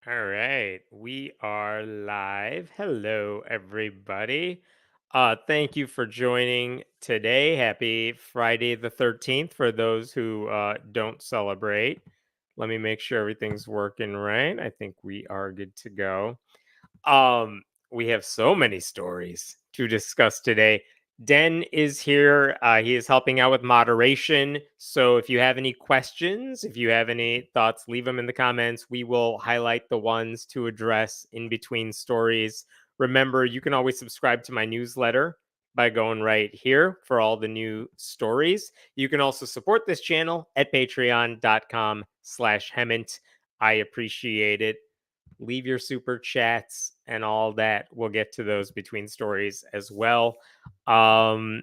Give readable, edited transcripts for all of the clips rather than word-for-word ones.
All right, we are live. Hello, everybody. Thank you for joining today. Happy Friday the 13th for those who don't celebrate. Let me make sure everything's working right. I think we are good to go. We have so many stories to discuss today. Den is here. He is helping out with moderation. So if you have any questions, if you have any thoughts, leave them in the comments. We will highlight the ones to address in between stories. Remember, you can always subscribe to my newsletter by going right here for all the new stories. You can also support this channel at patreon.com/Hemant. I appreciate it. Leave your super chats and all that. We'll get to those between stories as well. Um,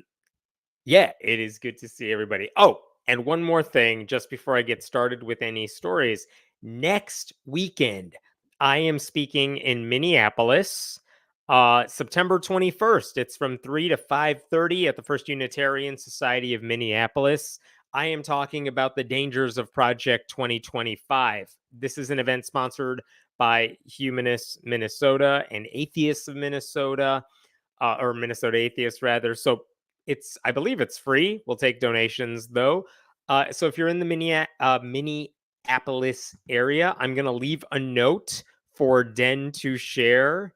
yeah, it is good to see everybody. Oh, and one more thing just before I get started with any stories. Next weekend, I am speaking in Minneapolis. September 21st. It's from 3 to 5:30 at the First Unitarian Society of Minneapolis. I am talking about the dangers of Project 2025. This is an event sponsored by Humanists Minnesota and Atheists of Minnesota, or Minnesota Atheists rather. So I believe it's free. We'll take donations though. So if you're in the Minneapolis area, I'm gonna leave a note for Den to share.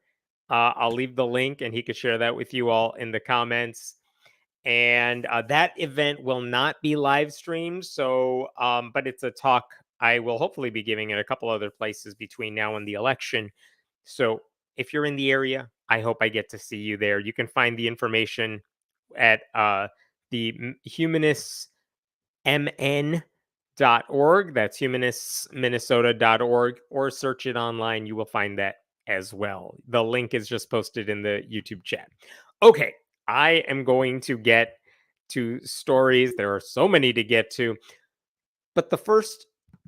I'll leave the link, and he could share that with you all in the comments. And that event will not be live streamed. So, but it's a talk I will hopefully be giving at a couple other places between now and the election. So if you're in the area, I hope I get to see you there. You can find the information at the humanistsmn.org. That's humanistsminnesota.org, or search it online. You will find that as well. The link is just posted in the YouTube chat. Okay, I am going to get to stories. There are so many to get to. But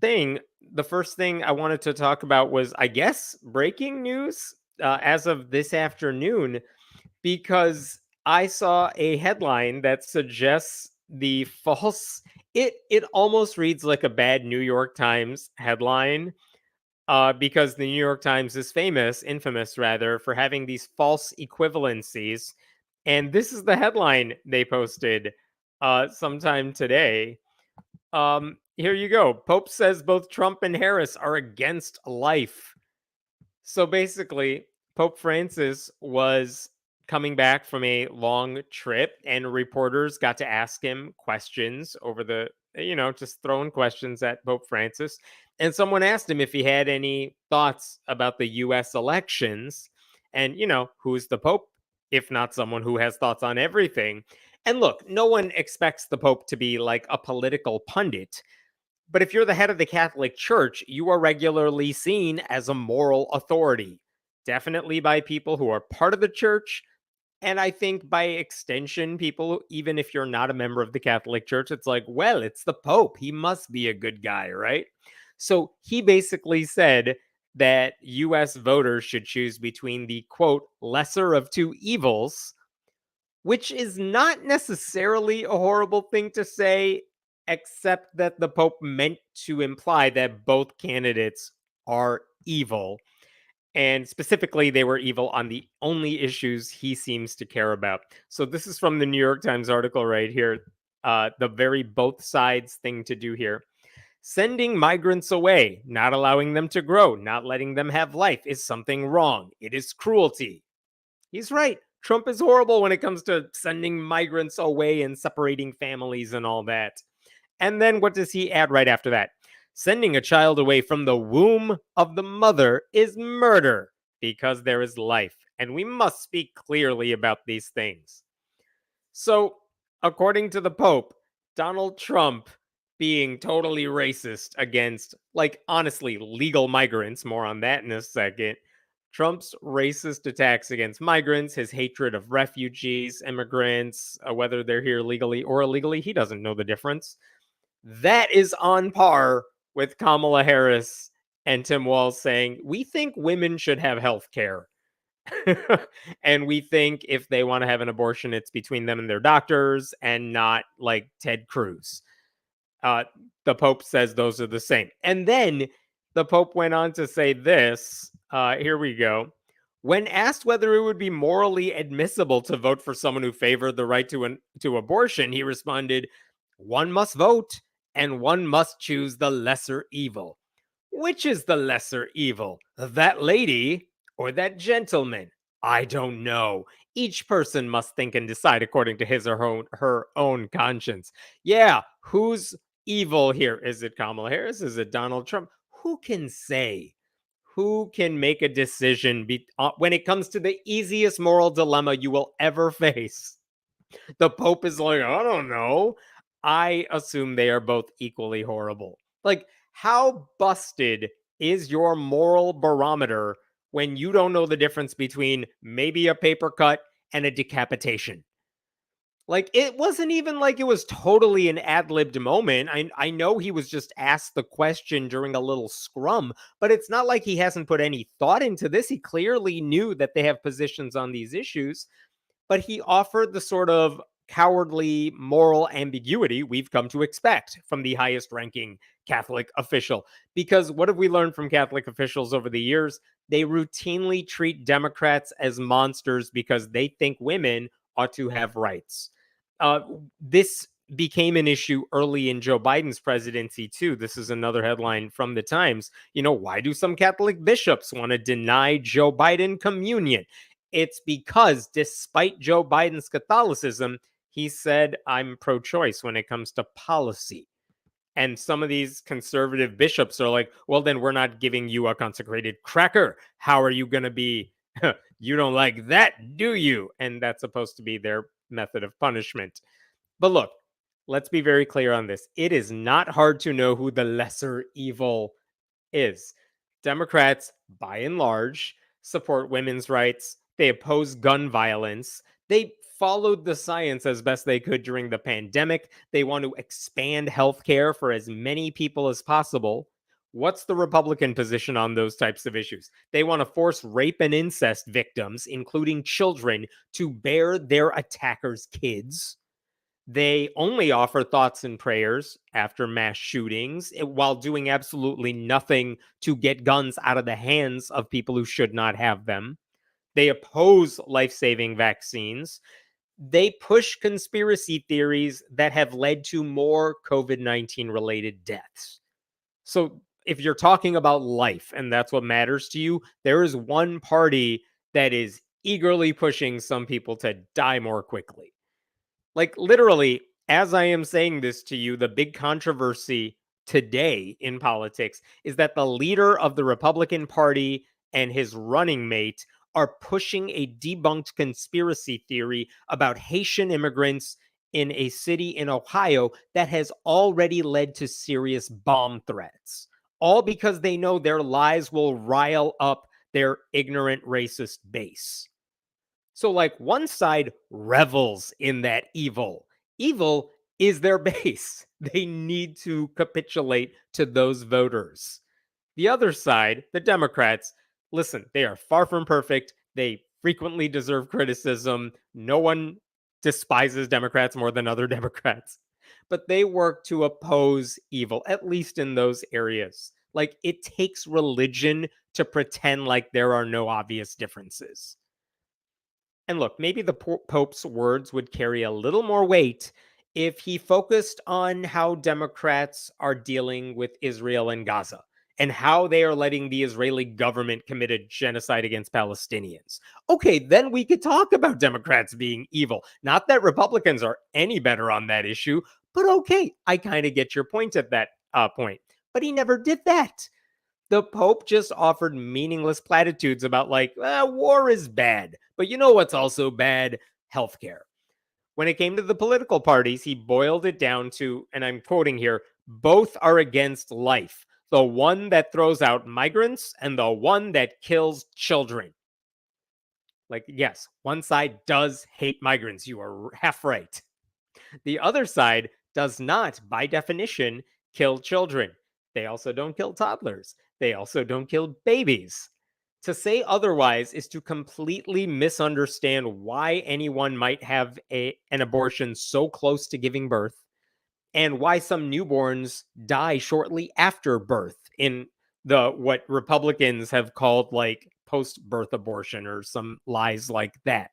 thing, the first thing I wanted to talk about was, I guess, breaking news as of this afternoon, because I saw a headline that suggests the false. It almost reads like a bad New York Times headline, because the New York Times is infamous rather, for having these false equivalencies. And this is the headline they posted sometime today. Here you go. Pope says both Trump and Harris are against life. So basically, Pope Francis was coming back from a long trip, and reporters got to ask him questions over just throwing questions at Pope Francis. And someone asked him if he had any thoughts about the US elections. And, who's the Pope if not someone who has thoughts on everything? And look, no one expects the Pope to be like a political pundit. But if you're the head of the Catholic Church, you are regularly seen as a moral authority, definitely by people who are part of the church. And I think by extension, people, even if you're not a member of the Catholic Church, it's like, well, it's the Pope. He must be a good guy, right? So he basically said that US voters should choose between the quote, lesser of two evils, which is not necessarily a horrible thing to say, except that the Pope meant to imply that both candidates are evil. And specifically, they were evil on the only issues he seems to care about. So, this is from the New York Times article right here. The very both sides thing to do here. Sending migrants away, not allowing them to grow, not letting them have life is something wrong. It is cruelty. He's right. Trump is horrible when it comes to sending migrants away and separating families and all that. And then what does he add right after that? Sending a child away from the womb of the mother is murder because there is life. And we must speak clearly about these things. So, according to the Pope, Donald Trump being totally racist against, like, honestly, legal migrants, more on that in a second. Trump's racist attacks against migrants, his hatred of refugees, immigrants, whether they're here legally or illegally, he doesn't know the difference. That is on par with Kamala Harris and Tim Walz saying, we think women should have health care. And we think if they want to have an abortion, it's between them and their doctors and not like Ted Cruz. Uh, the Pope says those are the same. And then The Pope went on to say this. Here we go. When asked whether it would be morally admissible to vote for someone who favored the right to abortion, he responded, "One must vote, and one must choose the lesser evil. Which is the lesser evil? That lady or that gentleman? I don't know. Each person must think and decide according to his or her own conscience." Yeah, who's evil here? Is it Kamala Harris? Is it Donald Trump? Who can say? Who can make a decision when it comes to the easiest moral dilemma you will ever face? The Pope is like, I don't know. I assume they are both equally horrible. Like, how busted is your moral barometer when you don't know the difference between maybe a paper cut and a decapitation? Like, it wasn't even like it was totally an ad-libbed moment. I know he was just asked the question during a little scrum, but it's not like he hasn't put any thought into this. He clearly knew that they have positions on these issues, but he offered the sort of cowardly moral ambiguity we've come to expect from the highest ranking Catholic official. Because what have we learned from Catholic officials over the years? They routinely treat Democrats as monsters because they think women ought to have rights. Uh, this became an issue early in Joe Biden's presidency, too. This is another headline from the Times. Why do some Catholic bishops want to deny Joe Biden communion? It's because despite Joe Biden's Catholicism, he said, I'm pro choice when it comes to policy. And some of these conservative bishops are like, well, then we're not giving you a consecrated cracker. How are you going to be? You don't like that, do you? And that's supposed to be their method of punishment. But look, let's be very clear on this. It is not hard to know who the lesser evil is. Democrats, by and large, support women's rights. They oppose gun violence. They followed the science as best they could during the pandemic. They want to expand healthcare for as many people as possible. What's the Republican position on those types of issues? They want to force rape and incest victims, including children, to bear their attackers' kids. They only offer thoughts and prayers after mass shootings while doing absolutely nothing to get guns out of the hands of people who should not have them. They oppose life saving vaccines. They push conspiracy theories that have led to more COVID-19 related deaths. So, if you're talking about life and that's what matters to you, there is one party that is eagerly pushing some people to die more quickly. Like, literally, as I am saying this to you, the big controversy today in politics is that the leader of the Republican Party and his running mate are pushing a debunked conspiracy theory about Haitian immigrants in a city in Ohio that has already led to serious bomb threats. All because they know their lies will rile up their ignorant racist base. So, like, one side revels in that evil. Evil is their base. They need to capitulate to those voters. The other side, the Democrats, listen, they are far from perfect. They frequently deserve criticism. No one despises Democrats more than other Democrats. But they work to oppose evil, at least in those areas. Like, it takes religion to pretend like there are no obvious differences. And look, maybe the Pope's words would carry a little more weight if he focused on how Democrats are dealing with Israel and Gaza and how they are letting the Israeli government commit a genocide against Palestinians. Okay, then we could talk about Democrats being evil. Not that Republicans are any better on that issue, but okay, I kind of get your point at that point. But he never did that. The Pope just offered meaningless platitudes about, like, war is bad, but you know what's also bad? Healthcare. When it came to the political parties, he boiled it down to, and I'm quoting here, both are against life. The one that throws out migrants and the one that kills children. Like, yes, one side does hate migrants. You are half right. The other side does not, by definition, kill children. They also don't kill toddlers. They also don't kill babies. To say otherwise is to completely misunderstand why anyone might have an abortion so close to giving birth and why some newborns die shortly after birth in what Republicans have called like post-birth abortion or some lies like that.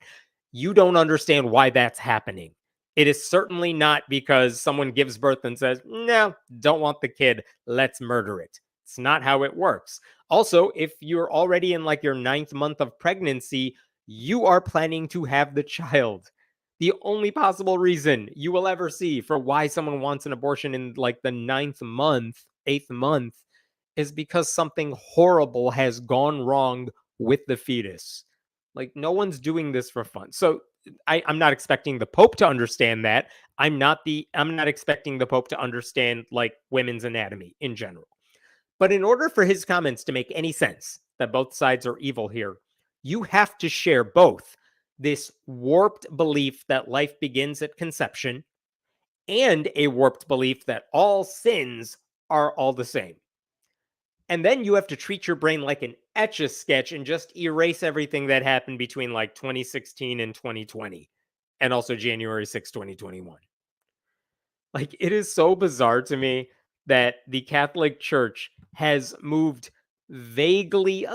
You don't understand why that's happening. It is certainly not because someone gives birth and says, "No, don't want the kid, let's murder it." It's not how it works. Also, if you're already in like your ninth month of pregnancy, you are planning to have the child. The only possible reason you will ever see for why someone wants an abortion in like the ninth month, eighth month, is because something horrible has gone wrong with the fetus. Like, no one's doing this for fun. So I'm not expecting the Pope to understand that. I'm not expecting the Pope to understand like women's anatomy in general. But in order for his comments to make any sense that both sides are evil here, you have to share both this warped belief that life begins at conception and a warped belief that all sins are all the same. And then you have to treat your brain like an etch a sketch and just erase everything that happened between like 2016 and 2020 and also January 6, 2021. Like, it is so bizarre to me that the Catholic Church has moved vaguely,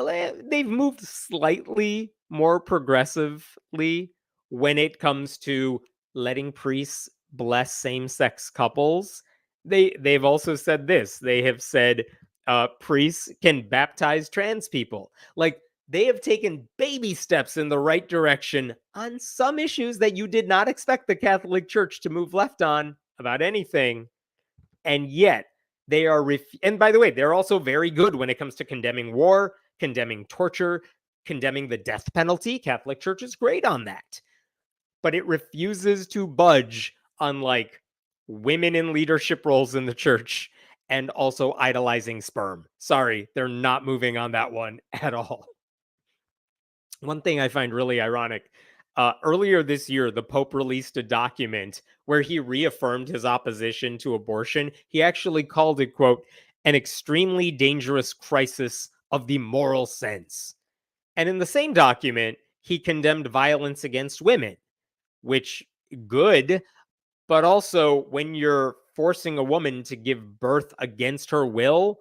they've moved slightly more progressively when it comes to letting priests bless same-sex couples. They've also said this. They have said priests can baptize trans people. Like, they have taken baby steps in the right direction on some issues that you did not expect the Catholic Church to move left on about anything. And yet they are, and by the way, they're also very good when it comes to condemning war, condemning torture, condemning the death penalty. Catholic Church is great on that. But it refuses to budge on like women in leadership roles in the church and also idolizing sperm. Sorry, they're not moving on that one at all. One thing I find really ironic, earlier this year, the Pope released a document where he reaffirmed his opposition to abortion. He actually called it, quote, an extremely dangerous crisis of the moral sense. And in the same document, he condemned violence against women, which good, but also when you're forcing a woman to give birth against her will,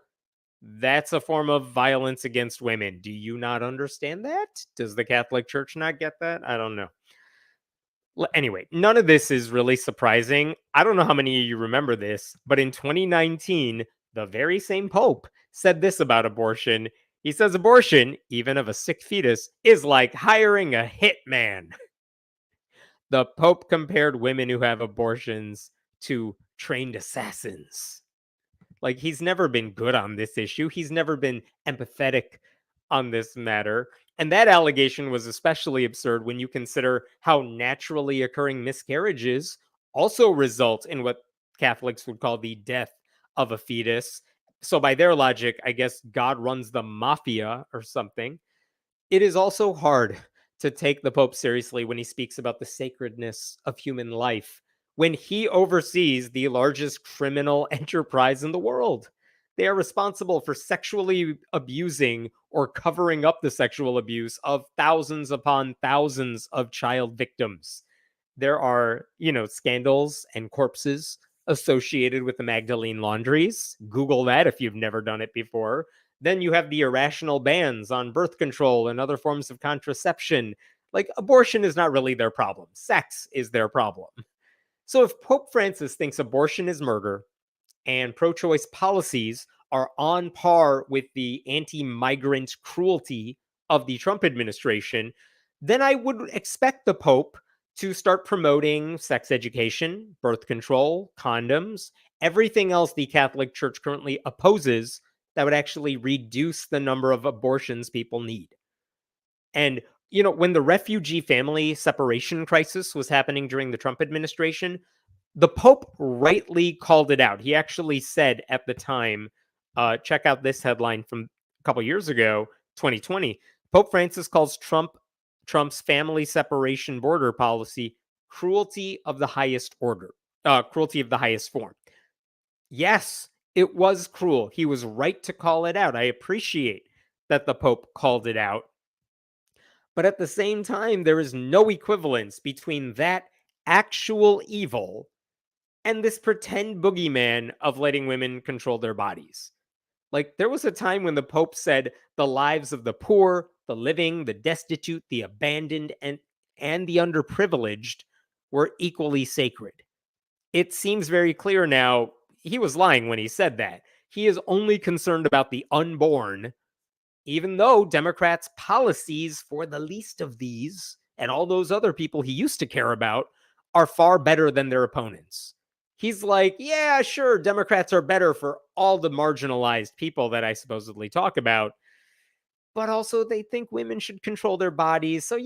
that's a form of violence against women. Do you not understand that? Does the Catholic Church not get that? I don't know. Anyway, none of this is really surprising. I don't know how many of you remember this, but in 2019, the very same Pope said this about abortion. He says abortion, even of a sick fetus, is like hiring a hitman. The Pope compared women who have abortions to trained assassins. Like, he's never been good on this issue. He's never been empathetic on this matter. And that allegation was especially absurd when you consider how naturally occurring miscarriages also result in what Catholics would call the death of a fetus. So, by their logic, I guess God runs the mafia or something. It is also hard to take the Pope seriously when he speaks about the sacredness of human life, when he oversees the largest criminal enterprise in the world. They are responsible for sexually abusing or covering up the sexual abuse of thousands upon thousands of child victims. There are, scandals and corpses associated with the Magdalene laundries. Google that if you've never done it before. Then you have the irrational bans on birth control and other forms of contraception. Like, abortion is not really their problem. Sex is their problem. So if Pope Francis thinks abortion is murder and pro-choice policies are on par with the anti-migrant cruelty of the Trump administration, then I would expect the Pope to start promoting sex education, birth control, condoms, everything else the Catholic Church currently opposes that would actually reduce the number of abortions people need. And, when the refugee family separation crisis was happening during the Trump administration, the Pope rightly called it out. He actually said at the time, check out this headline from a couple years ago, 2020. Pope Francis calls Trump's family separation border policy cruelty of the highest order, cruelty of the highest form. Yes, it was cruel. He was right to call it out. I appreciate that the Pope called it out. But at the same time, there is no equivalence between that actual evil and this pretend boogeyman of letting women control their bodies. Like, there was a time when the Pope said the lives of the poor, the living, the destitute, the abandoned, and the underprivileged were equally sacred. It seems very clear now he was lying when he said that. He is only concerned about the unborn, even though Democrats' policies for the least of these and all those other people he used to care about are far better than their opponents. He's like, yeah, sure, Democrats are better for all the marginalized people that I supposedly talk about, but also they think women should control their bodies. So,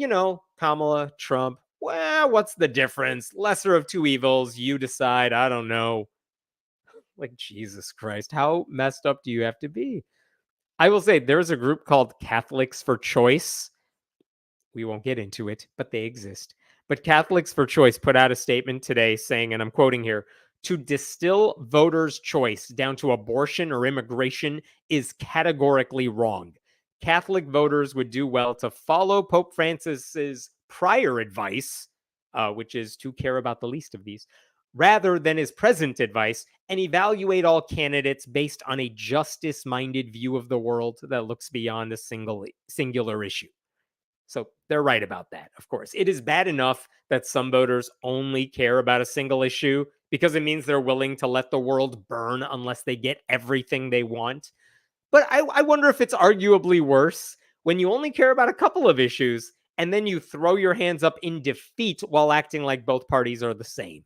Kamala, Trump, well, what's the difference? Lesser of two evils. You decide. I don't know. Like, Jesus Christ, how messed up do you have to be? I will say there's a group called Catholics for Choice. We won't get into it, but they exist. But Catholics for Choice put out a statement today saying, and I'm quoting here, to distill voters' choice down to abortion or immigration is categorically wrong. Catholic voters would do well to follow Pope Francis's prior advice, which is to care about the least of these, rather than his present advice, and evaluate all candidates based on a justice-minded view of the world that looks beyond a singular issue. So they're right about that, of course. It is bad enough that some voters only care about a single issue because it means they're willing to let the world burn unless they get everything they want. But I wonder if it's arguably worse when you only care about a couple of issues and then you throw your hands up in defeat while acting like both parties are the same.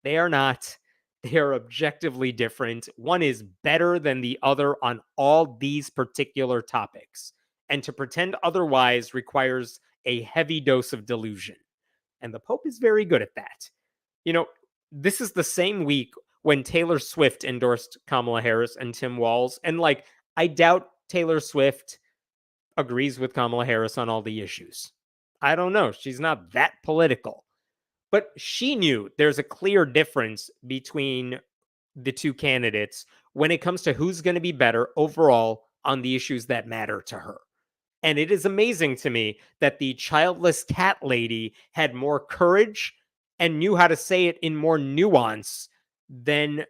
They are not. They are objectively different. One is better than the other on all these particular topics. And to pretend otherwise requires a heavy dose of delusion. And the Pope is very good at that. You know, this is the same week when Taylor Swift endorsed Kamala Harris and Tim Walz. And I doubt Taylor Swift agrees with Kamala Harris on all the issues. I don't know. She's not that political. But she knew there's a clear difference between the two candidates when it comes to who's going to be better overall on the issues that matter to her. And it is amazing to me that the childless cat lady had more courage and knew how to say it in more nuance than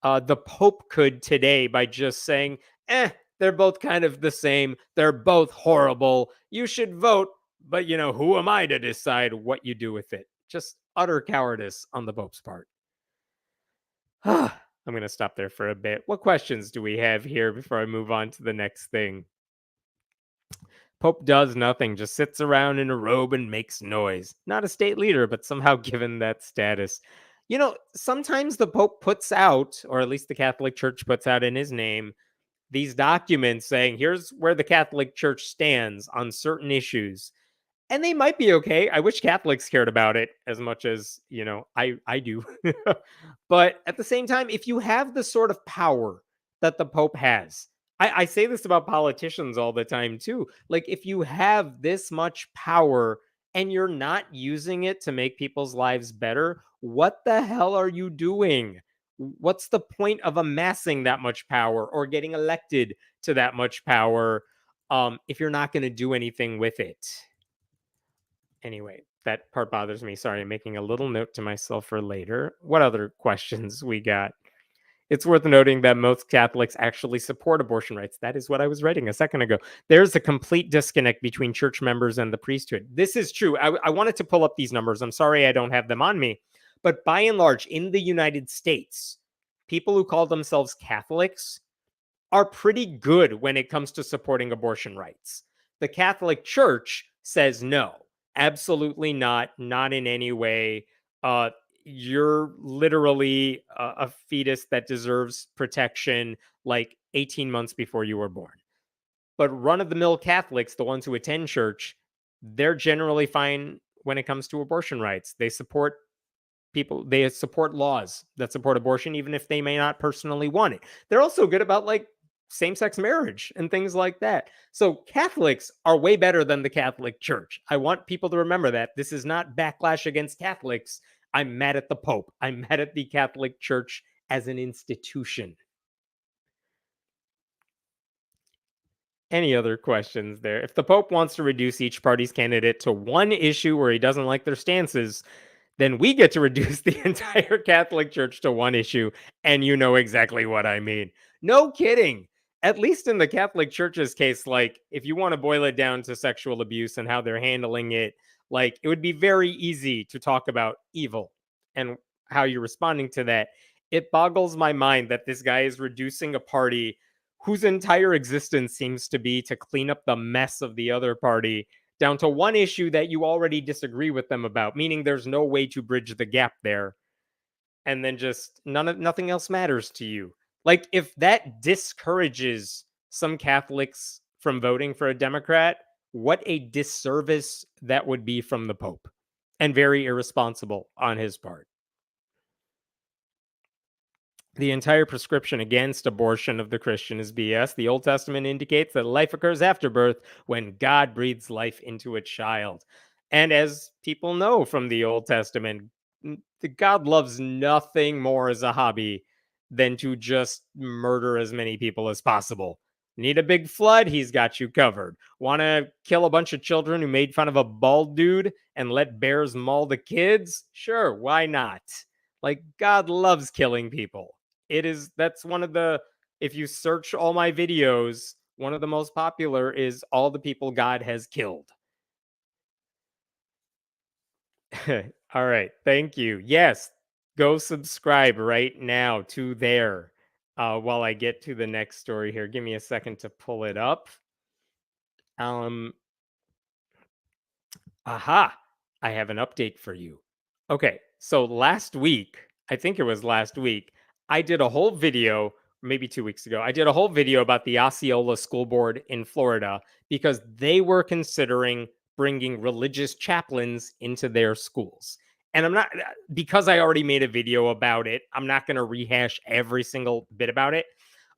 the Pope could today by just saying, they're both kind of the same. They're both horrible. You should vote. But, who am I to decide what you do with it? Just utter cowardice on the Pope's part. I'm going to stop there for a bit. What questions do we have here before I move on to the next thing? Pope does nothing, just sits around in a robe and makes noise. Not a state leader, but somehow given that status. Sometimes the Pope puts out, or at least the Catholic Church puts out in his name, these documents saying, here's where the Catholic Church stands on certain issues. And they might be okay. I wish Catholics cared about it as much as, I do. But at the same time, if you have the sort of power that the Pope has, I say this about politicians all the time too. Like, if you have this much power and you're not using it to make people's lives better, what the hell are you doing? What's the point of amassing that much power or getting elected to that much power if you're not going to do anything with it? Anyway, that part bothers me. Sorry, I'm making a little note to myself for later. What other questions we got? It's worth noting that most Catholics actually support abortion rights. That is what I was writing a second ago. There's a complete disconnect between church members and the priesthood. This is true. I wanted to pull up these numbers. I'm sorry I don't have them on me. But by and large, in the United States, people who call themselves Catholics are pretty good when it comes to supporting abortion rights. The Catholic Church says no, absolutely not in any way. You're literally a fetus that deserves protection like 18 months before you were born. But run-of-the-mill Catholics, the ones who attend church, they're generally fine when it comes to abortion rights. They support laws that support abortion, even if they may not personally want it. They're also good about same-sex marriage and things like that. So Catholics are way better than the Catholic Church. I want people to remember that. This is not backlash against Catholics. I'm mad at the Pope. I'm mad at the Catholic Church as an institution. Any other questions there? If the Pope wants to reduce each party's candidate to one issue where he doesn't like their stances, then we get to reduce the entire Catholic Church to one issue, and you know exactly what I mean. No kidding. at least in the Catholic Church's case, like, if you want to boil it down to sexual abuse and how they're handling it, like, it would be very easy to talk about evil and how you're responding to that. It boggles my mind that this guy is reducing a party whose entire existence seems to be to clean up the mess of the other party down to one issue that you already disagree with them about, meaning there's no way to bridge the gap there. And then just nothing else matters to you. Like, if that discourages some Catholics from voting for a Democrat, what a disservice that would be from the Pope, and very irresponsible on his part. The entire prescription against abortion of the Christian is BS. The Old Testament indicates that life occurs after birth when God breathes life into a child. And as people know from the Old Testament, God loves nothing more as a hobby than to just murder as many people as possible. Need a big flood? He's got you covered. Want to kill a bunch of children who made fun of a bald dude and let bears maul the kids? Sure, why not? Like, God loves killing people. That's one of the, if you search all my videos, one of the most popular is all the people God has killed. All right, thank you. Yes, go subscribe right now to there. While I get to the next story here, give me a second to pull it up. Um, Aha! I have an update for you. Okay, so last week, I think it was last week, I did a whole video, maybe 2 weeks ago, I did a whole video about the Osceola School Board in Florida because they were considering bringing religious chaplains into their schools. And I'm not, because I already made a video about it, I'm not going to rehash every single bit about it.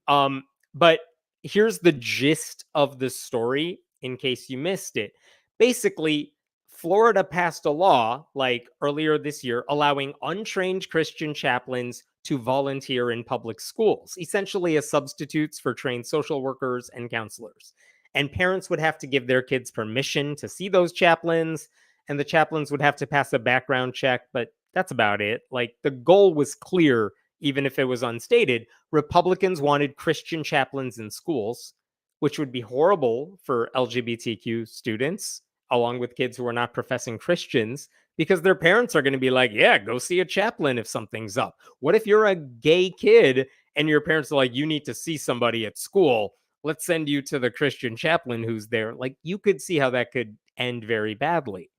But here's the gist of the story in case you missed it. Basically, Florida passed a law like earlier this year allowing untrained Christian chaplains to volunteer in public schools, essentially as substitutes for trained social workers and counselors. And parents would have to give their kids permission to see those chaplains, and the chaplains would have to pass a background check, but that's about it. Like, the goal was clear, even if it was unstated. Republicans wanted Christian chaplains in schools, which would be horrible for LGBTQ students along with kids who are not professing Christians, because their parents are going to be like, yeah, go see a chaplain if something's up. What if you're a gay kid and your parents are like, you need to see somebody at school? Let's send you to the Christian chaplain who's there. Like, you could see how that could end very badly.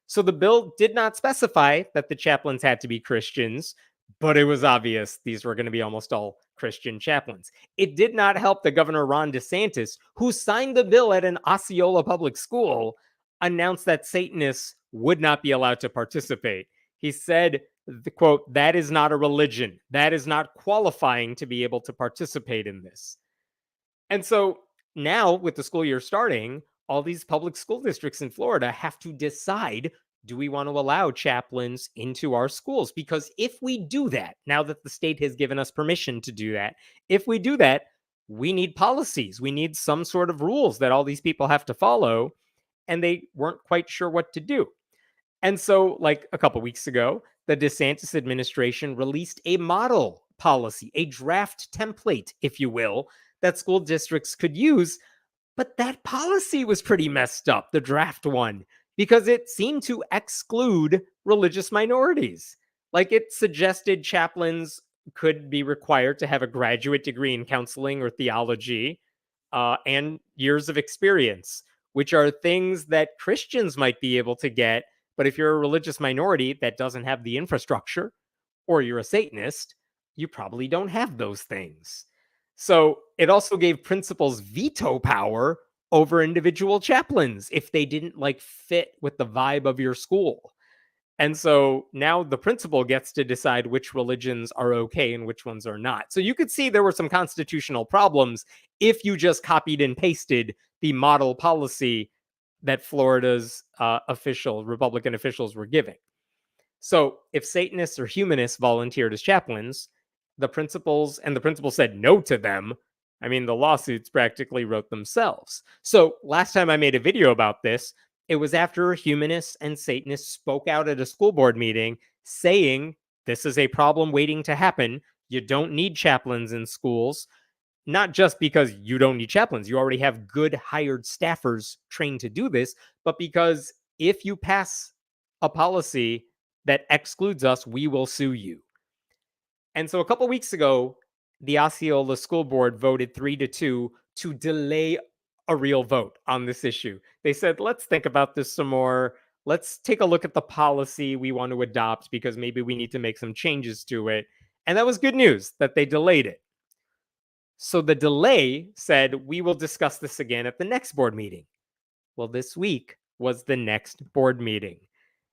So the bill did not specify that the chaplains had to be Christians, but it was obvious these were going to be almost all Christian chaplains. It did not help that Governor Ron DeSantis, who signed the bill at an Osceola public school, announced that Satanists would not be allowed to participate. He said, the quote, "That is not a religion. That is not qualifying to be able to participate in this." And so now, with the school year starting, all these public school districts in Florida have to decide, do we want to allow chaplains into our schools? Because if we do that, now that the state has given us permission to do that, if we do that, we need policies. We need some sort of rules that all these people have to follow. And they weren't quite sure what to do. And so, like a couple weeks ago, the DeSantis administration released a model policy, a draft template, if you will, that school districts could use. But that policy was pretty messed up, the draft one, because it seemed to exclude religious minorities. Like, it suggested chaplains could be required to have a graduate degree in counseling or theology and years of experience, which are things that Christians might be able to get. But if you're a religious minority that doesn't have the infrastructure, or you're a Satanist, you probably don't have those things. So it also gave principals veto power over individual chaplains if they didn't like fit with the vibe of your school. And so now the principal gets to decide which religions are okay and which ones are not. So you could see there were some constitutional problems if you just copied and pasted the model policy that Florida's Republican officials were giving. So if Satanists or humanists volunteered as chaplains, the principal said no to them. I mean, the lawsuits practically wrote themselves. So last time I made a video about this, it was after humanists and Satanists spoke out at a school board meeting saying, this is a problem waiting to happen. You don't need chaplains in schools. not just because you don't need chaplains, you already have good hired staffers trained to do this, but because if you pass a policy that excludes us, we will sue you. And so a couple weeks ago, the Osceola School Board voted 3-2 to delay a real vote on this issue. They said, let's think about this some more. Let's take a look at the policy we want to adopt because maybe we need to make some changes to it. And that was good news that they delayed it. So the delay said, we will discuss this again at the next board meeting. Well, this week was the next board meeting.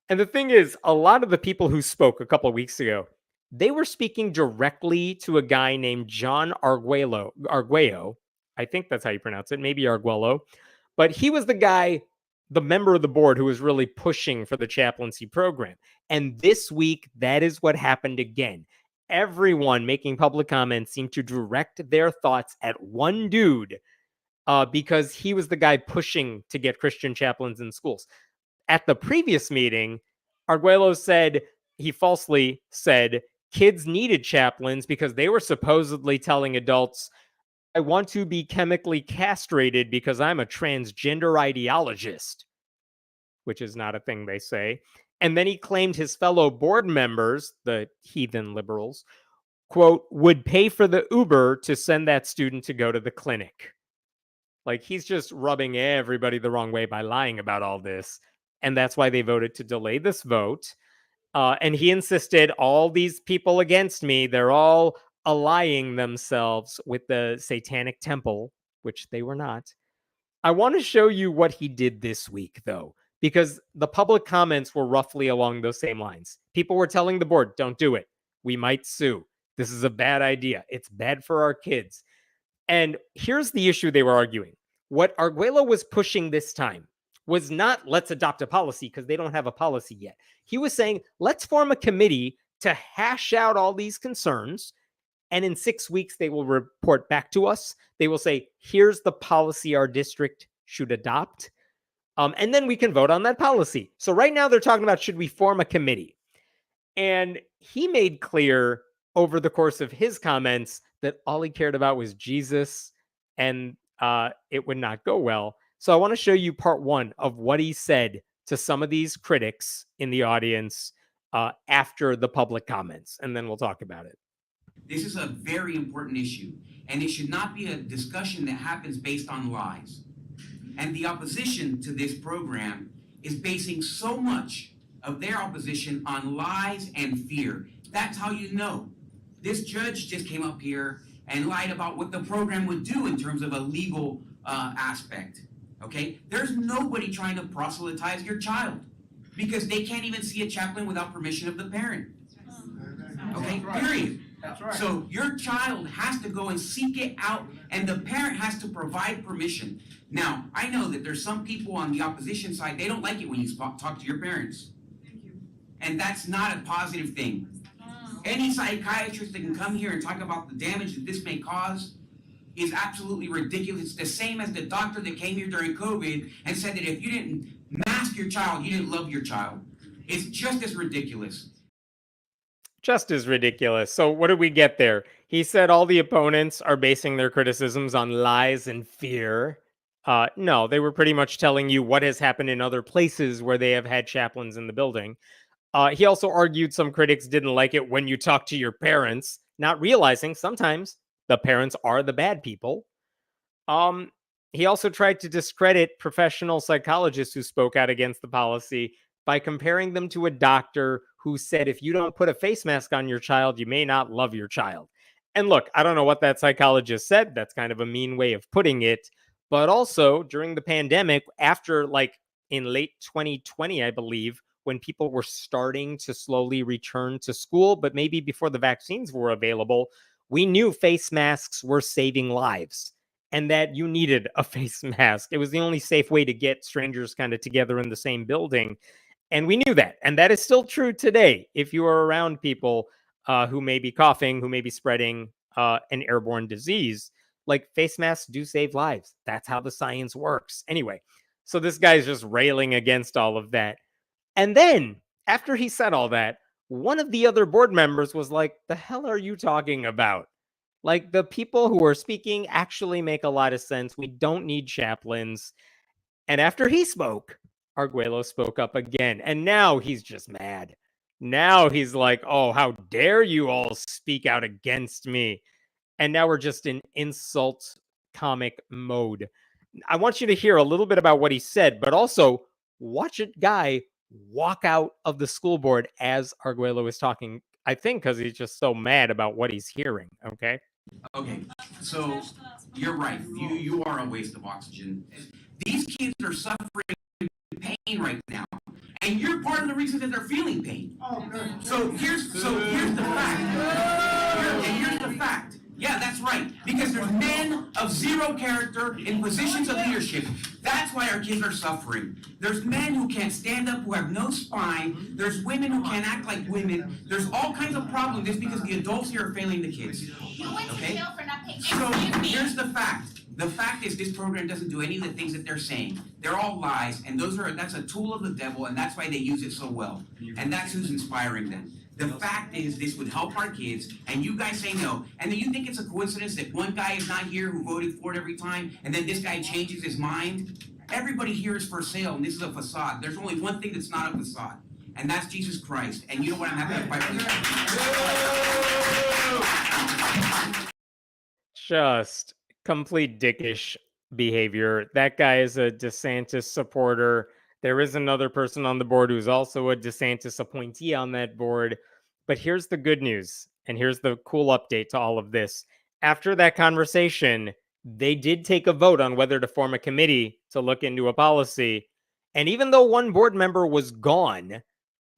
And the thing is, a lot of the people who spoke a couple of weeks ago, they were speaking directly to a guy named John Arguello. I think that's how you pronounce it, maybe Arguello. But he was the guy, the member of the board who was really pushing for the chaplaincy program. And this week, that is what happened again. Everyone making public comments seemed to direct their thoughts at one dude because he was the guy pushing to get Christian chaplains in schools. At the previous meeting, Arguello said, he falsely said, kids needed chaplains because they were supposedly telling adults, I want to be chemically castrated because I'm a transgender ideologist, which is not a thing they say. And then he claimed his fellow board members, the heathen liberals, quote, would pay for the Uber to send that student to go to the clinic. Like, he's just rubbing everybody the wrong way by lying about all this. And that's why they voted to delay this vote. And he insisted all these people against me, they're all allying themselves with the Satanic Temple, which they were not. I want to show you what he did this week, though, because the public comments were roughly along those same lines. People were telling the board, don't do it. We might sue. This is a bad idea. It's bad for our kids. And here's the issue they were arguing. What Arguello was pushing this time was not let's adopt a policy because they don't have a policy yet. He was saying, let's form a committee to hash out all these concerns. And in 6 weeks, they will report back to us. They will say, here's the policy our district should adopt. And then we can vote on that policy. So right now they're talking about, should we form a committee? And he made clear over the course of his comments that all he cared about was Jesus, and it would not go well. So I want to show you part one of what he said to some of these critics in the audience after the public comments, and then we'll talk about it. This is a very important issue, and it should not be a discussion that happens based on lies. And the opposition to this program is basing so much of their opposition on lies and fear. That's how you know. This judge just came up here and lied about what the program would do in terms of a legal aspect. Okay? There's nobody trying to proselytize your child because they can't even see a chaplain without permission of the parent. Okay? Period. That's right. So your child has to go and seek it out, and the parent has to provide permission. Now, I know that there's some people on the opposition side, they don't like it when you talk to your parents. And that's not a positive thing. Any psychiatrist that can come here and talk about the damage that this may cause is absolutely ridiculous. It's the same as the doctor that came here during COVID and said that if you didn't mask your child, you didn't love your child. It's just as ridiculous. Just as ridiculous. So what did we get there? He said all the opponents are basing their criticisms on lies and fear. No, they were pretty much telling you what has happened in other places where they have had chaplains in the building. He also argued some critics didn't like it when you talk to your parents, not realizing sometimes the parents are the bad people. He also tried to discredit professional psychologists who spoke out against the policy by comparing them to a doctor who said, if you don't put a face mask on your child, you may not love your child. And look, I don't know what that psychologist said. That's kind of a mean way of putting it. But also during the pandemic, after in late 2020, I believe, when people were starting to slowly return to school, but maybe before the vaccines were available, we knew face masks were saving lives and that you needed a face mask. It was the only safe way to get strangers kind of together in the same building. And we knew that. And that is still true today. If you are around people who may be coughing, who may be spreading an airborne disease, face masks do save lives. That's how the science works. Anyway, so this guy's just railing against all of that. And then after he said all that, one of the other board members was like, the hell are you talking about? Like, the people who are speaking actually make a lot of sense. We don't need chaplains. And after he spoke, Arguello spoke up again. And now he's just mad. Now he's like, oh, how dare you all speak out against me? And now we're just in insult comic mode. I want you to hear a little bit about what he said, but also watch a guy walk out of the school board as Arguello is talking. I think because he's just so mad about what he's hearing. Okay. Okay, so you're right. You are a waste of oxygen. These kids are suffering pain right now, and you're part of the reason that they're feeling pain. So here's the fact. Here's the fact. Yeah, that's right. Because there's men of zero character in positions of leadership. That's why our kids are suffering. There's men who can't stand up, who have no spine. There's women who can't act like women. There's all kinds of problems just because the adults here are failing the kids. You went to jail for not paying. So Excuse me. here's the fact. The fact is this program doesn't do any of the things that they're saying. They're all lies, and that's a tool of the devil, and that's why they use it so well. And that's who's inspiring them. The fact is this would help our kids, and you guys say no. And then you think it's a coincidence that one guy is not here who voted for it every time, and then this guy changes his mind? Everybody here is for sale, and this is a facade. There's only one thing that's not a facade, and that's Jesus Christ. And you know what? I'm happy to fight for this. Just complete dickish behavior. That guy is a DeSantis supporter. There is another person on the board who's also a DeSantis appointee on that board. But here's the good news, and here's the cool update to all of this. After that conversation, they did take a vote on whether to form a committee to look into a policy. And even though one board member was gone,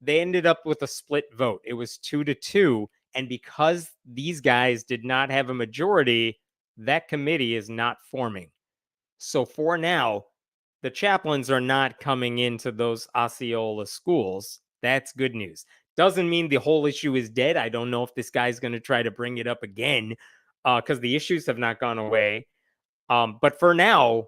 they ended up with a split vote. It was 2-2. And because these guys did not have a majority, that committee is not forming. So for now, the chaplains are not coming into those Osceola schools. That's good news. Doesn't mean the whole issue is dead. I don't know if this guy's going to try to bring it up again because the issues have not gone away. But for now,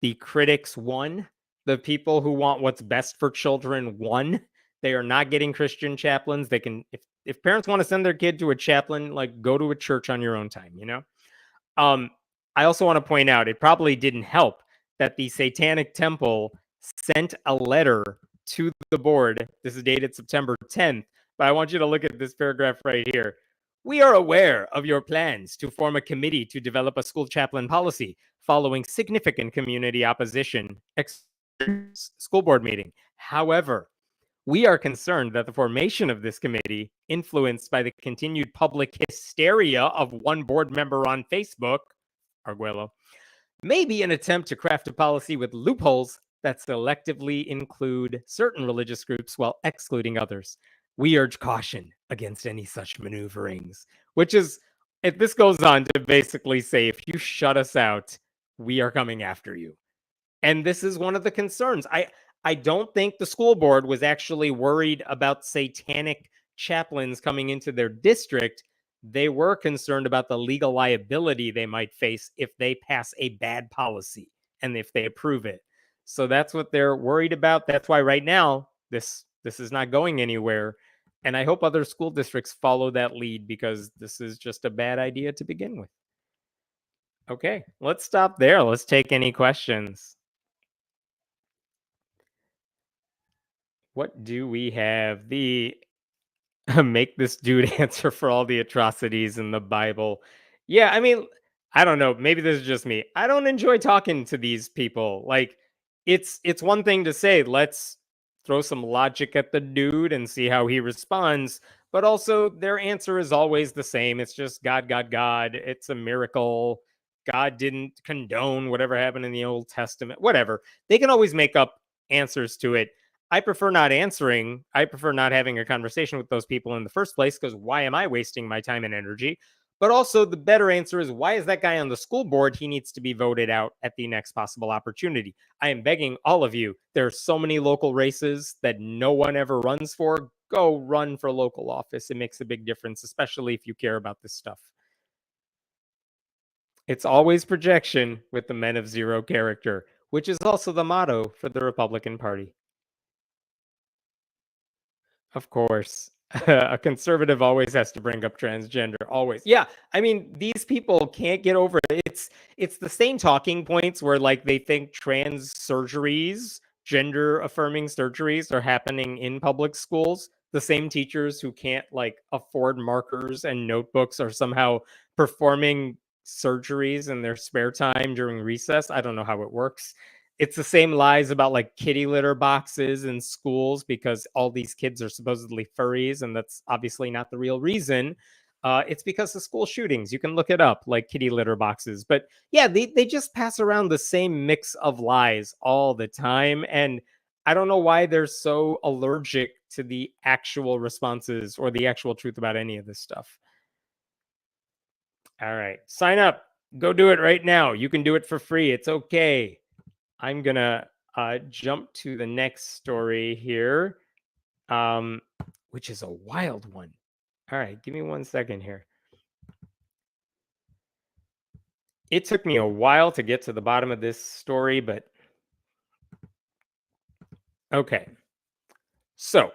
the critics won. The people who want what's best for children won. They are not getting Christian chaplains. They can, if parents want to send their kid to a chaplain, like go to a church on your own time, you know? I also want to point out, it probably didn't help that the Satanic Temple sent a letter to the board. This is dated September 10th, but I want you to look at this paragraph right here. We are aware of your plans to form a committee to develop a school chaplain policy following significant community opposition. School board meeting. However, we are concerned that the formation of this committee, influenced by the continued public hysteria of one board member on Facebook, Arguello, may be an attempt to craft a policy with loopholes that selectively include certain religious groups while excluding others. We urge caution against any such maneuverings, which is, if this goes on to basically say, if you shut us out, we are coming after you. And this is one of the concerns. I don't think the school board was actually worried about satanic chaplains coming into their district. They were concerned about the legal liability they might face if they pass a bad policy and if they approve it. So that's what they're worried about. That's why right now this is not going anywhere. And I hope other school districts follow that lead because this is just a bad idea to begin with. Okay, let's stop there. Let's take any questions. What do we have? The make this dude answer for all the atrocities in the Bible. Yeah, I mean, I don't know. Maybe this is just me. I don't enjoy talking to these people. Like, it's one thing to say, let's throw some logic at the dude and see how he responds. But also, their answer is always the same. It's just God, God, God. It's a miracle. God didn't condone whatever happened in the Old Testament. Whatever. They can always make up answers to it. I prefer not answering. I prefer not having a conversation with those people in the first place because why am I wasting my time and energy? But also, the better answer is why is that guy on the school board? He needs to be voted out at the next possible opportunity. I am begging all of you. There are so many local races that no one ever runs for. Go run for local office. It makes a big difference, especially if you care about this stuff. It's always projection with the men of zero character, which is also the motto for the Republican Party. Of course. A conservative always has to bring up transgender. Always. Yeah. I mean, these people can't get over it. It's the same talking points where like they think trans surgeries, gender affirming surgeries are happening in public schools. The same teachers who can't like afford markers and notebooks are somehow performing surgeries in their spare time during recess. I don't know how it works. It's the same lies about like kitty litter boxes in schools because all these kids are supposedly furries, and that's obviously not the real reason. It's because of school shootings. You can look it up, like kitty litter boxes. But yeah, they just pass around the same mix of lies all the time. And I don't know why they're so allergic to the actual responses or the actual truth about any of this stuff. All right, sign up. Go do it right now. You can do it for free. It's okay. I'm gonna jump to the next story here, which is a wild one. All right, give me 1 second here. It took me a while to get to the bottom of this story, but okay. So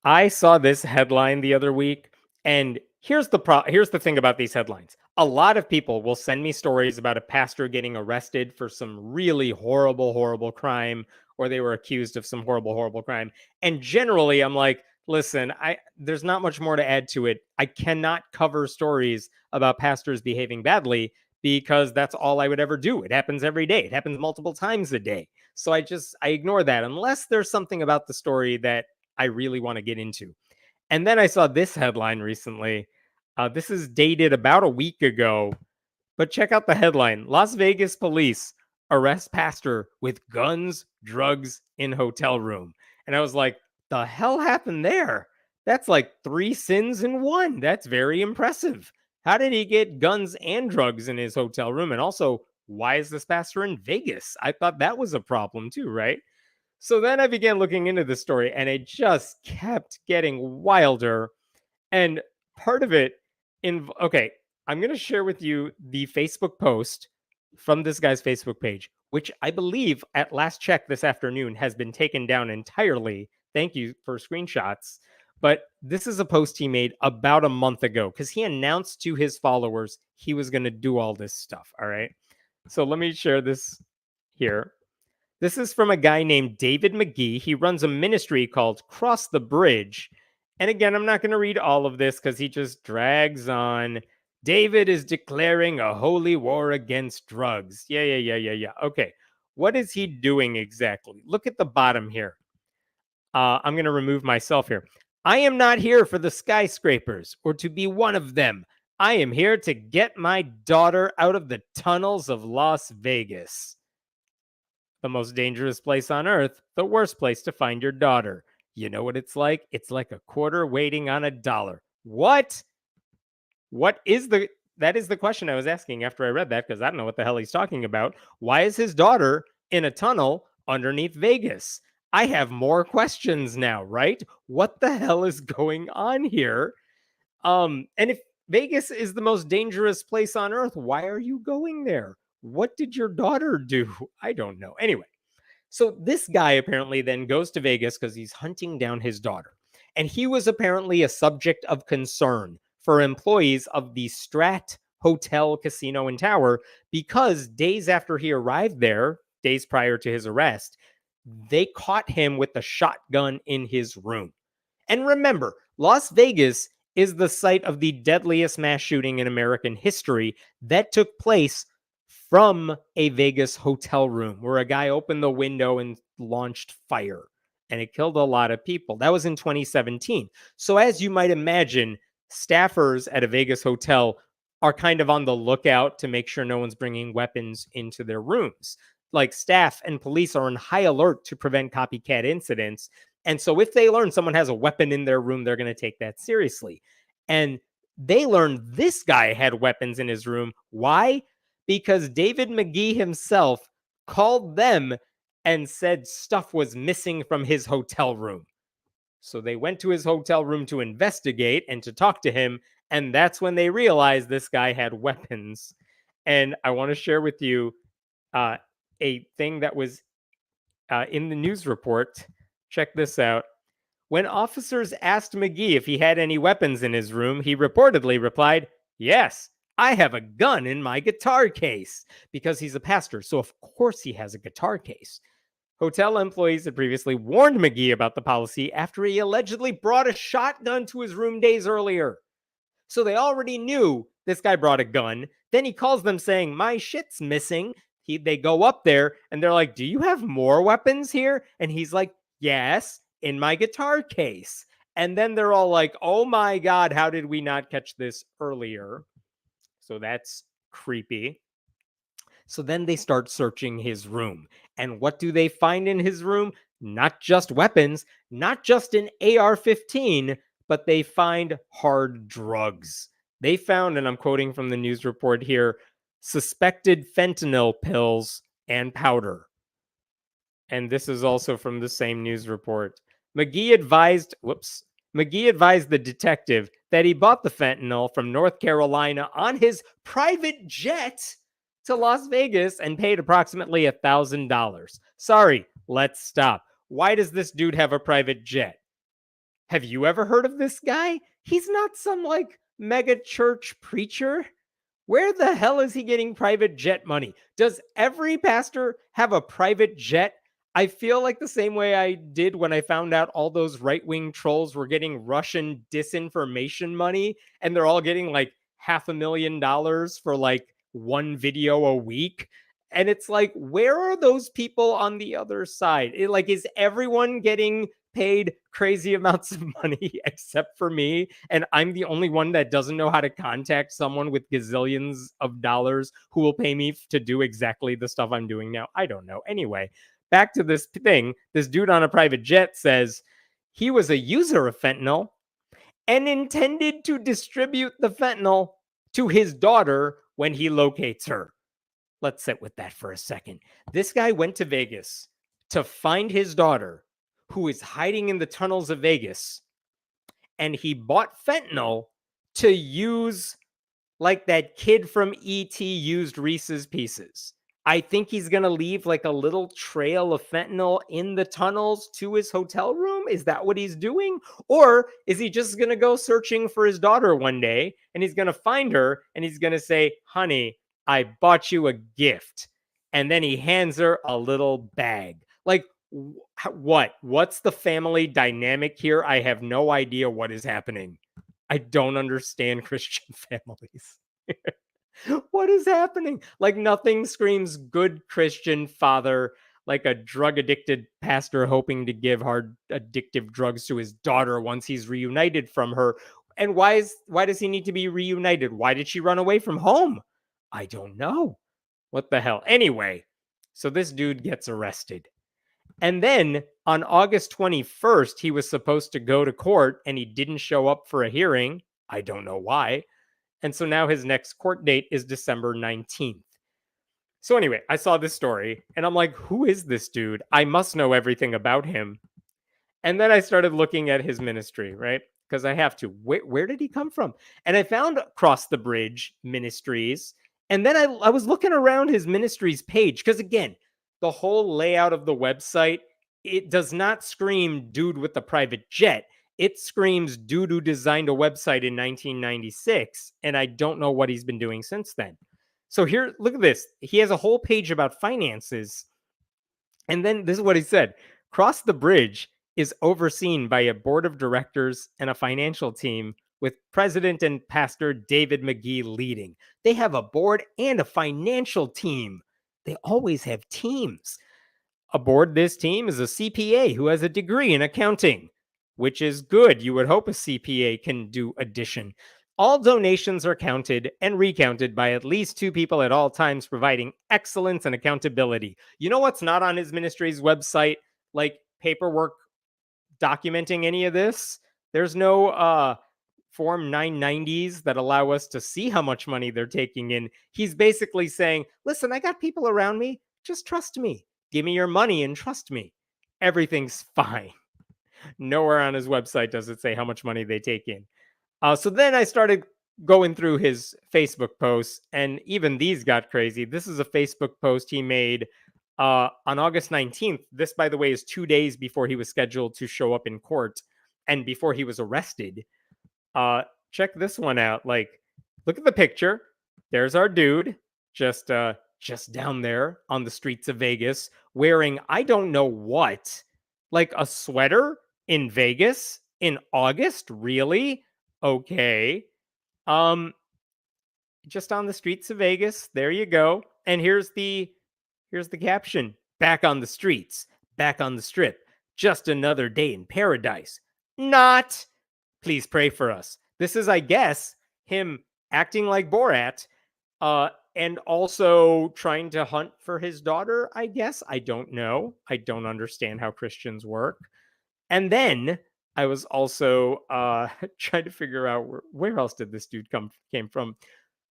I saw this headline the other week, and here's the thing about these headlines. A lot of people will send me stories about a pastor getting arrested for some really horrible, horrible crime, or they were accused of some horrible, horrible crime. And generally, I'm like, listen, there's not much more to add to it. I cannot cover stories about pastors behaving badly because that's all I would ever do. It happens every day. It happens multiple times a day. So I ignore that unless there's something about the story that I really want to get into. And then I saw this headline recently. This is dated about a week ago, but check out the headline: Las Vegas police arrest pastor with guns, drugs in hotel room. And I was like, the hell happened there? That's like 3 sins in one. That's very impressive. How did he get guns and drugs in his hotel room? And also, why is this pastor in Vegas? I thought that was a problem too, right? So then I began looking into the story and it just kept getting wilder. And part of it okay, I'm going to share with you the Facebook post from this guy's Facebook page, which I believe at last check this afternoon has been taken down entirely. Thank you for screenshots. But this is a post he made about a month ago because he announced to his followers he was going to do all this stuff. All right. So let me share this here. This is from a guy named David McGee. He runs a ministry called Cross the Bridge. And again, I'm not going to read all of this because he just drags on. David is declaring a holy war against drugs. Yeah. Okay. What is he doing exactly? Look at the bottom here. I'm going to remove myself here. I am not here for the skyscrapers or to be one of them. I am here to get my daughter out of the tunnels of Las Vegas. The most dangerous place on earth, the worst place to find your daughter. You know what it's like? It's like a quarter waiting on a dollar. What? That is the question I was asking after I read that because I don't know what the hell he's talking about. Why is his daughter in a tunnel underneath Vegas? I have more questions now, right? What the hell is going on here? And if Vegas is the most dangerous place on earth, why are you going there? What did your daughter do? I don't know. Anyway, so this guy apparently then goes to Vegas because he's hunting down his daughter. And he was apparently a subject of concern for employees of the Strat Hotel, Casino, and Tower because days after he arrived there, days prior to his arrest, they caught him with a shotgun in his room. And remember, Las Vegas is the site of the deadliest mass shooting in American history that took place from a Vegas hotel room where a guy opened the window and launched fire. And it killed a lot of people. That was in 2017. So, as you might imagine, staffers at a Vegas hotel are kind of on the lookout to make sure no one's bringing weapons into their rooms. Like staff and police are on high alert to prevent copycat incidents. And so if they learn someone has a weapon in their room, they're going to take that seriously. And they learned this guy had weapons in his room. Why? Because David McGee himself called them and said stuff was missing from his hotel room. So they went to his hotel room to investigate and to talk to him. And that's when they realized this guy had weapons. And I want to share with you a thing that was in the news report. Check this out. When officers asked McGee if he had any weapons in his room, he reportedly replied, "Yes, I have a gun in my guitar case," because he's a pastor, so of course he has a guitar case. Hotel employees had previously warned McGee about the policy after he allegedly brought a shotgun to his room days earlier. So they already knew this guy brought a gun. Then he calls them saying, "My shit's missing." They go up there and they're like, "Do you have more weapons here?" And he's like, "Yes, in my guitar case." And then they're all like, "Oh my God, how did we not catch this earlier?" So that's creepy. So then they start searching his room. And what do they find in his room? Not just weapons, not just an AR 15, but they find hard drugs. They found, and I'm quoting from the news report here, suspected fentanyl pills and powder. And this is also from the same news report. McGee advised the detective that he bought the fentanyl from North Carolina on his private jet to Las Vegas and paid approximately $1,000. Sorry, let's stop. Why does this dude have a private jet? Have you ever heard of this guy? He's not some like mega church preacher. Where the hell is he getting private jet money? Does every pastor have a private jet? I feel like the same way I did when I found out all those right-wing trolls were getting Russian disinformation money and they're all getting like $500,000 for like one video a week. And it's like, where are those people on the other side? Is everyone getting paid crazy amounts of money except for me? And I'm the only one that doesn't know how to contact someone with gazillions of dollars who will pay me to do exactly the stuff I'm doing now. I don't know. Anyway, back to this thing. This dude on a private jet says he was a user of fentanyl and intended to distribute the fentanyl to his daughter when he locates her. Let's sit with that for a second. This guy went to Vegas to find his daughter, who is hiding in the tunnels of Vegas, and he bought fentanyl to use like that kid from ET used Reese's Pieces. I think he's going to leave like a little trail of fentanyl in the tunnels to his hotel room. Is that what he's doing? Or is he just going to go searching for his daughter one day and he's going to find her and he's going to say, "Honey, I bought you a gift." And then he hands her a little bag. Like, what? What's the family dynamic here? I have no idea what is happening. I don't understand Christian families. What is happening? Like, nothing screams good Christian father like a drug addicted pastor hoping to give hard addictive drugs to his daughter once he's reunited from her. And why does he need to be reunited? Why did she run away from home? I don't know. What the hell? Anyway, so this dude gets arrested. And then on August 21st, he was supposed to go to court and he didn't show up for a hearing. I don't know why. And so now his next court date is December 19th. So anyway, I saw this story and I'm like, who is this dude? I must know everything about him. And then I started looking at his ministry, right? Because I have to. Where did he come from? And I found Cross the Bridge Ministries. And then I was looking around his ministries page. Because again, the whole layout of the website, it does not scream dude with the private jet. It screams dude who designed a website in 1996. And I don't know what he's been doing since then. So here, look at this. He has a whole page about finances. And then this is what he said. Cross the Bridge is overseen by a board of directors and a financial team with President and Pastor David McGee leading. They have a board and a financial team. They always have teams. Aboard this team is a CPA who has a degree in accounting, which is good. You would hope a CPA can do addition. All donations are counted and recounted by at least two people at all times, providing excellence and accountability. You know what's not on his ministry's website? Like paperwork documenting any of this? There's no Form 990s that allow us to see how much money they're taking in. He's basically saying, listen, I got people around me. Just trust me. Give me your money and trust me. Everything's fine. Nowhere on his website does it say how much money they take in. So then I started going through his Facebook posts, and even these got crazy. This is a Facebook post he made on August 19th. This, by the way, is 2 days before he was scheduled to show up in court. and before he was arrested. Check this one out. Like, look at the picture. There's our dude, just down there on the streets of Vegas, wearing I don't know what, like a sweater in Vegas in August. Really? Okay. Um, just on the streets of Vegas. There you go. And here's the caption. Back on the streets, back on the strip. Just another day in paradise. Not. Please pray for us. This is, I guess, him acting like Borat, and also trying to hunt for his daughter, I guess. I don't know. I don't understand how Christians work. And then I was also trying to figure out where else did this dude came from.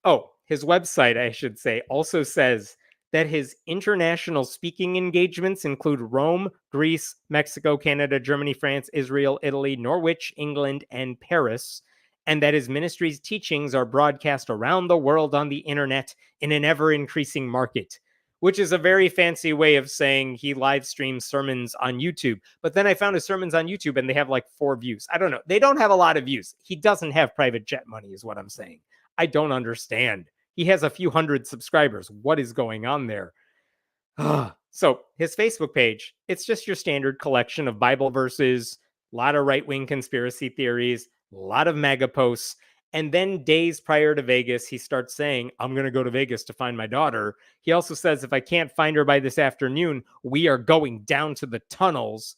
Oh, his website, I should say, also says that his international speaking engagements include Rome, Greece, Mexico, Canada, Germany, France, Israel, Italy, Norwich, England, and Paris, and that his ministry's teachings are broadcast around the world on the internet in an ever-increasing market, which is a very fancy way of saying he live streams sermons on YouTube. But then I found his sermons on YouTube and they have like 4 views. I don't know. They don't have a lot of views. He doesn't have private jet money is what I'm saying. I don't understand. He has a few hundred subscribers. What is going on there? So his Facebook page, it's just your standard collection of Bible verses, a lot of right-wing conspiracy theories, a lot of mega posts. And then days prior to Vegas, he starts saying, I'm going to go to Vegas to find my daughter. He also says, if I can't find her by this afternoon, we are going down to the tunnels.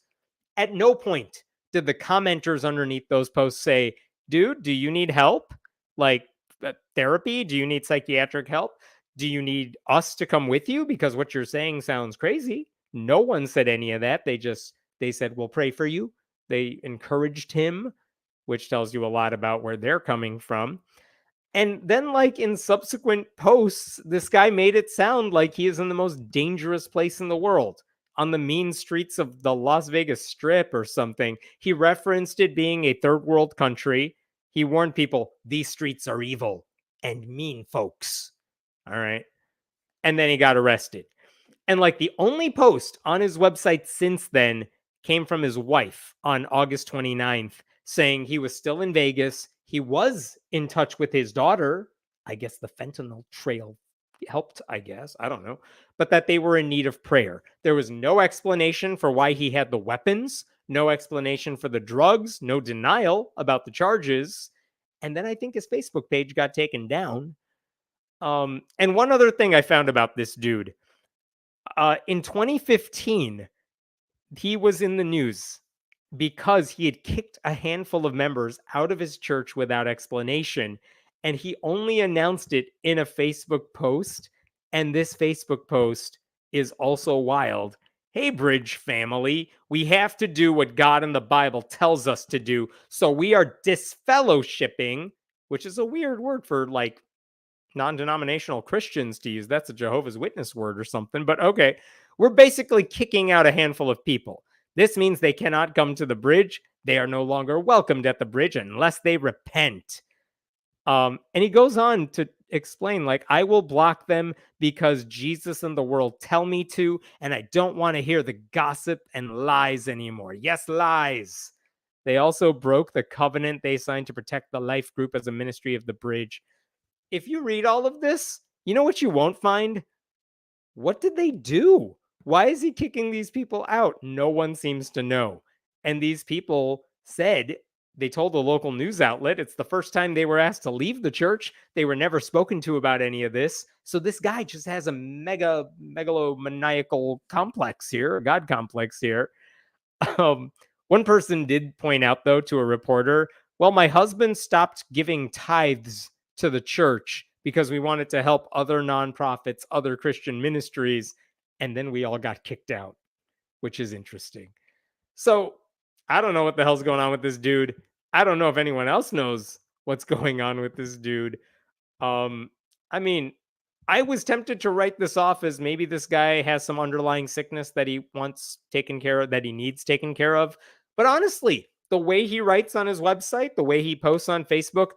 At no point did the commenters underneath those posts say, dude, do you need help? Like, therapy? Do you need psychiatric help? Do you need us to come with you? Because what you're saying sounds crazy. No one said any of that. They said, we'll pray for you. They encouraged him, which tells you a lot about where they're coming from. And then, like, in subsequent posts, this guy made it sound like he is in the most dangerous place in the world, on the mean streets of the Las Vegas Strip or something. He referenced it being a third world country. He warned people, these streets are evil and mean folks. All right. And then he got arrested. And like the only post on his website since then came from his wife on August 29th saying he was still in Vegas. He was in touch with his daughter. I guess the fentanyl trail helped, I guess. I don't know. But that they were in need of prayer. There was no explanation for why he had the weapons, no explanation for the drugs, no denial about the charges. And then I think his Facebook page got taken down. And one other thing I found about this dude. In 2015, he was in the news because he had kicked a handful of members out of his church without explanation. And he only announced it in a Facebook post. And this Facebook post is also wild. Hey, Bridge family, we have to do what God in the Bible tells us to do. So we are disfellowshipping, which is a weird word for like non-denominational Christians to use. That's a Jehovah's Witness word or something. But okay, we're basically kicking out a handful of people. This means they cannot come to the bridge. They are no longer welcomed at the bridge unless they repent. And he goes on to explain, like, I will block them because Jesus and the world tell me to, and I don't want to hear the gossip and lies anymore. Yes, lies. They also broke the covenant they signed to protect the life group as a ministry of the bridge. If you read all of this, you know what you won't find? What did they do? Why is he kicking these people out? No one seems to know. And these people said, they told a local news outlet, it's the first time they were asked to leave the church. They were never spoken to about any of this. So this guy just has a megalomaniacal complex here, a God complex here. One person did point out, though, to a reporter, well, my husband stopped giving tithes to the church because we wanted to help other nonprofits, other Christian ministries, and then we all got kicked out, which is interesting. So I don't know what the hell's going on with this dude. I don't know if anyone else knows what's going on with this dude. I mean, I was tempted to write this off as maybe this guy has some underlying sickness that he wants taken care of, that he needs taken care of. But honestly, the way he writes on his website, the way he posts on Facebook,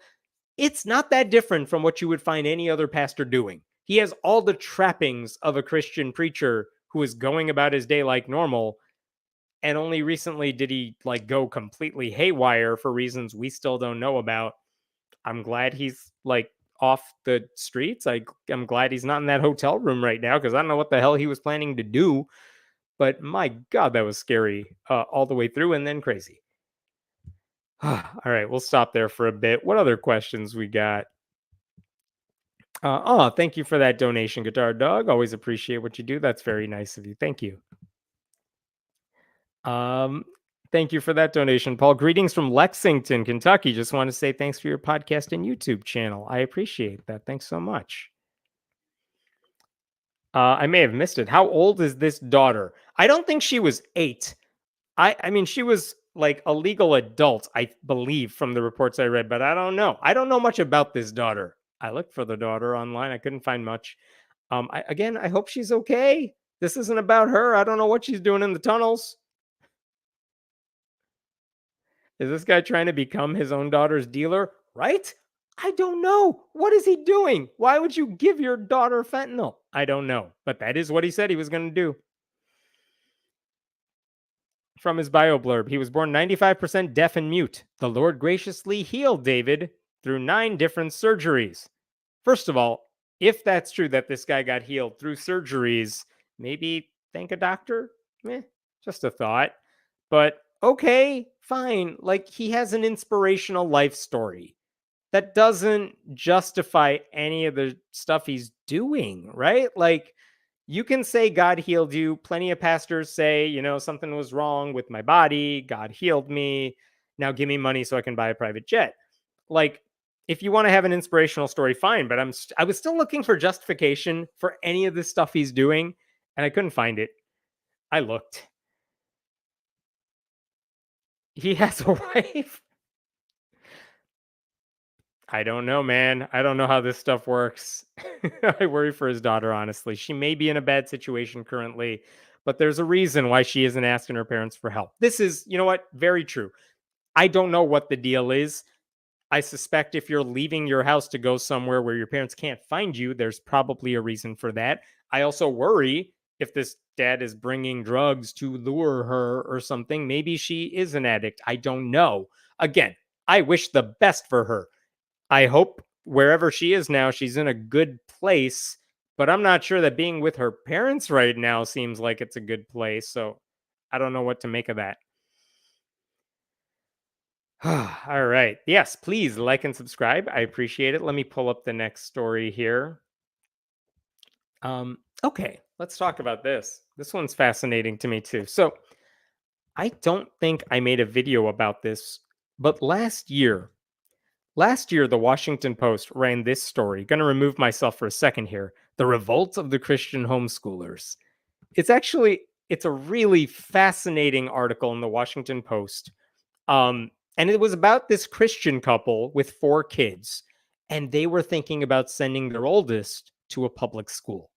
it's not that different from what you would find any other pastor doing. He has all the trappings of a Christian preacher who is going about his day like normal. And only recently did he like go completely haywire for reasons we still don't know about. I'm glad he's like off the streets. I'm glad he's not in that hotel room right now because I don't know what the hell he was planning to do. But my God, that was scary all the way through and then crazy. All right, we'll stop there for a bit. What other questions we got? Thank you for that donation, Guitar Dog. Always appreciate what you do. That's very nice of you. Thank you. Um, Thank you for that donation, Paul. Greetings from Lexington, Kentucky. Just want to say thanks for your podcast and YouTube channel. I appreciate that. Thanks so much. I may have missed it. How old is this daughter? I don't think she was 8. I mean, she was like a legal adult, I believe, from the reports I read, but I don't know. I don't know much about this daughter. I looked for the daughter online. I couldn't find much. I hope she's okay. This isn't about her. I don't know what she's doing in the tunnels. Is this guy trying to become his own daughter's dealer? Right? I don't know. What is he doing? Why would you give your daughter fentanyl? I don't know. But that is what he said he was going to do. From his bio blurb, he was born 95% deaf and mute. The Lord graciously healed David through 9 different surgeries. First of all, if that's true that this guy got healed through surgeries, maybe thank a doctor? Just a thought. But okay, fine. Like, he has an inspirational life story. That doesn't justify any of the stuff he's doing, right? Like, you can say God healed you. Plenty of pastors say, something was wrong with my body. God healed me. Now give me money so I can buy a private jet. Like, if you want to have an inspirational story, fine. But I was still looking for justification for any of this stuff he's doing, and I couldn't find it. I looked. He has a wife. I don't know, man. I don't know how this stuff works. I worry for his daughter, honestly. She may be in a bad situation currently, but there's a reason why she isn't asking her parents for help. This is, you know what? Very true. I don't know what the deal is. I suspect if you're leaving your house to go somewhere where your parents can't find you, there's probably a reason for that. I also worry if this dad is bringing drugs to lure her or something. Maybe she is an addict. I don't know. Again, I wish the best for her. I hope wherever she is now, she's in a good place, but I'm not sure that being with her parents right now seems like it's a good place. So I don't know what to make of that. All right. Yes, please like and subscribe. I appreciate it. Let me pull up the next story here. Okay, let's talk about this. This one's fascinating to me too. So I don't think I made a video about this, but last year, the Washington Post ran this story. Going to remove myself for a second here. The revolt of the Christian homeschoolers. It's a really fascinating article in the Washington Post. And it was about this Christian couple with 4 kids, and they were thinking about sending their oldest to a public school.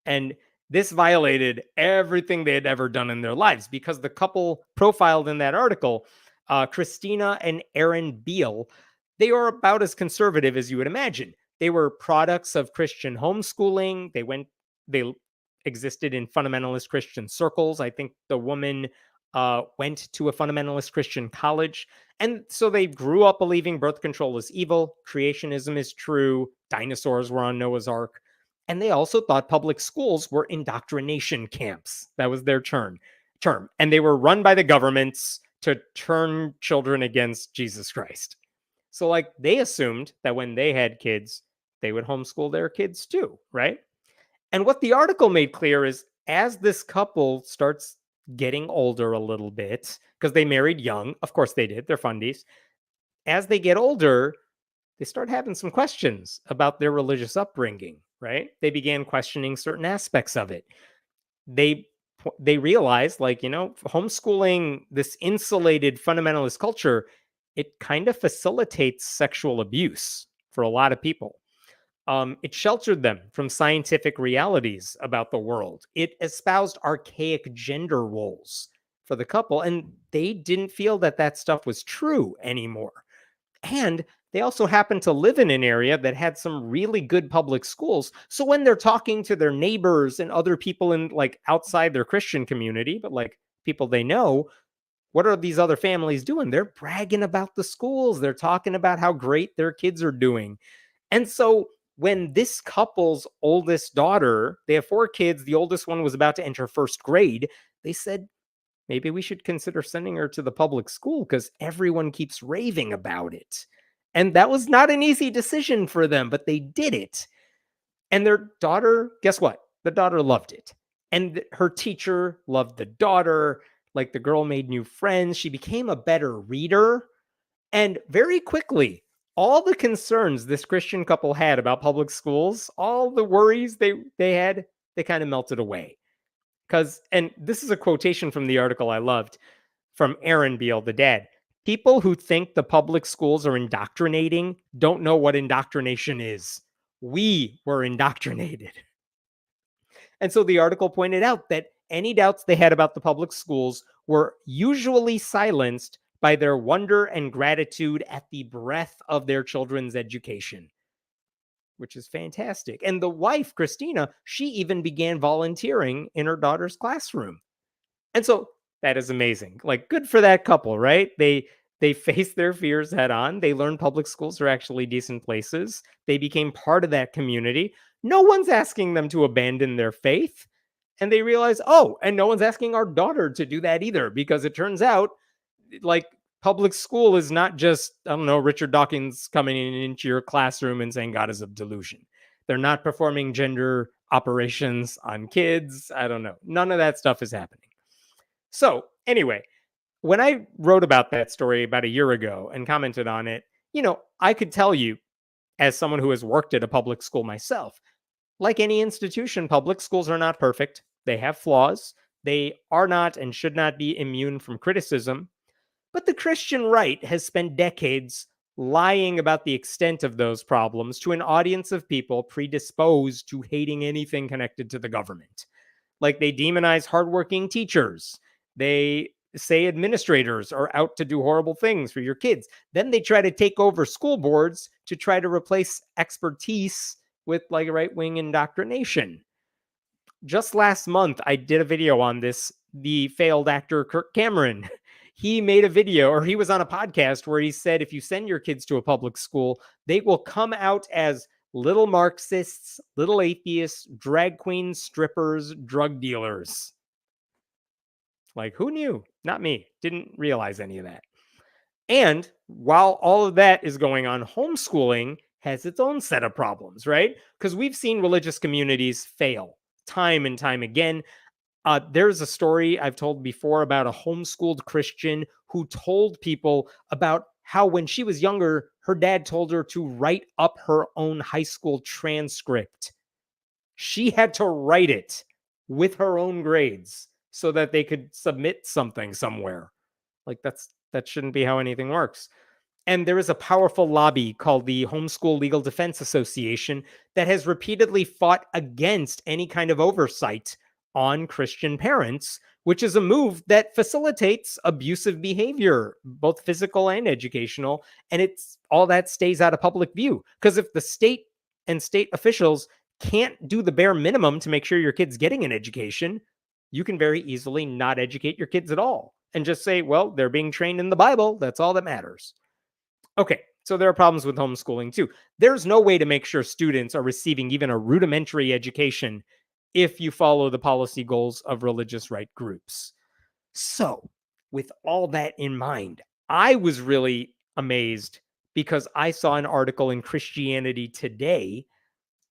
And this violated everything they had ever done in their lives because the couple profiled in that article, Christina and Aaron Beal, they are about as conservative as you would imagine. They were products of Christian homeschooling. They existed in fundamentalist Christian circles. I think the woman went to a fundamentalist Christian college. And so they grew up believing birth control is evil, creationism is true, dinosaurs were on Noah's Ark. And they also thought public schools were indoctrination camps. That was their term. And they were run by the governments to turn children against Jesus Christ. So, like, they assumed that when they had kids, they would homeschool their kids too, right? And what the article made clear is as this couple starts getting older a little bit, because they married young, of course they did, they're fundies. As they get older, they start having some questions about their religious upbringing, right? They began questioning certain aspects of it. They realized, like, homeschooling, this insulated fundamentalist culture, it kind of facilitates sexual abuse for a lot of people. It sheltered them from scientific realities about the world. It espoused archaic gender roles for the couple, and they didn't feel that that stuff was true anymore. And they also happened to live in an area that had some really good public schools. So when they're talking to their neighbors and other people in, like, outside their Christian community, but like people they know, what are these other families doing? They're bragging about the schools. They're talking about how great their kids are doing. And so when this couple's oldest daughter, they have 4 kids, the oldest one was about to enter first grade, they said, maybe we should consider sending her to the public school because everyone keeps raving about it. And that was not an easy decision for them, but they did it. And their daughter, guess what? The daughter loved it. And her teacher loved the daughter. Like the girl made new friends. She became a better reader. And very quickly, all the concerns this Christian couple had about public schools, all the worries they had, they kind of melted away. And this is a quotation from the article I loved from Aaron Beal, the dad. People who think the public schools are indoctrinating don't know what indoctrination is. We were indoctrinated. And so the article pointed out that any doubts they had about the public schools were usually silenced by their wonder and gratitude at the breadth of their children's education, which is fantastic. And the wife, Christina, she even began volunteering in her daughter's classroom. And so that is amazing. Like, good for that couple, right? They faced their fears head on. They learned public schools are actually decent places. They became part of that community. No one's asking them to abandon their faith. And they realize, oh, and no one's asking our daughter to do that either, because it turns out, like, public school is not just, I don't know, Richard Dawkins coming into your classroom and saying God is of delusion. They're not performing gender operations on kids. I don't know. None of that stuff is happening. So anyway, when I wrote about that story about a year ago and commented on it, I could tell you, as someone who has worked at a public school myself, like any institution, public schools are not perfect. They have flaws. They are not and should not be immune from criticism. But the Christian right has spent decades lying about the extent of those problems to an audience of people predisposed to hating anything connected to the government. Like, they demonize hardworking teachers. They say administrators are out to do horrible things for your kids. Then they try to take over school boards to try to replace expertise with like right-wing indoctrination. Just last month, I did a video on this. The failed actor Kirk Cameron, he made a video, or he was on a podcast where he said, if you send your kids to a public school, they will come out as little Marxists, little atheists, drag queens, strippers, drug dealers. Like, who knew? Not me. Didn't realize any of that. And while all of that is going on, homeschooling has its own set of problems, right? Because we've seen religious communities fail time and time again. There's a story I've told before about a homeschooled Christian who told people about how when she was younger, her dad told her to write up her own high school transcript. She had to write it with her own grades so that they could submit something somewhere. Like, that shouldn't be how anything works. And there is a powerful lobby called the Homeschool Legal Defense Association that has repeatedly fought against any kind of oversight on Christian parents, which is a move that facilitates abusive behavior, both physical and educational. And it's all that stays out of public view. Because if the state and state officials can't do the bare minimum to make sure your kid's getting an education, you can very easily not educate your kids at all and just say, well, they're being trained in the Bible. That's all that matters. Okay, so there are problems with homeschooling too. There's no way to make sure students are receiving even a rudimentary education if you follow the policy goals of religious right groups. So, with all that in mind, I was really amazed because I saw an article in Christianity Today,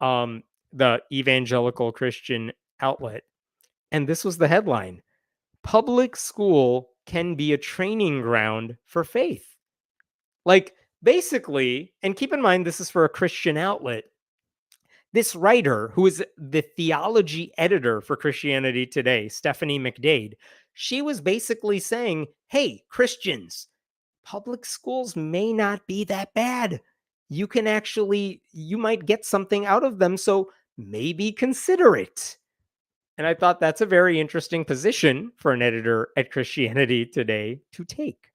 the evangelical Christian outlet, and this was the headline: Public school can be a training ground for faith. Like, basically, and keep in mind, this is for a Christian outlet. This writer, who is the theology editor for Christianity Today, Stephanie McDade, she was basically saying, hey, Christians, public schools may not be that bad. You might get something out of them, so maybe consider it. And I thought that's a very interesting position for an editor at Christianity Today to take.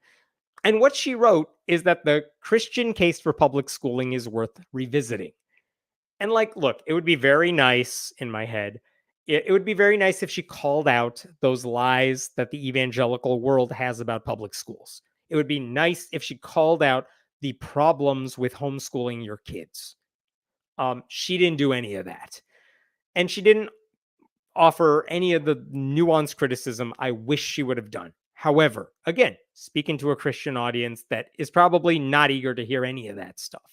And what she wrote is that the Christian case for public schooling is worth revisiting. And like, look, it would be very nice in my head it would be very nice if she called out those lies that the evangelical world has about public schools. It would be nice if she called out the problems with homeschooling your kids. She didn't do any of that. And she didn't offer any of the nuanced criticism I wish she would have done. However, again, speaking to a Christian audience that is probably not eager to hear any of that stuff.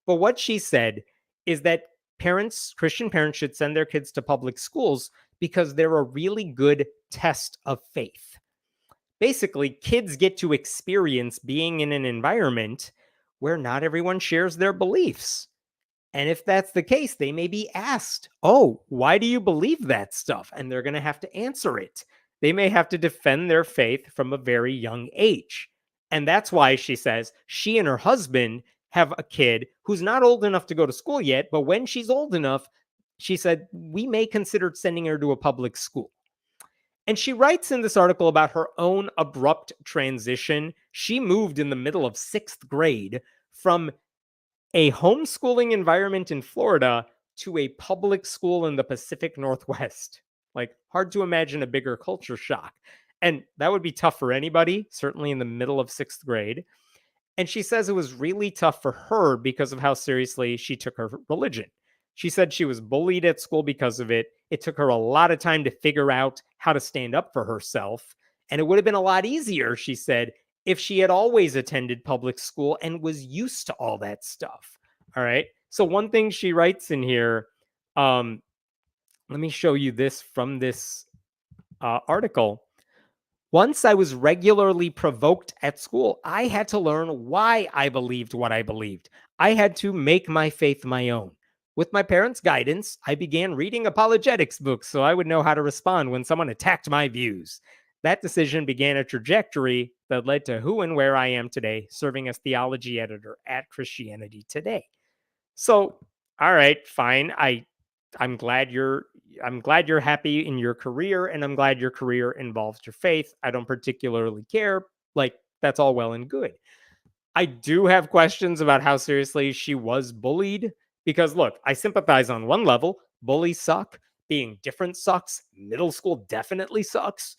But what she said is that Christian parents should send their kids to public schools because they're a really good test of faith. Basically, kids get to experience being in an environment where not everyone shares their beliefs. And if that's the case, they may be asked, "Oh, why do you believe that stuff?" And they're going to have to answer it. They may have to defend their faith from a very young age. And that's why she says she and her husband have a kid who's not old enough to go to school yet. But when she's old enough, she said, we may consider sending her to a public school. And she writes in this article about her own abrupt transition. She moved in the middle of 6th grade from a homeschooling environment in Florida to a public school in the Pacific Northwest. Like, hard to imagine a bigger culture shock. And that would be tough for anybody, certainly in the middle of 6th grade. And she says it was really tough for her because of how seriously she took her religion. She said she was bullied at school because of it. It took her a lot of time to figure out how to stand up for herself. And it would have been a lot easier, she said, if she had always attended public school and was used to all that stuff. All right. So one thing she writes in here, let me show you this from this article. Once I was regularly provoked at school, I had to learn why I believed what I believed. I had to make my faith my own. With my parents' guidance, I began reading apologetics books so I would know how to respond when someone attacked my views. That decision began a trajectory that led to who and where I am today, serving as theology editor at Christianity Today. So, all right, fine. I'm glad you're happy in your career, and I'm glad your career involves your faith. I don't particularly care. Like, that's all well and good. I do have questions about how seriously she was bullied because look, I sympathize on one level. Bullies suck. Being different sucks. Middle school definitely sucks.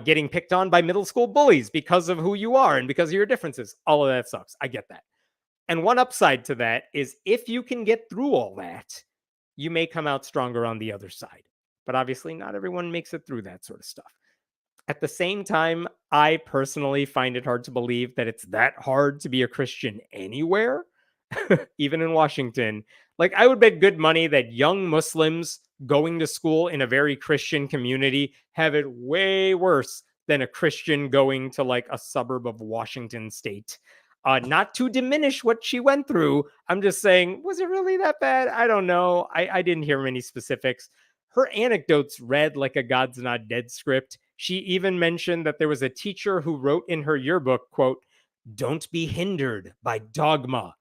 Getting picked on by middle school bullies because of who you are and because of your differences. All of that sucks. I get that. And one upside to that is if you can get through all that, you may come out stronger on the other side. But obviously, not everyone makes it through that sort of stuff. At the same time, I personally find it hard to believe that it's that hard to be a Christian anywhere, even in Washington. Like, I would bet good money that young Muslims going to school in a very Christian community have it way worse than a Christian going to like a suburb of Washington state. Not to diminish what she went through. I'm just saying, was it really that bad? I don't know. I didn't hear many specifics. Her anecdotes read like a God's Not Dead script. She even mentioned that there was a teacher who wrote in her yearbook, quote, "Don't be hindered by dogma,"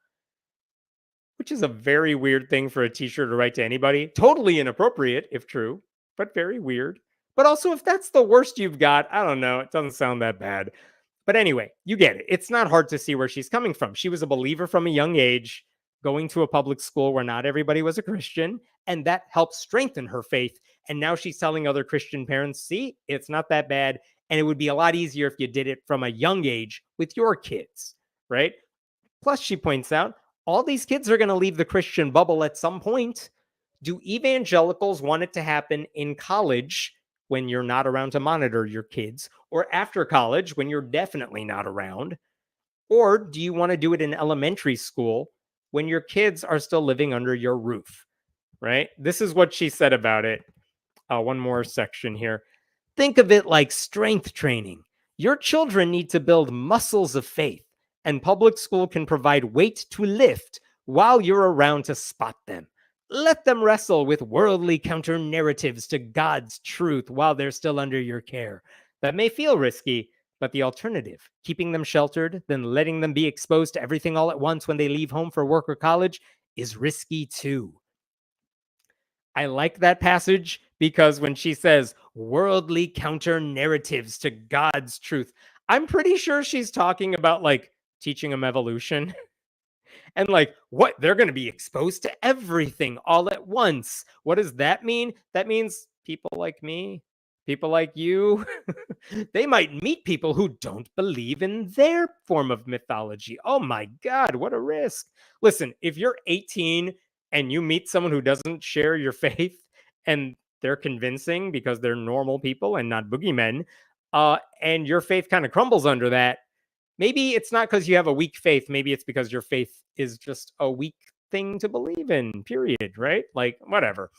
which is a very weird thing for a teacher to write to anybody. Totally inappropriate, if true, but very weird. But also, if that's the worst you've got, I don't know. It doesn't sound that bad. But anyway, you get it. It's not hard to see where she's coming from. She was a believer from a young age, going to a public school where not everybody was a Christian, and that helped strengthen her faith. And now she's telling other Christian parents, see, it's not that bad. And it would be a lot easier if you did it from a young age with your kids, right? Plus, she points out, all these kids are going to leave the Christian bubble at some point. Do evangelicals want it to happen in college when you're not around to monitor your kids, or after college when you're definitely not around? Or do you want to do it in elementary school when your kids are still living under your roof, right? This is what she said about it. One more section here. Think of it like strength training. Your children need to build muscles of faith, and public school can provide weight to lift while you're around to spot them. Let them wrestle with worldly counter narratives to God's truth while they're still under your care. That may feel risky, but the alternative, keeping them sheltered, then letting them be exposed to everything all at once when they leave home for work or college, is risky too. I like that passage because when she says worldly counter narratives to God's truth, I'm pretty sure she's talking about like teaching them evolution. And like, what? They're going to be exposed to everything all at once. What does that mean? That means people like me, people like you, they might meet people who don't believe in their form of mythology. Oh my God, what a risk. Listen, if you're 18 and you meet someone who doesn't share your faith and they're convincing because they're normal people and not boogeymen, and your faith kind of crumbles under that, maybe it's not because you have a weak faith. Maybe it's because your faith is just a weak thing to believe in, period, right? Like, whatever.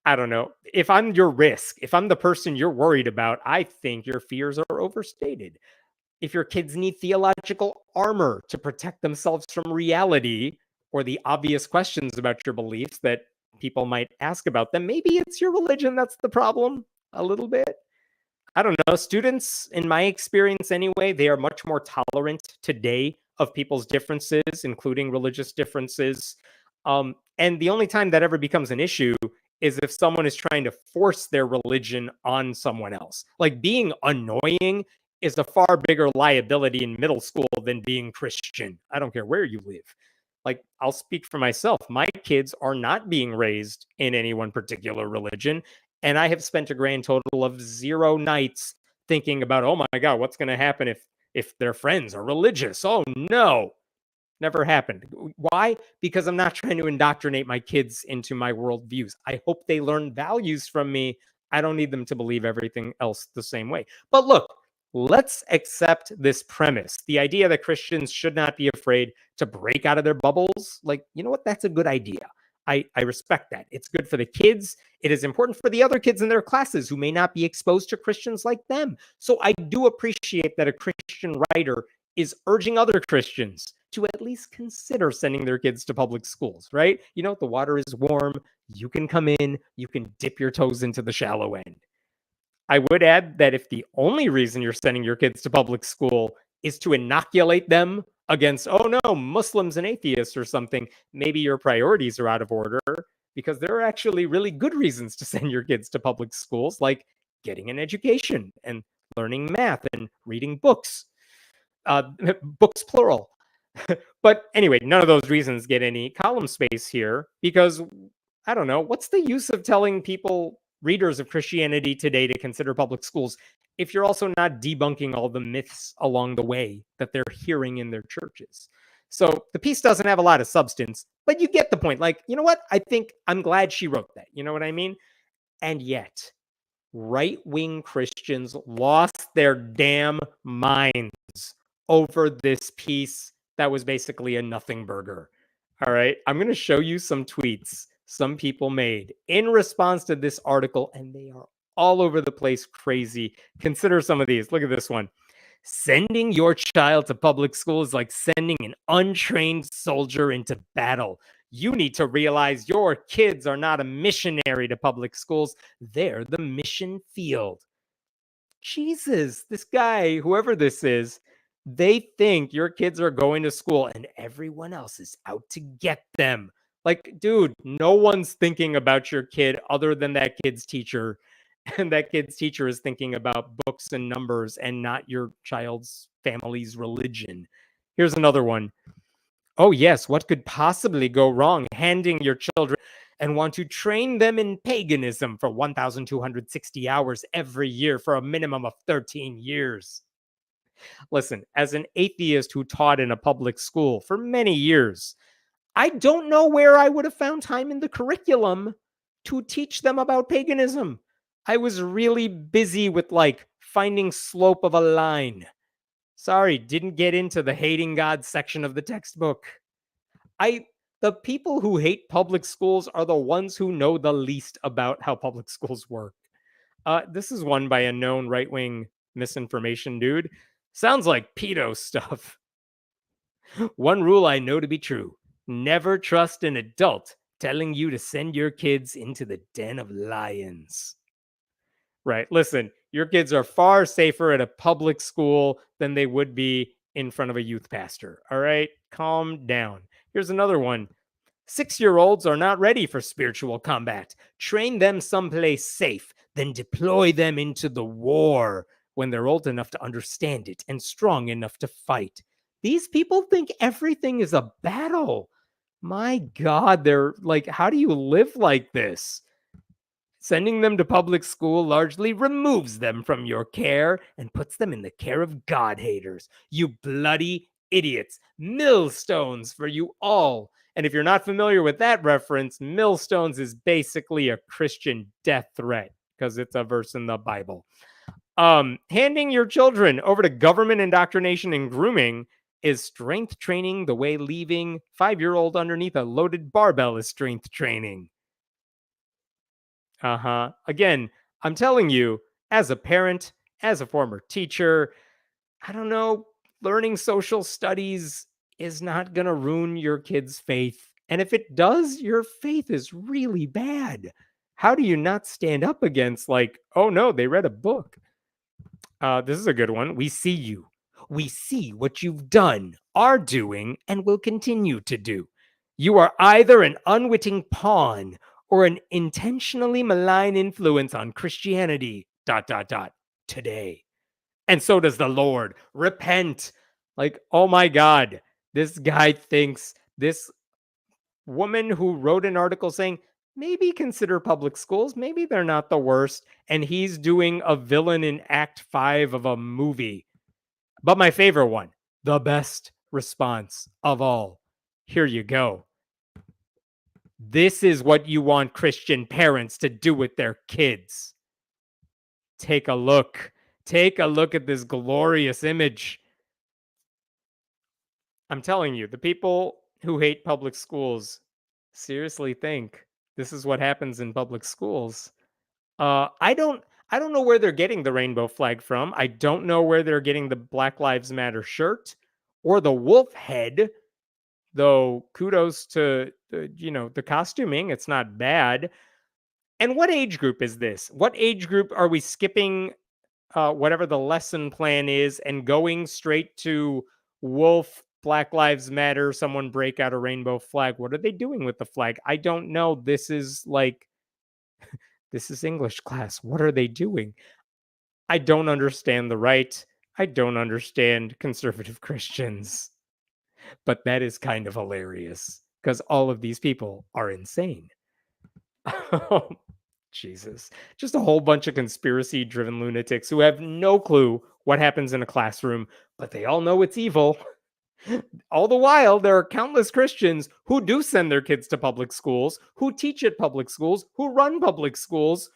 I don't know. If I'm your risk, if I'm the person you're worried about, I think your fears are overstated. If your kids need theological armor to protect themselves from reality or the obvious questions about your beliefs that people might ask about them, maybe it's your religion that's the problem a little bit. I don't know. Students, in my experience anyway, they are much more tolerant today of people's differences, including religious differences. And the only time that ever becomes an issue is if someone is trying to force their religion on someone else. Like being annoying is a far bigger liability in middle school than being Christian. I don't care where you live. Like, I'll speak for myself. My kids are not being raised in any one particular religion. And I have spent a grand total of 0 nights thinking about, oh my God, what's going to happen if their friends are religious? Oh no, never happened. Why? Because I'm not trying to indoctrinate my kids into my worldviews. I hope they learn values from me. I don't need them to believe everything else the same way. But look, let's accept this premise, the idea that Christians should not be afraid to break out of their bubbles. Like, you know what? That's a good idea. I respect that. It's good for the kids. It is important for the other kids in their classes who may not be exposed to Christians like them. So I do appreciate that a Christian writer is urging other Christians to at least consider sending their kids to public schools, right? You know, the water is warm. You can come in, you can dip your toes into the shallow end. I would add that if the only reason you're sending your kids to public school is to inoculate them against, oh no, Muslims and atheists or something, maybe your priorities are out of order, because there are actually really good reasons to send your kids to public schools, like getting an education and learning math and reading books, uh, books plural. But anyway, none of those reasons get any column space here because I don't know. What's the use of telling people, readers of Christianity Today, to consider public schools if you're also not debunking all the myths along the way that they're hearing in their churches? So the piece doesn't have a lot of substance, but you get the point. Like, you know what? I think I'm glad she wrote that. You know what I mean? And yet, right-wing Christians lost their damn minds over this piece that was basically a nothing burger. All right, I'm going to show you some tweets some people made in response to this article, and they are all over the place crazy. Consider some of these. Look at this one. Sending your child to public school is like sending an untrained soldier into battle. You need to realize your kids are not a missionary to public schools. They're the mission field. Jesus, this guy, whoever this is, they think your kids are going to school and everyone else is out to get them. Like, dude, no one's thinking about your kid other than that kid's teacher. And that kid's teacher is thinking about books and numbers and not your child's family's religion. Here's another one. Oh, yes, what could possibly go wrong handing your children and want to train them in paganism for 1,260 hours every year for a minimum of 13 years? Listen, as an atheist who taught in a public school for many years, I don't know where I would have found time in the curriculum to teach them about paganism. I was really busy with like finding slope of a line. Sorry, didn't get into the hating God section of the textbook. The people who hate public schools are the ones who know the least about how public schools work. This is one by a known right-wing misinformation dude. Sounds like pedo stuff. One rule I know to be true: never trust an adult telling you to send your kids into the den of lions. Right. Listen, your kids are far safer at a public school than they would be in front of a youth pastor. All right. Calm down. Here's another one. 6-year-olds are not ready for spiritual combat. Train them someplace safe, then deploy them into the war when they're old enough to understand it and strong enough to fight. These people think everything is a battle. My God, they're like, how do you live like this? Sending them to public school largely removes them from your care and puts them in the care of God haters. You bloody idiots. Millstones for you all. And if you're not familiar with that reference, millstones is basically a Christian death threat because it's a verse in the Bible. Handing your children over to government indoctrination and grooming is strength training the way leaving 5-year-old underneath a loaded barbell is strength training. Again, I'm telling you, as a parent, as a former teacher, I don't know, learning social studies is not going to ruin your kid's faith. And if it does, your faith is really bad. How do you not stand up against, like, oh no, they read a book? This is a good one. We see you. We see what you've done, are doing, and will continue to do. You are either an unwitting pawn or an intentionally malign influence on Christianity, today. And so does the Lord. Repent. Like, oh my God, this guy thinks this woman who wrote an article saying, maybe consider public schools. Maybe they're not the worst. And he's doing a villain in Act 5 of a movie. But my favorite one, the best response of all. Here you go. This is what you want Christian parents to do with their kids. Take a look. Take a look at this glorious image. I'm telling you, the people who hate public schools seriously think this is what happens in public schools. I don't know where they're getting the rainbow flag from. I don't know where they're getting the Black Lives Matter shirt or the wolf head. Though kudos to the costuming, it's not bad. And what age group is this? What age group are we skipping whatever the lesson plan is and going straight to wolf, Black Lives Matter, someone break out a rainbow flag? What are they doing with the flag? I don't know. This is English class. What are they doing? I don't understand the right. I don't understand conservative Christians. But that is kind of hilarious because all of these people are insane. Oh, Jesus. Just a whole bunch of conspiracy driven lunatics who have no clue what happens in a classroom, but they all know it's evil. All the while, there are countless Christians who do send their kids to public schools, who teach at public schools, who run public schools,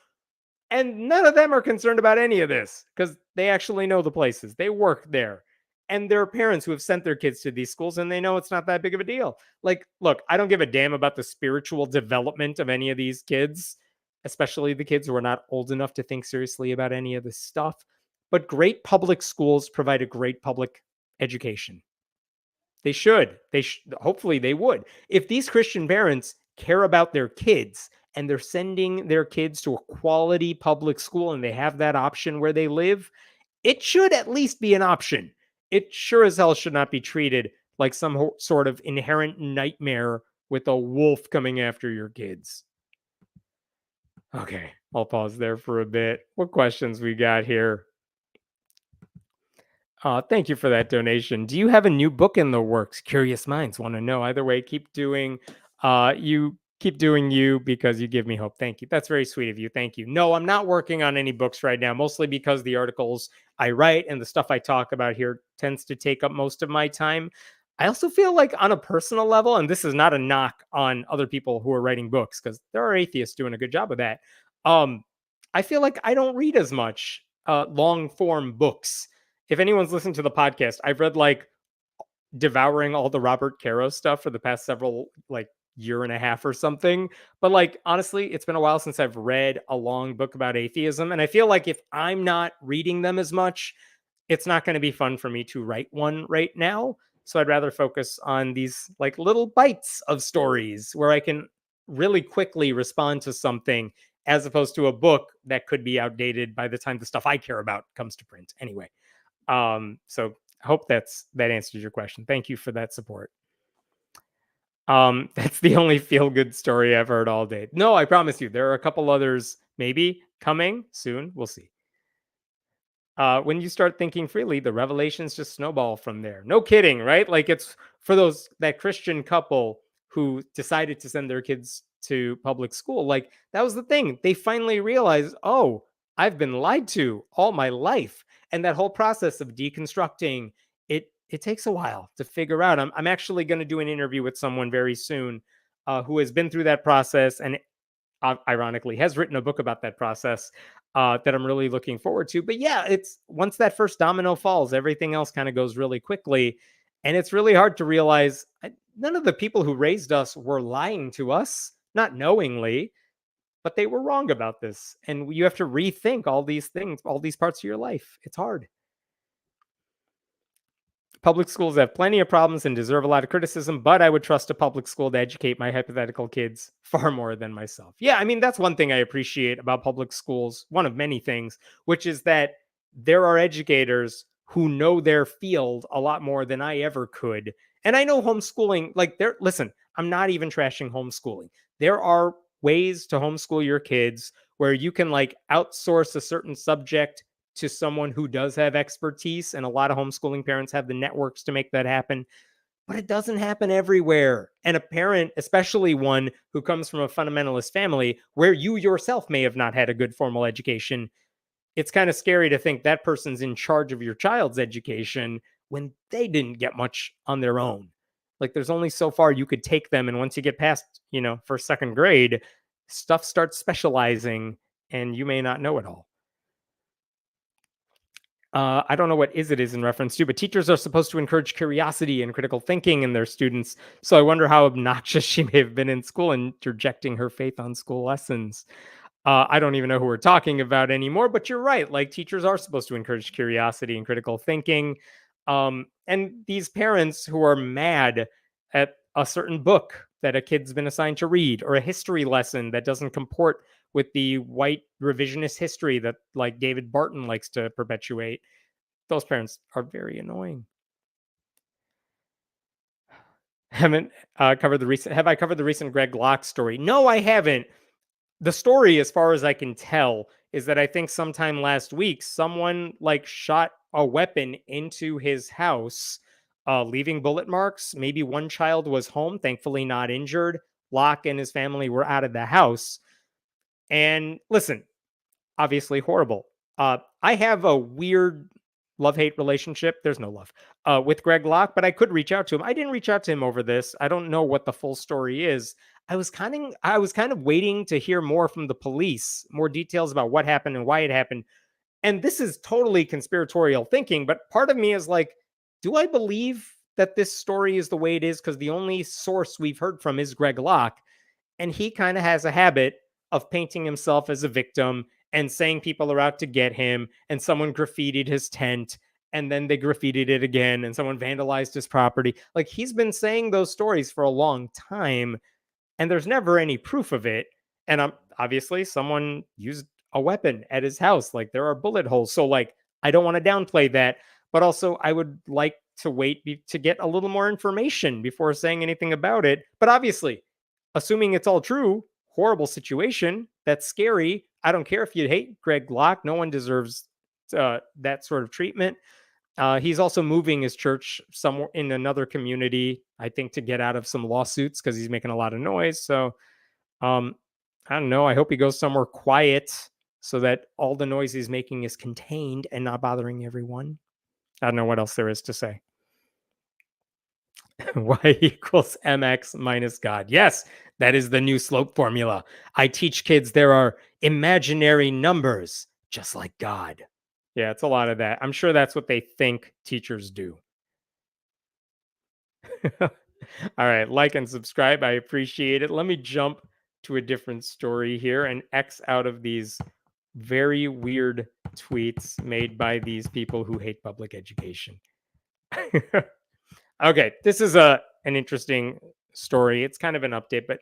and none of them are concerned about any of this because they actually know the places. They work there. And there are parents who have sent their kids to these schools and they know it's not that big of a deal. Like, look, I don't give a damn about the spiritual development of any of these kids, especially the kids who are not old enough to think seriously about any of this stuff. But great public schools provide a great public education. They should. Hopefully they would. If these Christian parents care about their kids and they're sending their kids to a quality public school and they have that option where they live, it should at least be an option. It sure as hell should not be treated like some sort of inherent nightmare with a wolf coming after your kids. Okay, I'll pause there for a bit. What questions we got here? Thank you for that donation. Do you have a new book in the works? Curious minds want to know. Either way, keep doing you because you give me hope. Thank you. That's very sweet of you. Thank you. No, I'm not working on any books right now, mostly because the articles I write and the stuff I talk about here tends to take up most of my time. I also feel like on a personal level, and this is not a knock on other people who are writing books, because there are atheists doing a good job of that. I feel like I don't read as much long form books. If anyone's listened to the podcast, I've read like devouring all the Robert Caro stuff for the past several year and a half or something. But like, honestly, it's been a while since I've read a long book about atheism. And I feel like if I'm not reading them as much, it's not going to be fun for me to write one right now. So I'd rather focus on these like little bites of stories where I can really quickly respond to something as opposed to a book that could be outdated by the time the stuff I care about comes to print. Anyway, so I hope that answers your question. Thank you for that support. That's the only feel-good story I've heard all day. No, I promise you, there are a couple others maybe coming soon. We'll see. When you start thinking freely, the revelations just snowball from there. No kidding, right? Like it's for that Christian couple who decided to send their kids to public school. Like that was the thing. They finally realized, oh, I've been lied to all my life. And that whole process of deconstructing it takes a while to figure out. I'm actually going to do an interview with someone very soon who has been through that process and ironically has written a book about that process that I'm really looking forward to. But yeah, it's once that first domino falls, everything else kind of goes really quickly. And it's really hard to realize none of the people who raised us were lying to us, not knowingly, but they were wrong about this. And you have to rethink all these things, all these parts of your life. It's hard. Public schools have plenty of problems and deserve a lot of criticism, but I would trust a public school to educate my hypothetical kids far more than myself. Yeah, I mean, that's one thing I appreciate about public schools, one of many things, which is that there are educators who know their field a lot more than I ever could. And I know homeschooling, like, listen, I'm not even trashing homeschooling. There are ways to homeschool your kids where you can, like, outsource a certain subject to someone who does have expertise. And a lot of homeschooling parents have the networks to make that happen, but it doesn't happen everywhere. And a parent, especially one who comes from a fundamentalist family where you yourself may have not had a good formal education, it's kind of scary to think that person's in charge of your child's education when they didn't get much on their own. Like there's only so far you could take them. And once you get past, first, second grade, stuff starts specializing and you may not know it all. I don't know what it is in reference to, but teachers are supposed to encourage curiosity and critical thinking in their students. So I wonder how obnoxious she may have been in school interjecting her faith on school lessons. I don't even know who we're talking about anymore, but you're right. Like teachers are supposed to encourage curiosity and critical thinking. And these parents who are mad at a certain book that a kid's been assigned to read or a history lesson that doesn't comport with the white revisionist history that like David Barton likes to perpetuate. Those parents are very annoying. Haven't covered the recent. Have I covered the recent Greg Locke story? No, I haven't. The story, as far as I can tell, is that I think sometime last week, someone like shot a weapon into his house, leaving bullet marks. Maybe one child was home, thankfully not injured. Locke and his family were out of the house. And listen, obviously horrible. I have a weird love-hate relationship. There's no love with Greg Locke, but I could reach out to him. I didn't reach out to him over this. I don't know what the full story is. I was kind of waiting to hear more from the police, more details about what happened and why it happened. And this is totally conspiratorial thinking, but part of me is like, do I believe that this story is the way it is? Because the only source we've heard from is Greg Locke. And he kind of has a habit of painting himself as a victim and saying people are out to get him, and someone graffitied his tent, and then they graffitied it again, and someone vandalized his property. Like he's been saying those stories for a long time, and there's never any proof of it. And obviously someone used a weapon at his house. Like there are bullet holes. So like I don't want to downplay that, but also I would like to wait to get a little more information before saying anything about it. But obviously, assuming it's all true, horrible situation. That's scary. I don't care if you hate Greg Locke. No one deserves that sort of treatment. He's also moving his church somewhere in another community, I think, to get out of some lawsuits because he's making a lot of noise. So I don't know. I hope he goes somewhere quiet so that all the noise he's making is contained and not bothering everyone. I don't know what else there is to say. Y equals mx minus God. Yes, that is the new slope formula. I teach kids there are imaginary numbers, just like God. Yeah, it's a lot of that. I'm sure that's what they think teachers do. All right, like and subscribe. I appreciate it. Let me jump to a different story here and X out of these very weird tweets made by these people who hate public education. Okay, this is an interesting story. It's kind of an update, but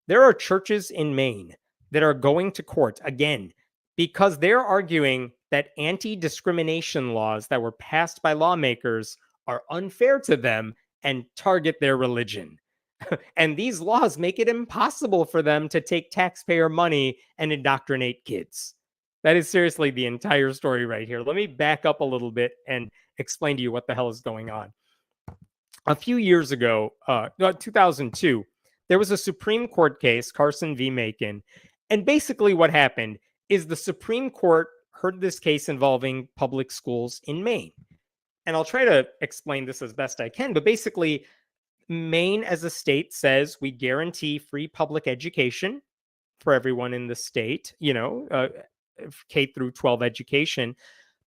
there are churches in Maine that are going to court again because they're arguing that anti-discrimination laws that were passed by lawmakers are unfair to them and target their religion. And these laws make it impossible for them to take taxpayer money and indoctrinate kids. That is seriously the entire story right here. Let me back up a little bit and explain to you what the hell is going on. A few years ago, 2002, there was a Supreme Court case, Carson v. Macon. And basically, what happened is the Supreme Court heard this case involving public schools in Maine. And I'll try to explain this as best I can. But basically, Maine as a state says we guarantee free public education for everyone in the state, K through 12 education.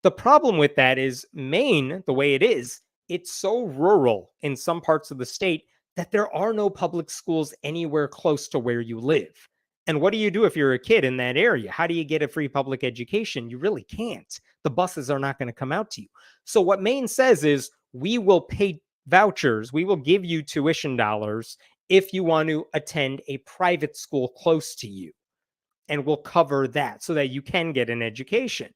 The problem with that is Maine, the way it is, it's so rural in some parts of the state that there are no public schools anywhere close to where you live. And what do you do if you're a kid in that area? How do you get a free public education? You really can't. The buses are not going to come out to you. So what Maine says is we will pay vouchers, we will give you tuition dollars if you want to attend a private school close to you. And we'll cover that so that you can get an education.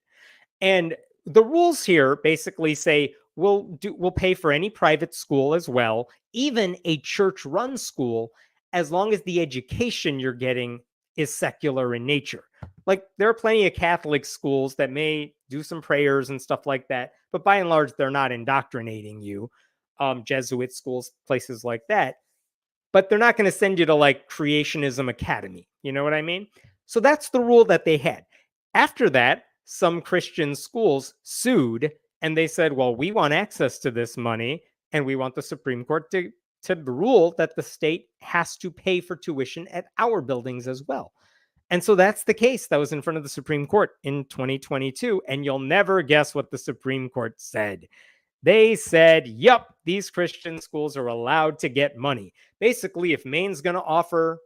And the rules here basically say we'll pay for any private school as well, even a church-run school, as long as the education you're getting is secular in nature. Like there are plenty of Catholic schools that may do some prayers and stuff like that, but by and large, they're not indoctrinating you. Jesuit schools, places like that. But they're not going to send you to like Creationism Academy. You know what I mean? So that's the rule that they had. After that, some Christian schools sued and they said, well, we want access to this money and we want the Supreme Court to rule that the state has to pay for tuition at our buildings as well. And so that's the case that was in front of the Supreme Court in 2022. And you'll never guess what the Supreme Court said. They said, yup, these Christian schools are allowed to get money. Basically, if Maine's going to offer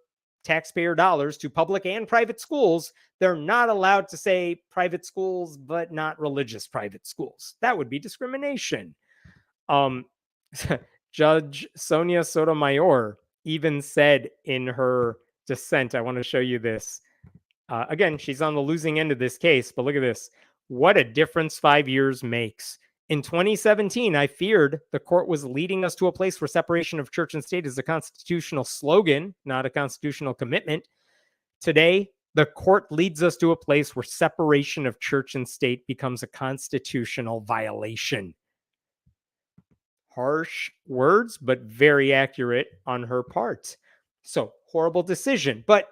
taxpayer dollars to public and private schools, they're not allowed to say private schools, but not religious private schools. That would be discrimination. Judge Sonia Sotomayor even said in her dissent, I want to show you this. Again, she's on the losing end of this case, but look at this. What a difference 5 years makes. In 2017, I feared the court was leading us to a place where separation of church and state is a constitutional slogan, not a constitutional commitment. Today, the court leads us to a place where separation of church and state becomes a constitutional violation. Harsh words, but very accurate on her part. So, horrible decision. But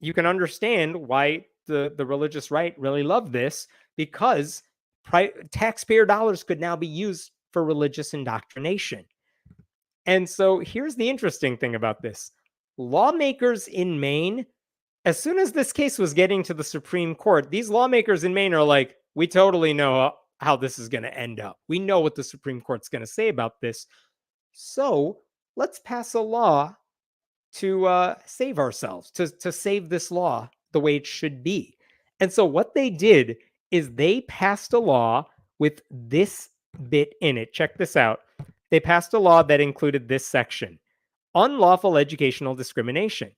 you can understand why the religious right really love this, because taxpayer dollars could now be used for religious indoctrination. And so here's the interesting thing about this. Lawmakers in Maine, as soon as this case was getting to the Supreme Court, these lawmakers in Maine are like, we totally know how this is going to end up. We know what the Supreme Court's going to say about this. So let's pass a law to save ourselves, to save this law the way it should be. And so what they did is they passed a law with this bit in it. Check this out. They passed a law that included this section, unlawful educational discrimination.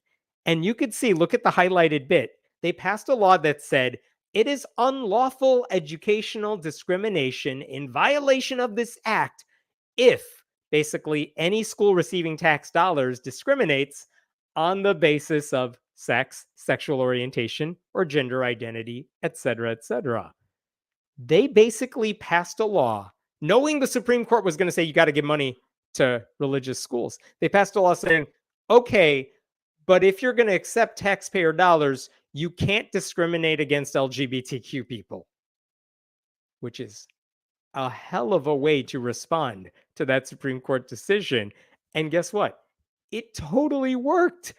And you could see, look at the highlighted bit. They passed a law that said it is unlawful educational discrimination in violation of this act if basically any school receiving tax dollars discriminates on the basis of sex, sexual orientation, or gender identity, etc., etc. They basically passed a law, knowing the Supreme Court was going to say you got to give money to religious schools. They passed a law saying, okay, but if you're going to accept taxpayer dollars, you can't discriminate against LGBTQ people, which is a hell of a way to respond to that Supreme Court decision. And guess what? It totally worked.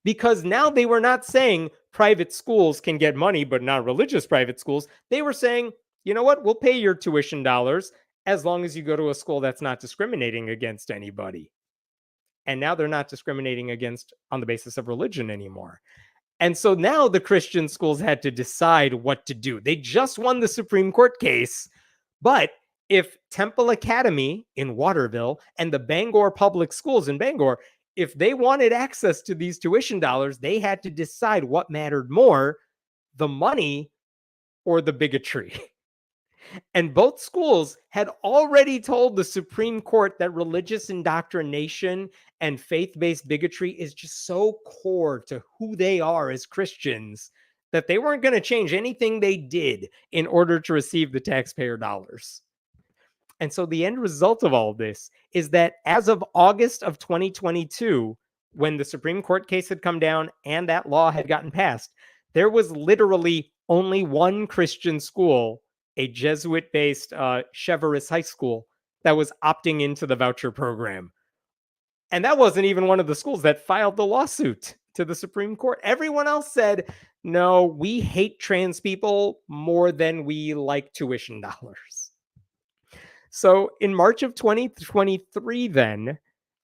Because now they were not saying private schools can get money, but not religious private schools. They were saying, you know what? We'll pay your tuition dollars as long as you go to a school that's not discriminating against anybody. And now they're not discriminating against on the basis of religion anymore. And so now the Christian schools had to decide what to do. They just won the Supreme Court case. But if Temple Academy in Waterville and the Bangor Public Schools in Bangor, if they wanted access to these tuition dollars, they had to decide what mattered more, the money or the bigotry. And both schools had already told the Supreme Court that religious indoctrination and faith-based bigotry is just so core to who they are as Christians that they weren't going to change anything they did in order to receive the taxpayer dollars. And so the end result of all this is that as of August of 2022, when the Supreme Court case had come down and that law had gotten passed, there was literally only one Christian school, a Jesuit-based Cheverus High School, that was opting into the voucher program. And that wasn't even one of the schools that filed the lawsuit to the Supreme Court. Everyone else said, no, we hate trans people more than we like tuition dollars. So in March of 2023, then,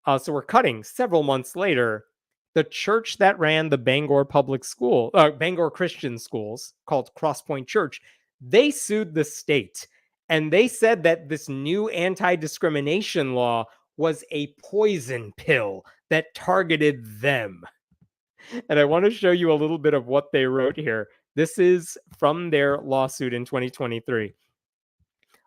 so we're cutting several months later, the church that ran the Bangor Bangor Christian schools, called Crosspoint Church, they sued the state. And they said that this new anti-discrimination law was a poison pill that targeted them. And I want to show you a little bit of what they wrote here. This is from their lawsuit in 2023.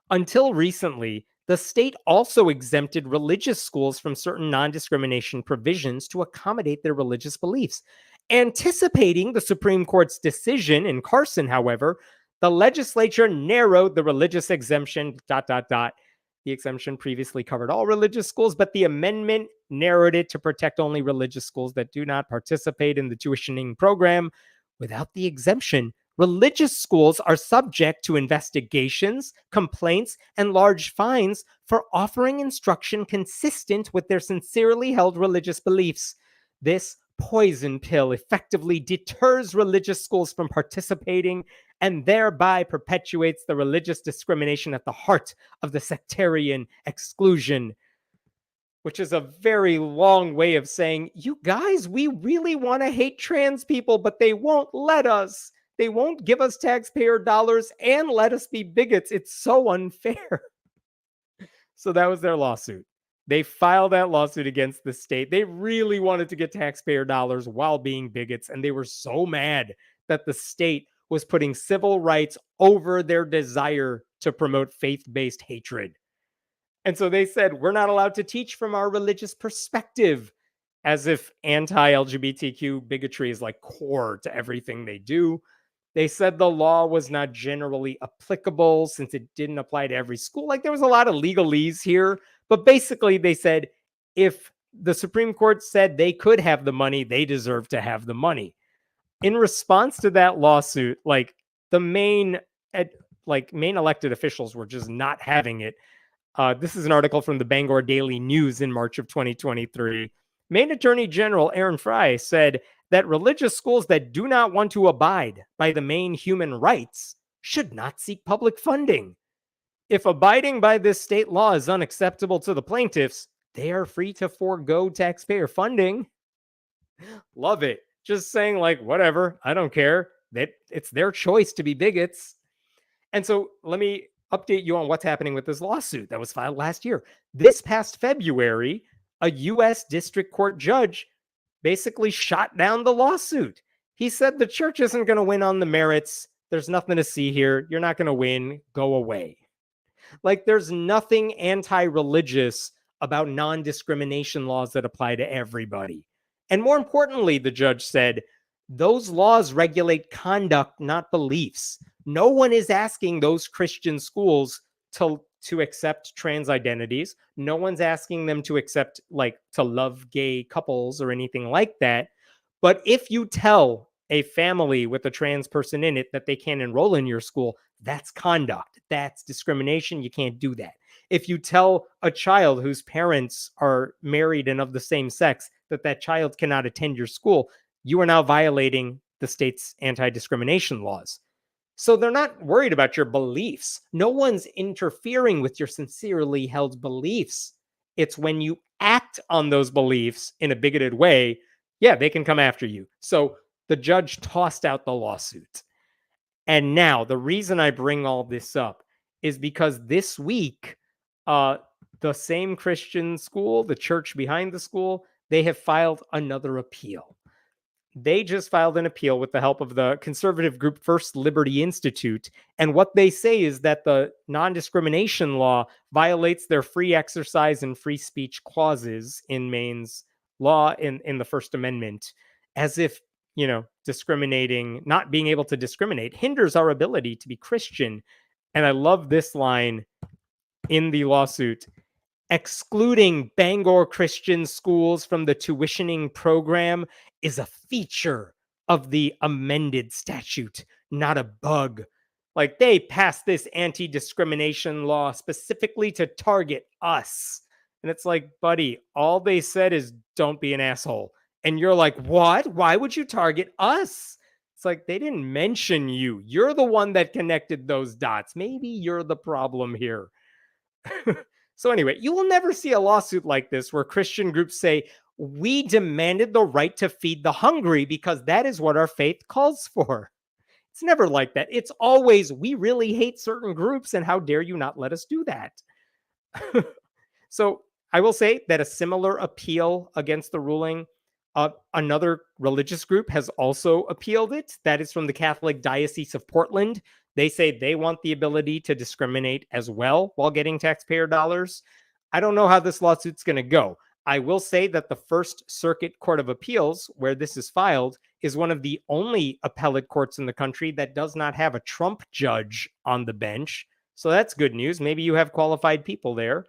Until recently, the state also exempted religious schools from certain non-discrimination provisions to accommodate their religious beliefs. Anticipating the Supreme Court's decision in Carson, however, the legislature narrowed the religious exemption, ... The exemption previously covered all religious schools, but the amendment narrowed it to protect only religious schools that do not participate in the tuitioning program. Without the exemption, religious schools are subject to investigations, complaints, and large fines for offering instruction consistent with their sincerely held religious beliefs. This poison pill effectively deters religious schools from participating and thereby perpetuates the religious discrimination at the heart of the sectarian exclusion. Which is a very long way of saying, you guys, we really want to hate trans people, but they won't let us. They won't give us taxpayer dollars and let us be bigots. It's so unfair. So that was their lawsuit. They filed that lawsuit against the state. They really wanted to get taxpayer dollars while being bigots, and they were so mad that the state was putting civil rights over their desire to promote faith-based hatred. And so they said, we're not allowed to teach from our religious perspective, as if anti-LGBTQ bigotry is like core to everything they do. They said the law was not generally applicable since it didn't apply to every school. Like there was a lot of legalese here, but basically they said if the Supreme Court said they could have the money, they deserve to have the money. In response to that lawsuit, like the main elected officials were just not having it. This is an article from the Bangor Daily News in March of 2023. Maine Attorney General Aaron Fry said that religious schools that do not want to abide by the Maine human rights should not seek public funding. If abiding by this state law is unacceptable to the plaintiffs, they are free to forego taxpayer funding. Love it. Just saying like, whatever, I don't care. It's their choice to be bigots. And so let me update you on what's happening with this lawsuit that was filed last year. This past February, a U.S. District Court judge basically shot down the lawsuit. He said the church isn't going to win on the merits. There's nothing to see here. You're not going to win. Go away. Like there's nothing anti-religious about non-discrimination laws that apply to everybody. And more importantly, the judge said, those laws regulate conduct, not beliefs. No one is asking those Christian schools to accept trans identities. No one's asking them to accept, like, to love gay couples or anything like that. But if you tell a family with a trans person in it that they can't enroll in your school, that's conduct. That's discrimination. You can't do that. If you tell a child whose parents are married and of the same sex that that child cannot attend your school, you are now violating the state's anti-discrimination laws. So they're not worried about your beliefs. No one's interfering with your sincerely held beliefs. It's when you act on those beliefs in a bigoted way, yeah, they can come after you. So the judge tossed out the lawsuit. And now the reason I bring all this up is because this week, the same Christian school, the church behind the school, they have filed another appeal. They just filed an appeal with the help of the conservative group First Liberty Institute. And what they say is that the non-discrimination law violates their free exercise and free speech clauses in Maine's law in the First Amendment, as if, discriminating, not being able to discriminate hinders our ability to be Christian. And I love this line in the lawsuit. Excluding Bangor Christian schools from the tuitioning program is a feature of the amended statute, not a bug. Like, they passed this anti-discrimination law specifically to target us. And it's like, buddy, all they said is don't be an asshole. And you're like, what? Why would you target us? It's like, they didn't mention you. You're the one that connected those dots. Maybe you're the problem here. So anyway, you will never see a lawsuit like this where Christian groups say, we demanded the right to feed the hungry because that is what our faith calls for. It's never like that. It's always, we really hate certain groups, and how dare you not let us do that? So I will say that a similar appeal against the ruling, another religious group has also appealed it. That is from the Catholic Diocese of Portland. They say they want the ability to discriminate as well while getting taxpayer dollars. I don't know how this lawsuit's going to go. I will say that the First Circuit Court of Appeals, where this is filed, is one of the only appellate courts in the country that does not have a Trump judge on the bench. So that's good news. Maybe you have qualified people there.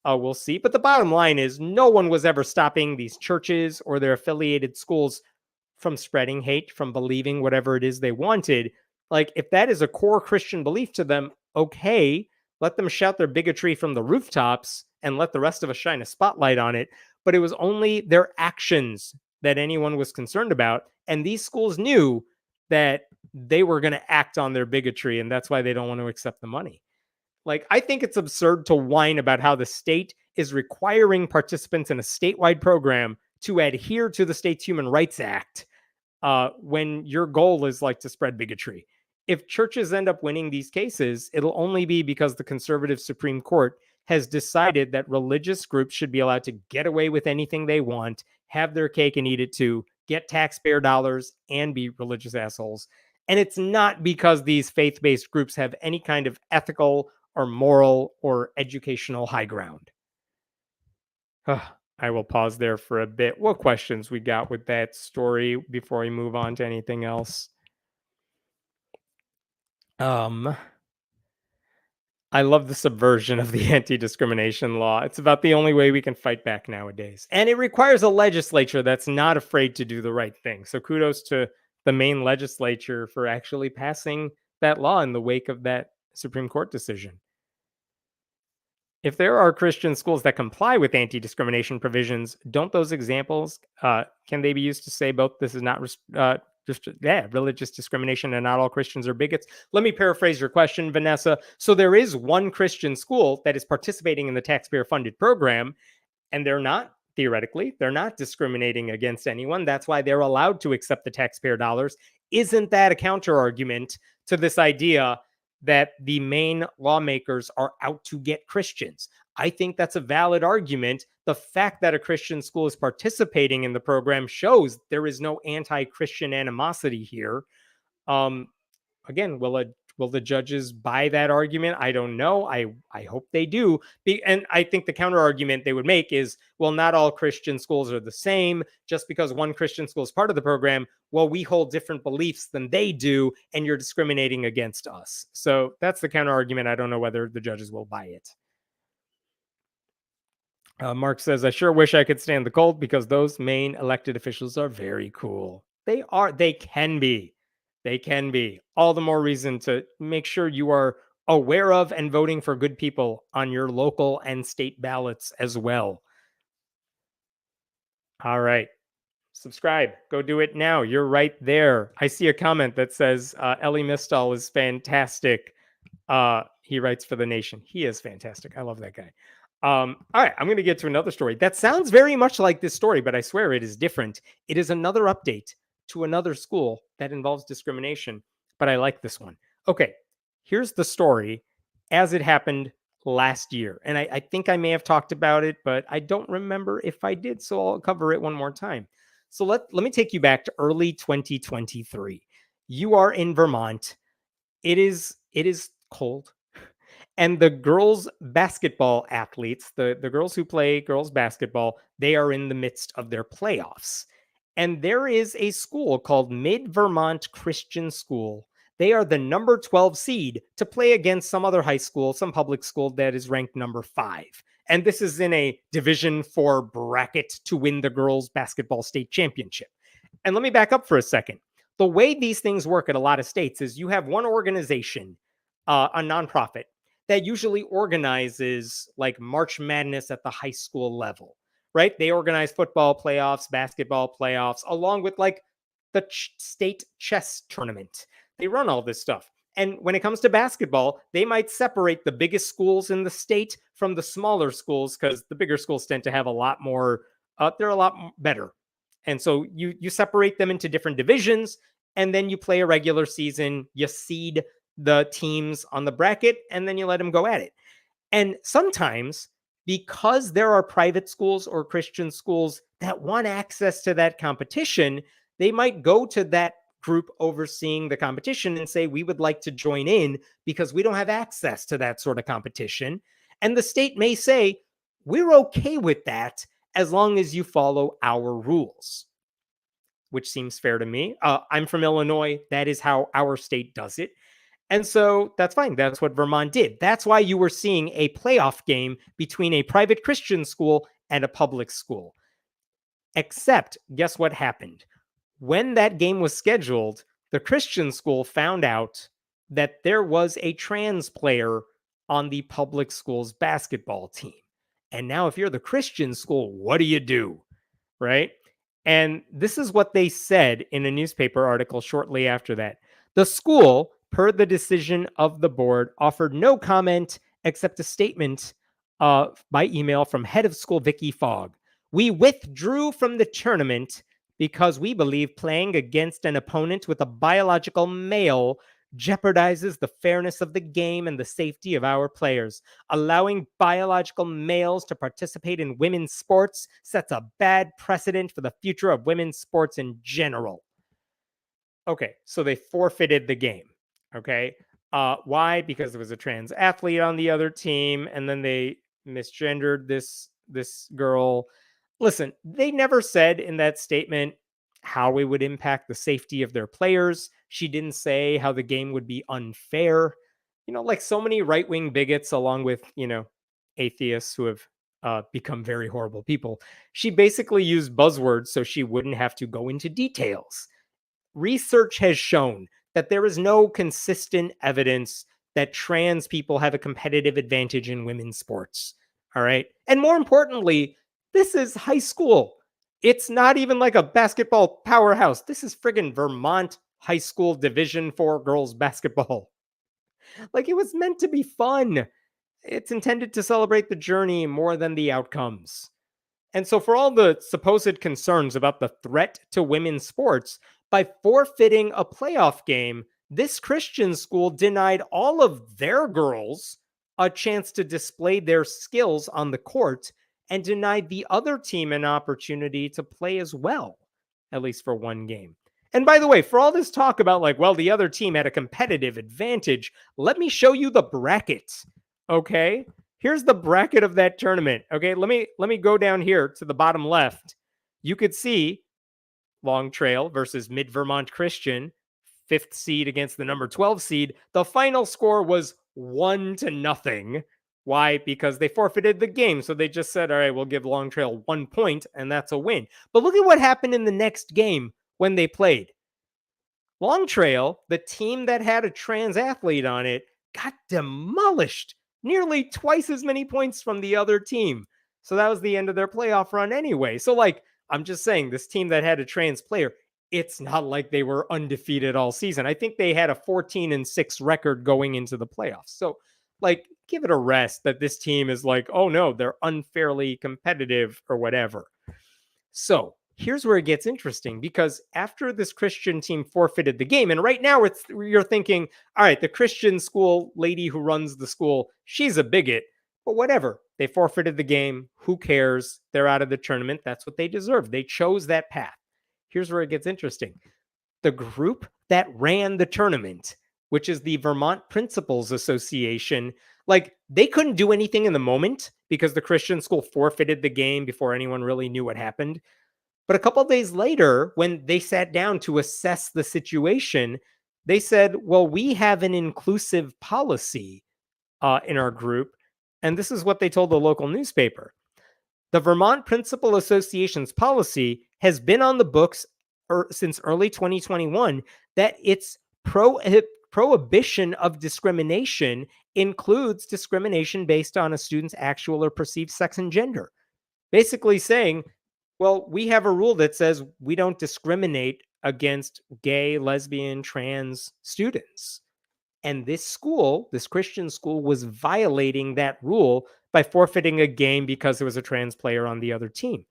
We'll see. But the bottom line is, no one was ever stopping these churches or their affiliated schools from spreading hate, from believing whatever it is they wanted. Like, if that is a core Christian belief to them, okay, let them shout their bigotry from the rooftops and let the rest of us shine a spotlight on it. But it was only their actions that anyone was concerned about. And these schools knew that they were going to act on their bigotry, and that's why they don't want to accept the money. Like, I think it's absurd to whine about how the state is requiring participants in a statewide program to adhere to the state's Human Rights Act when your goal is like to spread bigotry. If churches end up winning these cases, it'll only be because the conservative Supreme Court has decided that religious groups should be allowed to get away with anything they want, have their cake and eat it too, get taxpayer dollars, and be religious assholes. And it's not because these faith-based groups have any kind of ethical or moral or educational high ground. I will pause there for a bit. What questions we got with that story before we move on to anything else? I love the subversion of the anti-discrimination law. It's about the only way we can fight back nowadays. And it requires a legislature that's not afraid to do the right thing. So kudos to the Maine legislature for actually passing that law in the wake of that Supreme Court decision. If there are Christian schools that comply with anti-discrimination provisions, don't those examples, can they be used to say both this is not religious discrimination and not all Christians are bigots? Let me paraphrase your question, Vanessa. So there is one Christian school that is participating in the taxpayer-funded program, and they're not discriminating against anyone. That's why they're allowed to accept the taxpayer dollars. Isn't that a counter-argument to this idea that the Maine lawmakers are out to get Christians? I think that's a valid argument. The fact that a Christian school is participating in the program shows there is no anti-Christian animosity here. Again, will the judges buy that argument? I don't know. I hope they do. And I think the counter argument they would make is, well, not all Christian schools are the same. Just because one Christian school is part of the program, well, we hold different beliefs than they do, and you're discriminating against us. So that's the counter argument. I don't know whether the judges will buy it. Mark says, I sure wish I could stand the cold because those Maine elected officials are very cool. They are. They can be. They can be. All the more reason to make sure you are aware of and voting for good people on your local and state ballots as well. All right. Subscribe. Go do it now. You're right there. I see a comment that says Ellie Mistal is fantastic. He writes for The Nation. He is fantastic. I love that guy. All right, I'm going to get to another story that sounds very much like this story, but I swear it is different. It is another update to another school that involves discrimination, but I like this one. Okay, here's the story as it happened last year. And I think I may have talked about it, but I don't remember if I did, so I'll cover it one more time. So let me take you back to early 2023. You are in Vermont. It is cold. And the girls basketball athletes, the girls who play girls basketball, they are in the midst of their playoffs. And there is a school called Mid Vermont Christian School. They are the number 12 seed to play against some other high school, some public school that is ranked number 5. And this is in a Division 4 bracket to win the girls' basketball state championship. And let me back up for a second. The way these things work at a lot of states is you have one organization, a nonprofit, that usually organizes like March Madness at the high school level, right? They organize football playoffs, basketball playoffs, along with like the state chess tournament. They run all this stuff. And when it comes to basketball, they might separate the biggest schools in the state from the smaller schools because the bigger schools tend to have a lot more, they're a lot better. And so you separate them into different divisions, and then you play a regular season, you seed the teams on the bracket, and then you let them go at it. And sometimes, because there are private schools or Christian schools that want access to that competition, they might go to that group overseeing the competition and say, we would like to join in because we don't have access to that sort of competition. And the state may say, we're okay with that as long as you follow our rules, which seems fair to me. I'm from Illinois. That is how our state does it. And so that's fine. That's what Vermont did. That's why you were seeing a playoff game between a private Christian school and a public school. Except, guess what happened? When that game was scheduled, the Christian school found out that there was a trans player on the public school's basketball team. And now, if you're the Christian school, what do? Right? And this is what they said in a newspaper article shortly after that. The school, per the decision of the board, offered no comment except a statement by email from head of school Vicky Fogg. We withdrew from the tournament because we believe playing against an opponent with a biological male jeopardizes the fairness of the game and the safety of our players. Allowing biological males to participate in women's sports sets a bad precedent for the future of women's sports in general. Okay, so they forfeited the game. Okay, why? Because there was a trans athlete on the other team, and then they misgendered this girl. Listen, they never said in that statement how it would impact the safety of their players. She didn't say how the game would be unfair. Like so many right-wing bigots, along with, atheists who have become very horrible people. She basically used buzzwords so she wouldn't have to go into details. Research has shown that there is no consistent evidence that trans people have a competitive advantage in women's sports. All right. And more importantly, this is high school. It's not even like a basketball powerhouse. This is friggin' Vermont high school Division 4 girls basketball. Like, it was meant to be fun. It's intended to celebrate the journey more than the outcomes. And so for all the supposed concerns about the threat to women's sports, by forfeiting a playoff game, this Christian school denied all of their girls a chance to display their skills on the court and denied the other team an opportunity to play as well, at least for one game. And by the way, for all this talk about like, well, the other team had a competitive advantage, let me show you the bracket. Okay? Here's the bracket of that tournament. Okay, let me go down here to the bottom left. You could see Long Trail versus Mid Vermont Christian, 5th seed against the number 12 seed. The final score was 1-0. Why? Because they forfeited the game. So they just said, all right, we'll give Long Trail 1 point, and that's a win. But look at what happened in the next game when they played. Long Trail, the team that had a trans athlete on it, got demolished. Nearly twice as many points from the other team. So that was the end of their playoff run anyway. So like, I'm just saying, this team that had a trans player, it's not like they were undefeated all season. I think they had a 14-6 record going into the playoffs. So like, give it a rest that this team is like, oh no, they're unfairly competitive or whatever. So here's where it gets interesting, because after this Christian team forfeited the game, and right now you're thinking, all right, the Christian school lady who runs the school, she's a bigot, but whatever. They forfeited the game. Who cares? They're out of the tournament. That's what they deserve. They chose that path. Here's where it gets interesting. The group that ran the tournament, which is the Vermont Principals Association, like, they couldn't do anything in the moment because the Christian school forfeited the game before anyone really knew what happened. But a couple of days later, when they sat down to assess the situation, they said, well, we have an inclusive policy in our group. And this is what they told the local newspaper. The Vermont Principal Association's policy has been on the books since early 2021 that its prohibition of discrimination includes discrimination based on a student's actual or perceived sex and gender. Basically saying, well, we have a rule that says we don't discriminate against gay, lesbian, trans students. And this school, this Christian school, was violating that rule by forfeiting a game because there was a trans player on the other team.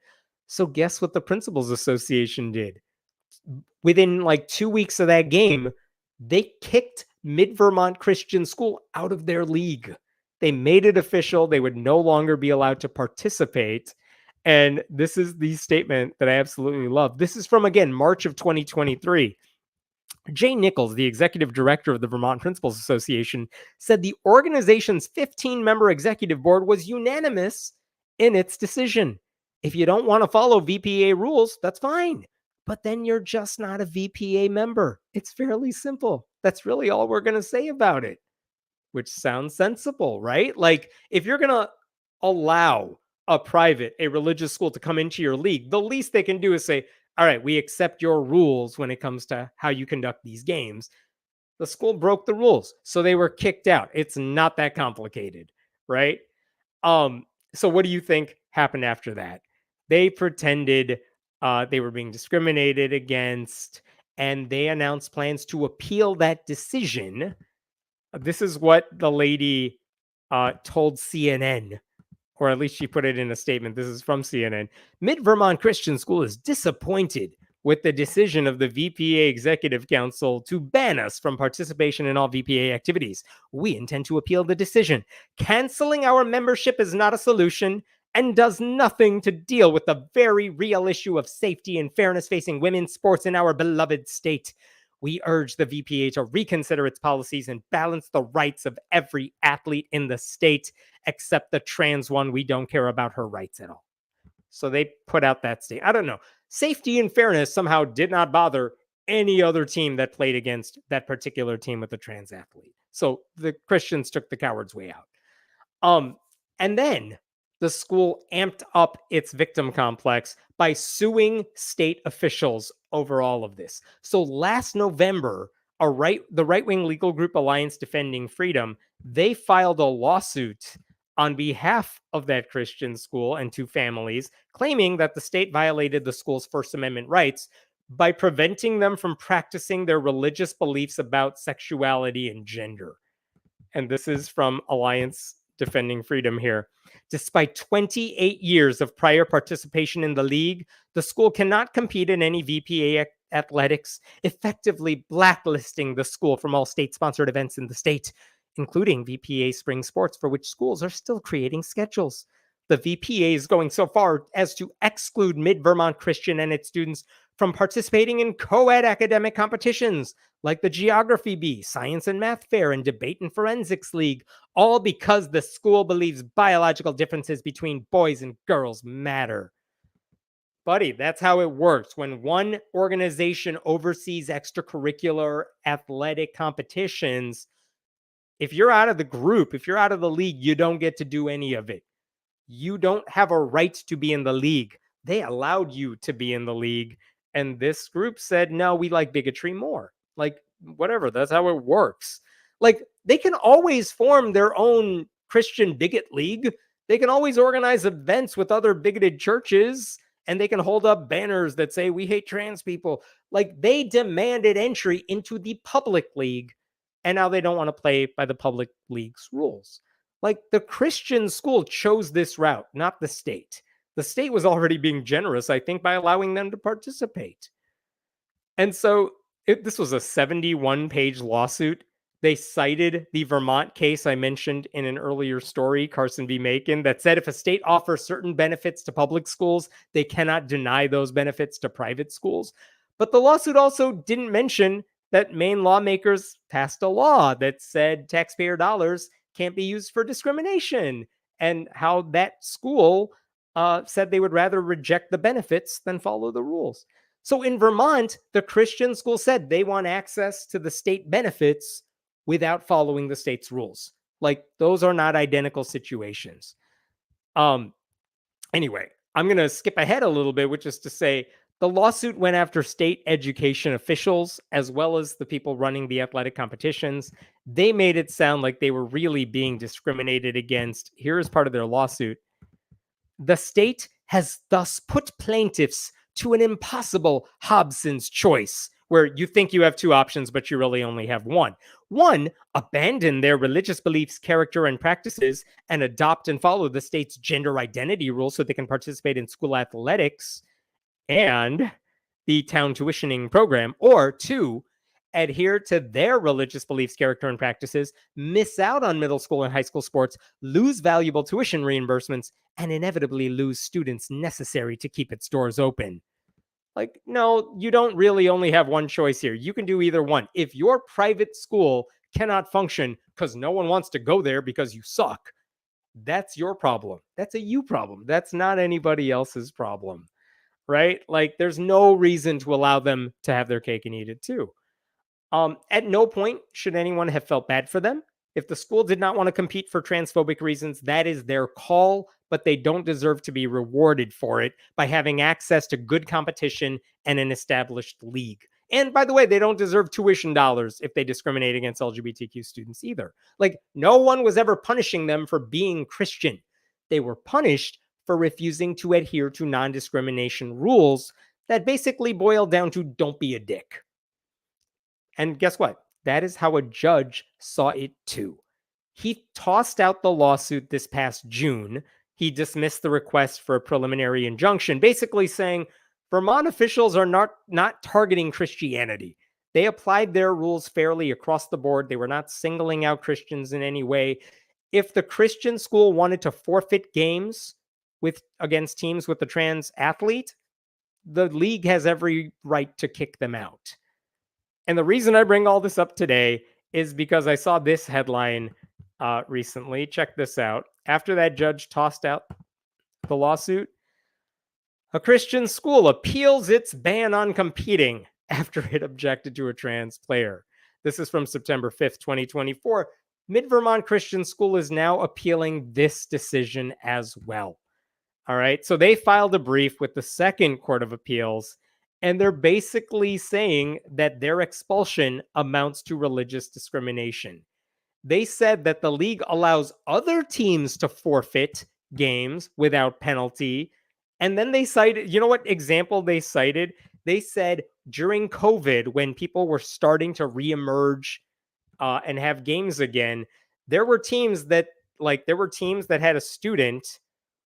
So guess what the Principals Association did? Within like 2 weeks of that game, they kicked Mid-Vermont Christian School out of their league. They made it official. They would no longer be allowed to participate. And this is the statement that I absolutely love. This is from, again, March of 2023. Jay Nichols, the executive director of the Vermont Principals Association, said the organization's 15-member executive board was unanimous in its decision. If you don't want to follow VPA rules, that's fine. But then you're just not a VPA member. It's fairly simple. That's really all we're going to say about it, which sounds sensible, right? Like, if you're going to allow a religious school to come into your league, the least they can do is say, all right, we accept your rules when it comes to how you conduct these games. The school broke the rules, so they were kicked out. It's not that complicated, right? So what do you think happened after that? They pretended they were being discriminated against, and they announced plans to appeal that decision. This is what the lady told CNN, or at least she put it in a statement. This is from CNN. Mid-Vermont Christian School is disappointed with the decision of the VPA Executive Council to ban us from participation in all VPA activities. We intend to appeal the decision. Canceling our membership is not a solution and does nothing to deal with the very real issue of safety and fairness facing women's sports in our beloved state. We urge the VPA to reconsider its policies and balance the rights of every athlete in the state, except the trans one. We don't care about her rights at all. So they put out that statement. I don't know. Safety and fairness somehow did not bother any other team that played against that particular team with a trans athlete. So the Christians took the coward's way out. And then the school amped up its victim complex by suing state officials over all of this. So last November, the right-wing legal group Alliance Defending Freedom, they filed a lawsuit on behalf of that Christian school and two families, claiming that the state violated the school's First Amendment rights by preventing them from practicing their religious beliefs about sexuality and gender. And this is from Alliance Defending Freedom here. Despite 28 years of prior participation in the league, the school cannot compete in any VPA athletics, effectively blacklisting the school from all state-sponsored events in the state, including VPA spring sports, for which schools are still creating schedules. The VPA is going so far as to exclude Mid-Vermont Christian and its students from participating in co-ed academic competitions like the Geography Bee, Science and Math Fair, and Debate and Forensics League, all because the school believes biological differences between boys and girls matter. Buddy, that's how it works. When one organization oversees extracurricular athletic competitions, if you're out of the group, if you're out of the league, you don't get to do any of it. You don't have a right to be in the league. They allowed you to be in the league. And this group said, no, we like bigotry more. Like, whatever, that's how it works. Like, they can always form their own Christian bigot league. They can always organize events with other bigoted churches, and they can hold up banners that say, we hate trans people. Like, they demanded entry into the public league, and now they don't want to play by the public league's rules. Like, the Christian school chose this route, not the state. The state was already being generous, I think, by allowing them to participate. And so this was a 71-page lawsuit. They cited the Vermont case I mentioned in an earlier story, Carson v. Macon, that said if a state offers certain benefits to public schools, they cannot deny those benefits to private schools. But the lawsuit also didn't mention that Maine lawmakers passed a law that said taxpayer dollars can't be used for discrimination, and how that school said they would rather reject the benefits than follow the rules. So in Vermont, the Christian school said they want access to the state benefits without following the state's rules. Like, those are not identical situations. Anyway, I'm going to skip ahead a little bit, which is to say the lawsuit went after state education officials as well as the people running the athletic competitions. They made it sound like they were really being discriminated against. Here is part of their lawsuit. The state has thus put plaintiffs to an impossible Hobson's choice, where you think you have two options, but you really only have one. One, abandon their religious beliefs, character, and practices and adopt and follow the state's gender identity rules so they can participate in school athletics and the town tuitioning program. Or two, adhere to their religious beliefs, character, and practices, miss out on middle school and high school sports, lose valuable tuition reimbursements, and inevitably lose students necessary to keep its doors open. Like, no, you don't really only have one choice here. You can do either one. If your private school cannot function because no one wants to go there because you suck, that's your problem. That's a you problem. That's not anybody else's problem, right? Like, there's no reason to allow them to have their cake and eat it too. At no point should anyone have felt bad for them. If the school did not want to compete for transphobic reasons, that is their call, but they don't deserve to be rewarded for it by having access to good competition and an established league. And by the way, they don't deserve tuition dollars if they discriminate against LGBTQ students either. Like, no one was ever punishing them for being Christian. They were punished for refusing to adhere to non-discrimination rules that basically boil down to don't be a dick. And guess what? That is how a judge saw it too. He tossed out the lawsuit this past June. He dismissed the request for a preliminary injunction, basically saying Vermont officials are not targeting Christianity. They applied their rules fairly across the board. They were not singling out Christians in any way. If the Christian school wanted to forfeit games against teams with a trans athlete, the league has every right to kick them out. And the reason I bring all this up today is because I saw this headline recently. Check this out. After that judge tossed out the lawsuit, a Christian school appeals its ban on competing after it objected to a trans player. This is from September 5th, 2024. Mid-Vermont Christian School is now appealing this decision as well. All right. So they filed a brief with the Second Court of Appeals, and they're basically saying that their expulsion amounts to religious discrimination. They said that the league allows other teams to forfeit games without penalty. And then they cited, you know what example they cited? They said during COVID, when people were starting to reemerge and have games again, there were teams that had a student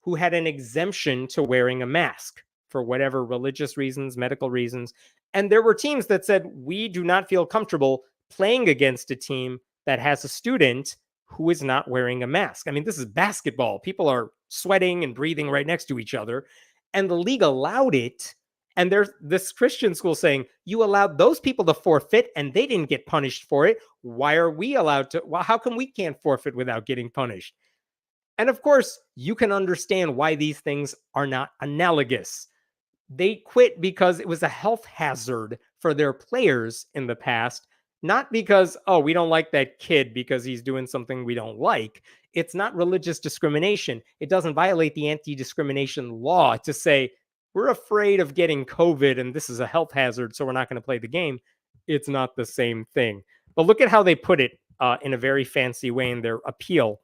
who had an exemption to wearing a mask for whatever religious reasons, medical reasons. And there were teams that said, we do not feel comfortable playing against a team that has a student who is not wearing a mask. I mean, this is basketball. People are sweating and breathing right next to each other. And the league allowed it. And there's this Christian school saying, you allowed those people to forfeit and they didn't get punished for it. Why are we allowed to? Well, how come we can't forfeit without getting punished? And of course, you can understand why these things are not analogous. They quit because it was a health hazard for their players in the past, not because, oh, we don't like that kid because he's doing something we don't like. It's not religious discrimination. It doesn't violate the anti-discrimination law to say, we're afraid of getting COVID and this is a health hazard, so we're not going to play the game. It's not the same thing. But look at how they put it in a very fancy way in their appeal,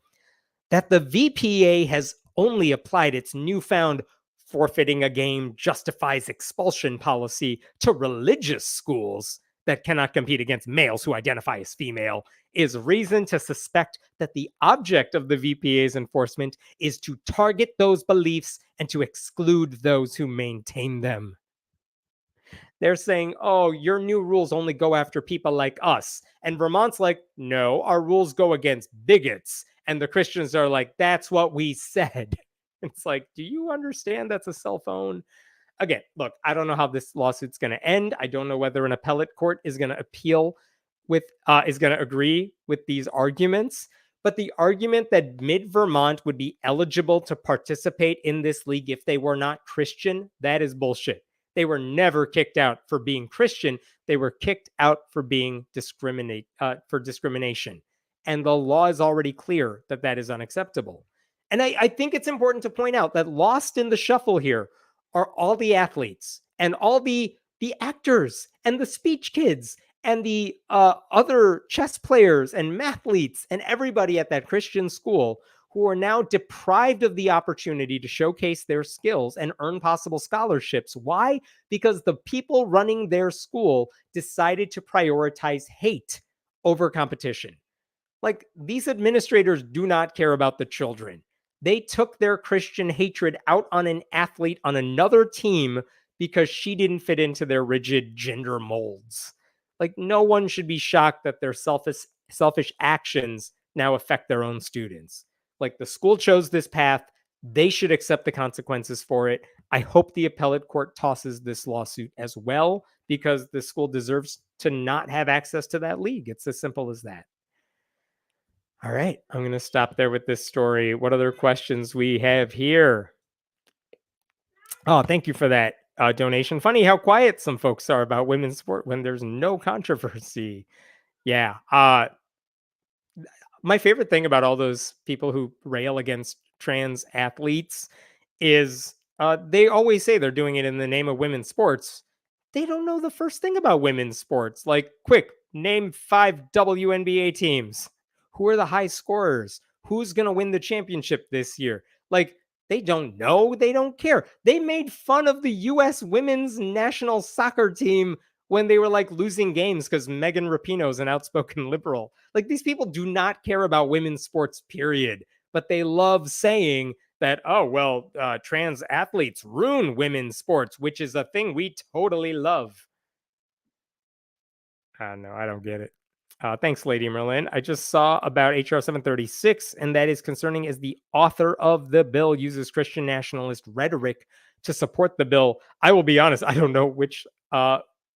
that the VPA has only applied its newfound forfeiting a game justifies expulsion policy to religious schools that cannot compete against males who identify as female is reason to suspect that the object of the VPA's enforcement is to target those beliefs and to exclude those who maintain them. They're saying, oh, your new rules only go after people like us. And Vermont's like, no, our rules go against bigots. And the Christians are like, that's what we said. It's like, do you understand that's a cell phone? Again, look, I don't know how this lawsuit's going to end. I don't know whether an appellate court is going to agree with these arguments. But the argument that Mid-Vermont would be eligible to participate in this league if they were not Christian, that is bullshit. They were never kicked out for being Christian. They were kicked out for being discrimination. And the law is already clear that that is unacceptable. And I think it's important to point out that lost in the shuffle here are all the athletes and all the actors and the speech kids and the other chess players and mathletes and everybody at that Christian school who are now deprived of the opportunity to showcase their skills and earn possible scholarships. Why? Because the people running their school decided to prioritize hate over competition. Like, these administrators do not care about the children. They took their Christian hatred out on an athlete on another team because she didn't fit into their rigid gender molds. Like, no one should be shocked that their selfish actions now affect their own students. Like, the school chose this path. They should accept the consequences for it. I hope the appellate court tosses this lawsuit as well, because the school deserves to not have access to that league. It's as simple as that. All right, I'm going to stop there with this story. What other questions we have here? Oh, thank you for that donation. Funny how quiet some folks are about women's sport when there's no controversy. Yeah. My favorite thing about all those people who rail against trans athletes is they always say they're doing it in the name of women's sports. They don't know the first thing about women's sports. Like, quick, name 5 WNBA teams. Who are the high scorers? Who's going to win the championship this year? Like, they don't know. They don't care. They made fun of the U.S. women's national soccer team when they were like losing games because Megan Rapinoe's an outspoken liberal. Like, these people do not care about women's sports, period. But they love saying that, oh, well, trans athletes ruin women's sports, which is a thing we totally love. No, I don't get it. Thanks, Lady Merlin. I just saw about HR 736, and that is concerning as the author of the bill uses Christian nationalist rhetoric to support the bill. I will be honest, I don't know which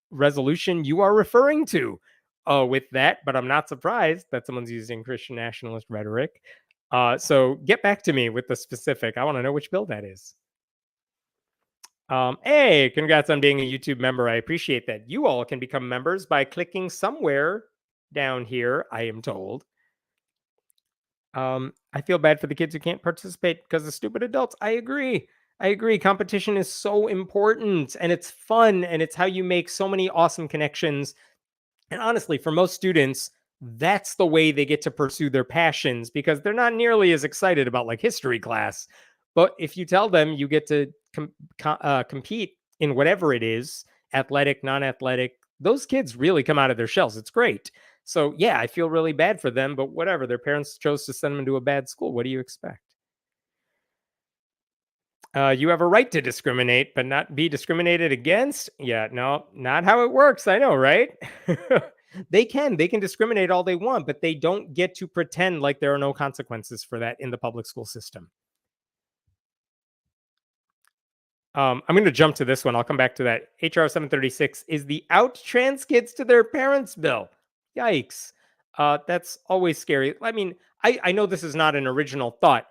resolution you are referring to with that, but I'm not surprised that someone's using Christian nationalist rhetoric. So get back to me with the specific. I want to know which bill that is. Hey, congrats on being a YouTube member. I appreciate that. You all can become members by clicking somewhere down here, I am told. I feel bad for the kids who can't participate because of stupid adults. I agree. Competition is so important, and it's fun, and it's how you make so many awesome connections. And honestly, for most students, that's the way they get to pursue their passions, because they're not nearly as excited about like history class. But if you tell them you get to compete in whatever it is, athletic, non-athletic, those kids really come out of their shells. It's great. So yeah, I feel really bad for them, but whatever. Their parents chose to send them to a bad school. What do you expect? You have a right to discriminate, but not be discriminated against? Yeah, no, not how it works. I know, right? They can discriminate all they want, but they don't get to pretend like there are no consequences for that in the public school system. I'm going to jump to this one. I'll come back to that. HR 736 is the out trans kids to their parents bill. Yikes. That's always scary. I mean, I know this is not an original thought,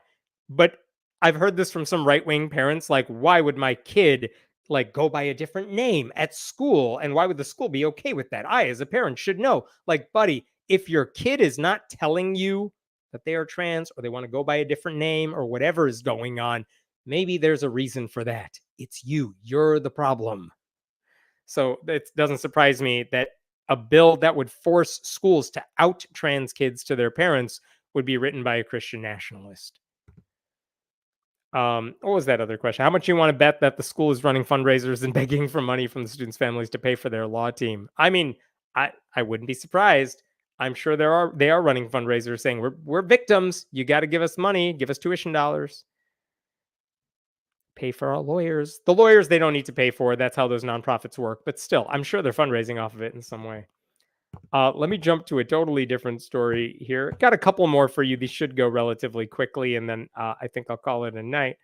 but I've heard this from some right-wing parents. Like, why would my kid like go by a different name at school? And why would the school be okay with that? I, as a parent, should know. Like, buddy, if your kid is not telling you that they are trans or they want to go by a different name or whatever is going on, maybe there's a reason for that. It's you. You're the problem. So it doesn't surprise me that a bill that would force schools to out trans kids to their parents would be written by a Christian nationalist. What was that other question? How much you want to bet that the school is running fundraisers and begging for money from the students' families to pay for their law team? I mean, I wouldn't be surprised. I'm sure they are running fundraisers saying we're victims. You got to give us money, give us tuition dollars. Pay for our lawyers. The lawyers they don't need to pay for. That's how those nonprofits work. But still, I'm sure they're fundraising off of it in some way. Let me jump to a totally different story here. Got a couple more for you. These should go relatively quickly, and then I think I'll call it a night.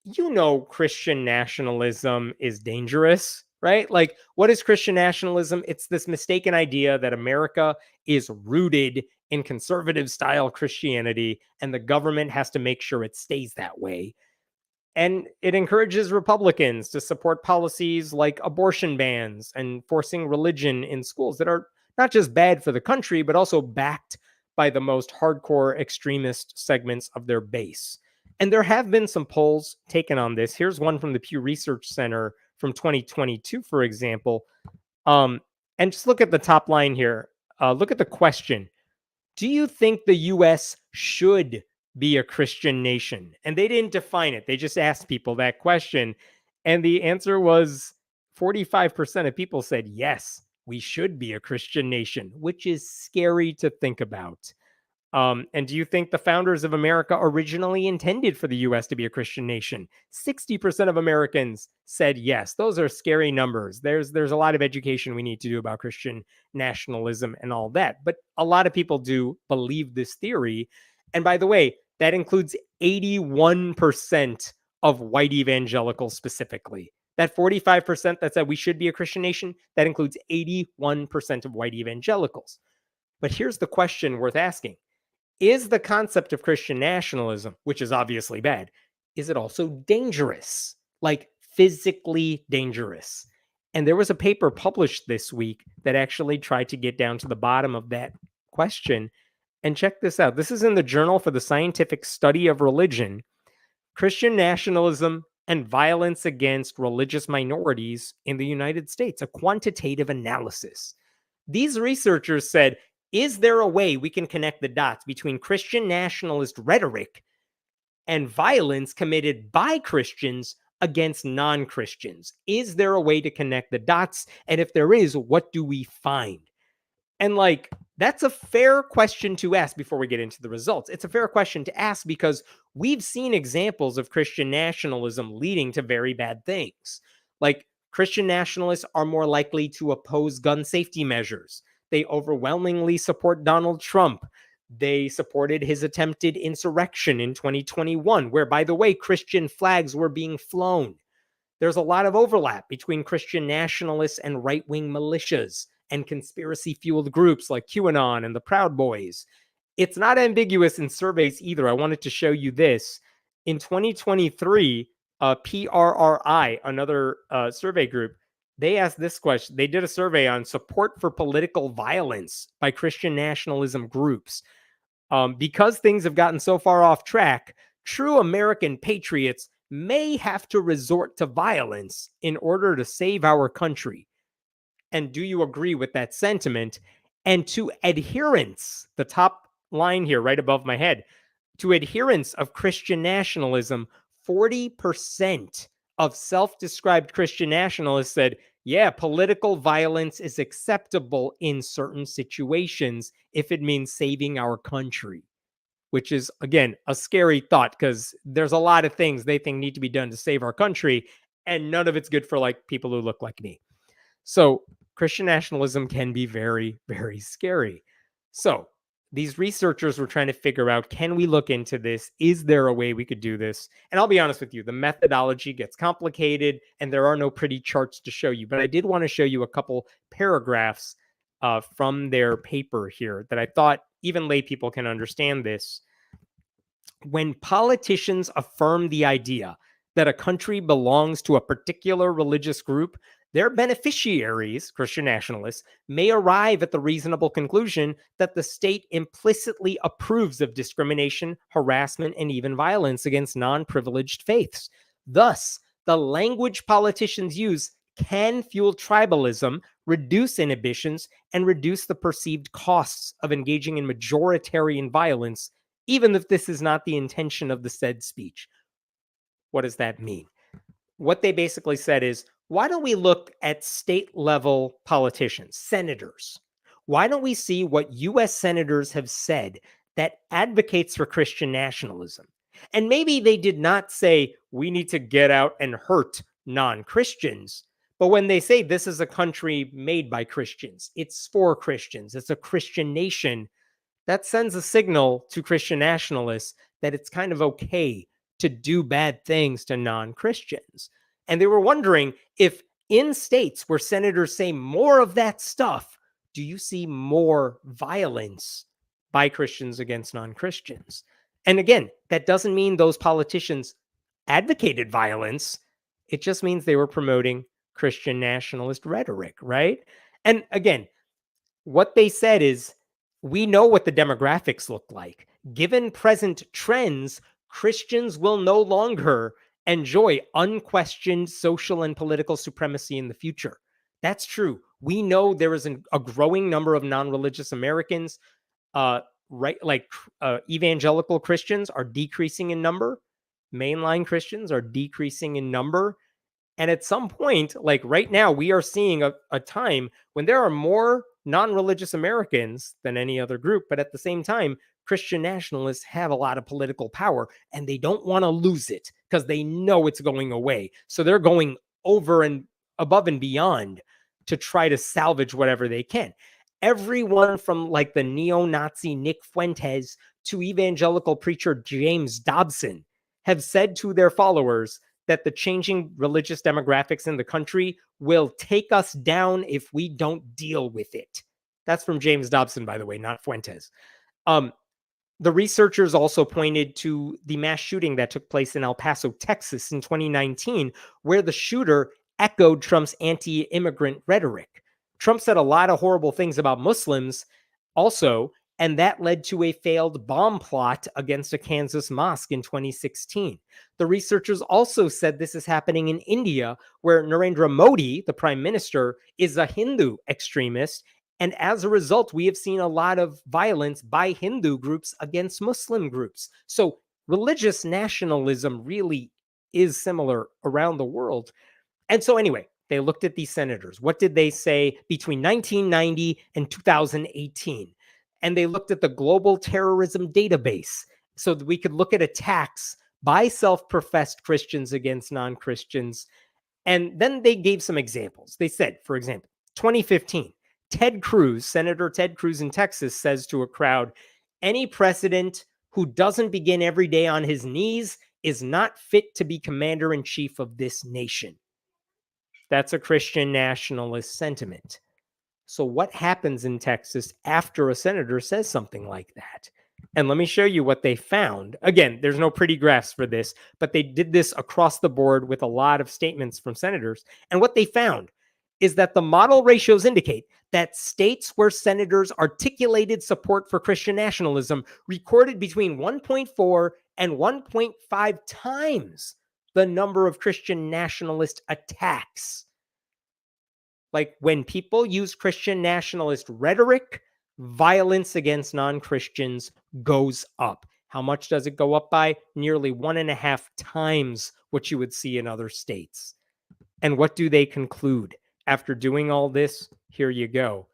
You know, Christian nationalism is dangerous, right? Like, what is Christian nationalism? It's this mistaken idea that America is rooted in conservative style Christianity, and the government has to make sure it stays that way. And it encourages Republicans to support policies like abortion bans and forcing religion in schools that are not just bad for the country, but also backed by the most hardcore extremist segments of their base. And there have been some polls taken on this. Here's one from the Pew Research Center from 2022, for example. And just look at the top line here. Look at the question. Do you think the US should be a Christian nation? And they didn't define it. They just asked people that question. And the answer was 45% of people said, yes, we should be a Christian nation, which is scary to think about. And do you think the founders of America originally intended for the US to be a Christian nation? 60% of Americans said yes. Those are scary numbers. There's a lot of education we need to do about Christian nationalism and all that. But a lot of people do believe this theory. And by the way, that includes 81% of white evangelicals specifically. That 45% that said we should be a Christian nation, that includes 81% of white evangelicals. But here's the question worth asking. Is the concept of Christian nationalism, which is obviously bad, is it also dangerous? Like physically dangerous? And there was a paper published this week that actually tried to get down to the bottom of that question. And check this out. This is in the Journal for the Scientific Study of Religion. Christian Nationalism and Violence Against Religious Minorities in the United States, a quantitative analysis. These researchers said, is there a way we can connect the dots between Christian nationalist rhetoric and violence committed by Christians against non-Christians? Is there a way to connect the dots? And if there is, what do we find? And that's a fair question to ask before we get into the results. It's a fair question to ask because we've seen examples of Christian nationalism leading to very bad things. Like Christian nationalists are more likely to oppose gun safety measures. They overwhelmingly support Donald Trump. They supported his attempted insurrection in 2021, where, by the way, Christian flags were being flown. There's a lot of overlap between Christian nationalists and right-wing militias and conspiracy-fueled groups like QAnon and the Proud Boys. It's not ambiguous in surveys either. I wanted to show you this. In 2023, PRRI, another survey group, they asked this question. They did a survey on support for political violence by Christian nationalism groups. Because things have gotten so far off track, true American patriots may have to resort to violence in order to save our country. And do you agree with that sentiment? And to adherents, the top line here right above my head, to adherents of Christian nationalism, 40% of self-described Christian nationalists said, yeah, political violence is acceptable in certain situations if it means saving our country, which is, again, a scary thought because there's a lot of things they think need to be done to save our country, and none of it's good for people who look like me. So Christian nationalism can be very, very scary. So these researchers were trying to figure out, can we look into this? Is there a way we could do this? And I'll be honest with you, the methodology gets complicated and there are no pretty charts to show you. But I did want to show you a couple paragraphs from their paper here that I thought even lay people can understand this. When politicians affirm the idea that a country belongs to a particular religious group, their beneficiaries, Christian nationalists, may arrive at the reasonable conclusion that the state implicitly approves of discrimination, harassment, and even violence against non-privileged faiths. Thus, the language politicians use can fuel tribalism, reduce inhibitions, and reduce the perceived costs of engaging in majoritarian violence, even if this is not the intention of the said speech. What does that mean? What they basically said is, why don't we look at state-level politicians, senators? Why don't we see what U.S. senators have said that advocates for Christian nationalism? And maybe they did not say, we need to get out and hurt non-Christians. But when they say this is a country made by Christians, it's for Christians, it's a Christian nation, that sends a signal to Christian nationalists that it's kind of okay to do bad things to non-Christians. And they were wondering if in states where senators say more of that stuff, do you see more violence by Christians against non-Christians. And again, that doesn't mean those politicians advocated violence. It just means they were promoting Christian nationalist rhetoric, right? And again, what they said is, we know what the demographics look like. Given present trends, Christians will no longer enjoy unquestioned social and political supremacy in the future. That's true. We know there is a growing number of non-religious Americans, right? Like evangelical Christians are decreasing in number. Mainline Christians are decreasing in number. And at some point, like right now, we are seeing a time when there are more non-religious Americans than any other group. But at the same time, Christian nationalists have a lot of political power and they don't want to lose it because they know it's going away. So they're going over and above and beyond to try to salvage whatever they can. Everyone from like the neo-Nazi Nick Fuentes to evangelical preacher James Dobson have said to their followers that the changing religious demographics in the country will take us down if we don't deal with it. That's from James Dobson, by the way, not Fuentes. The researchers also pointed to the mass shooting that took place in El Paso, Texas in 2019, where the shooter echoed Trump's anti-immigrant rhetoric. Trump said a lot of horrible things about Muslims also, and that led to a failed bomb plot against a Kansas mosque in 2016. The researchers also said this is happening in India, where Narendra Modi, the prime minister, is a Hindu extremist. And as a result, we have seen a lot of violence by Hindu groups against Muslim groups. So religious nationalism really is similar around the world. And so anyway, they looked at these senators. What did they say between 1990 and 2018? And they looked at the global terrorism database so that we could look at attacks by self-professed Christians against non-Christians. And then they gave some examples. They said, for example, 2015, Ted Cruz, Senator Ted Cruz in Texas, says to a crowd, any president who doesn't begin every day on his knees is not fit to be commander-in-chief of this nation. That's a Christian nationalist sentiment. So what happens in Texas after a senator says something like that? And let me show you what they found. Again, there's no pretty graphs for this, but they did this across the board with a lot of statements from senators. And what they found is that the model ratios indicate that states where senators articulated support for Christian nationalism recorded between 1.4 and 1.5 times the number of Christian nationalist attacks. Like when people use Christian nationalist rhetoric, violence against non-Christians goes up. How much does it go up by? Nearly 1.5 times what you would see in other states. And what do they conclude? After doing all this, here you go.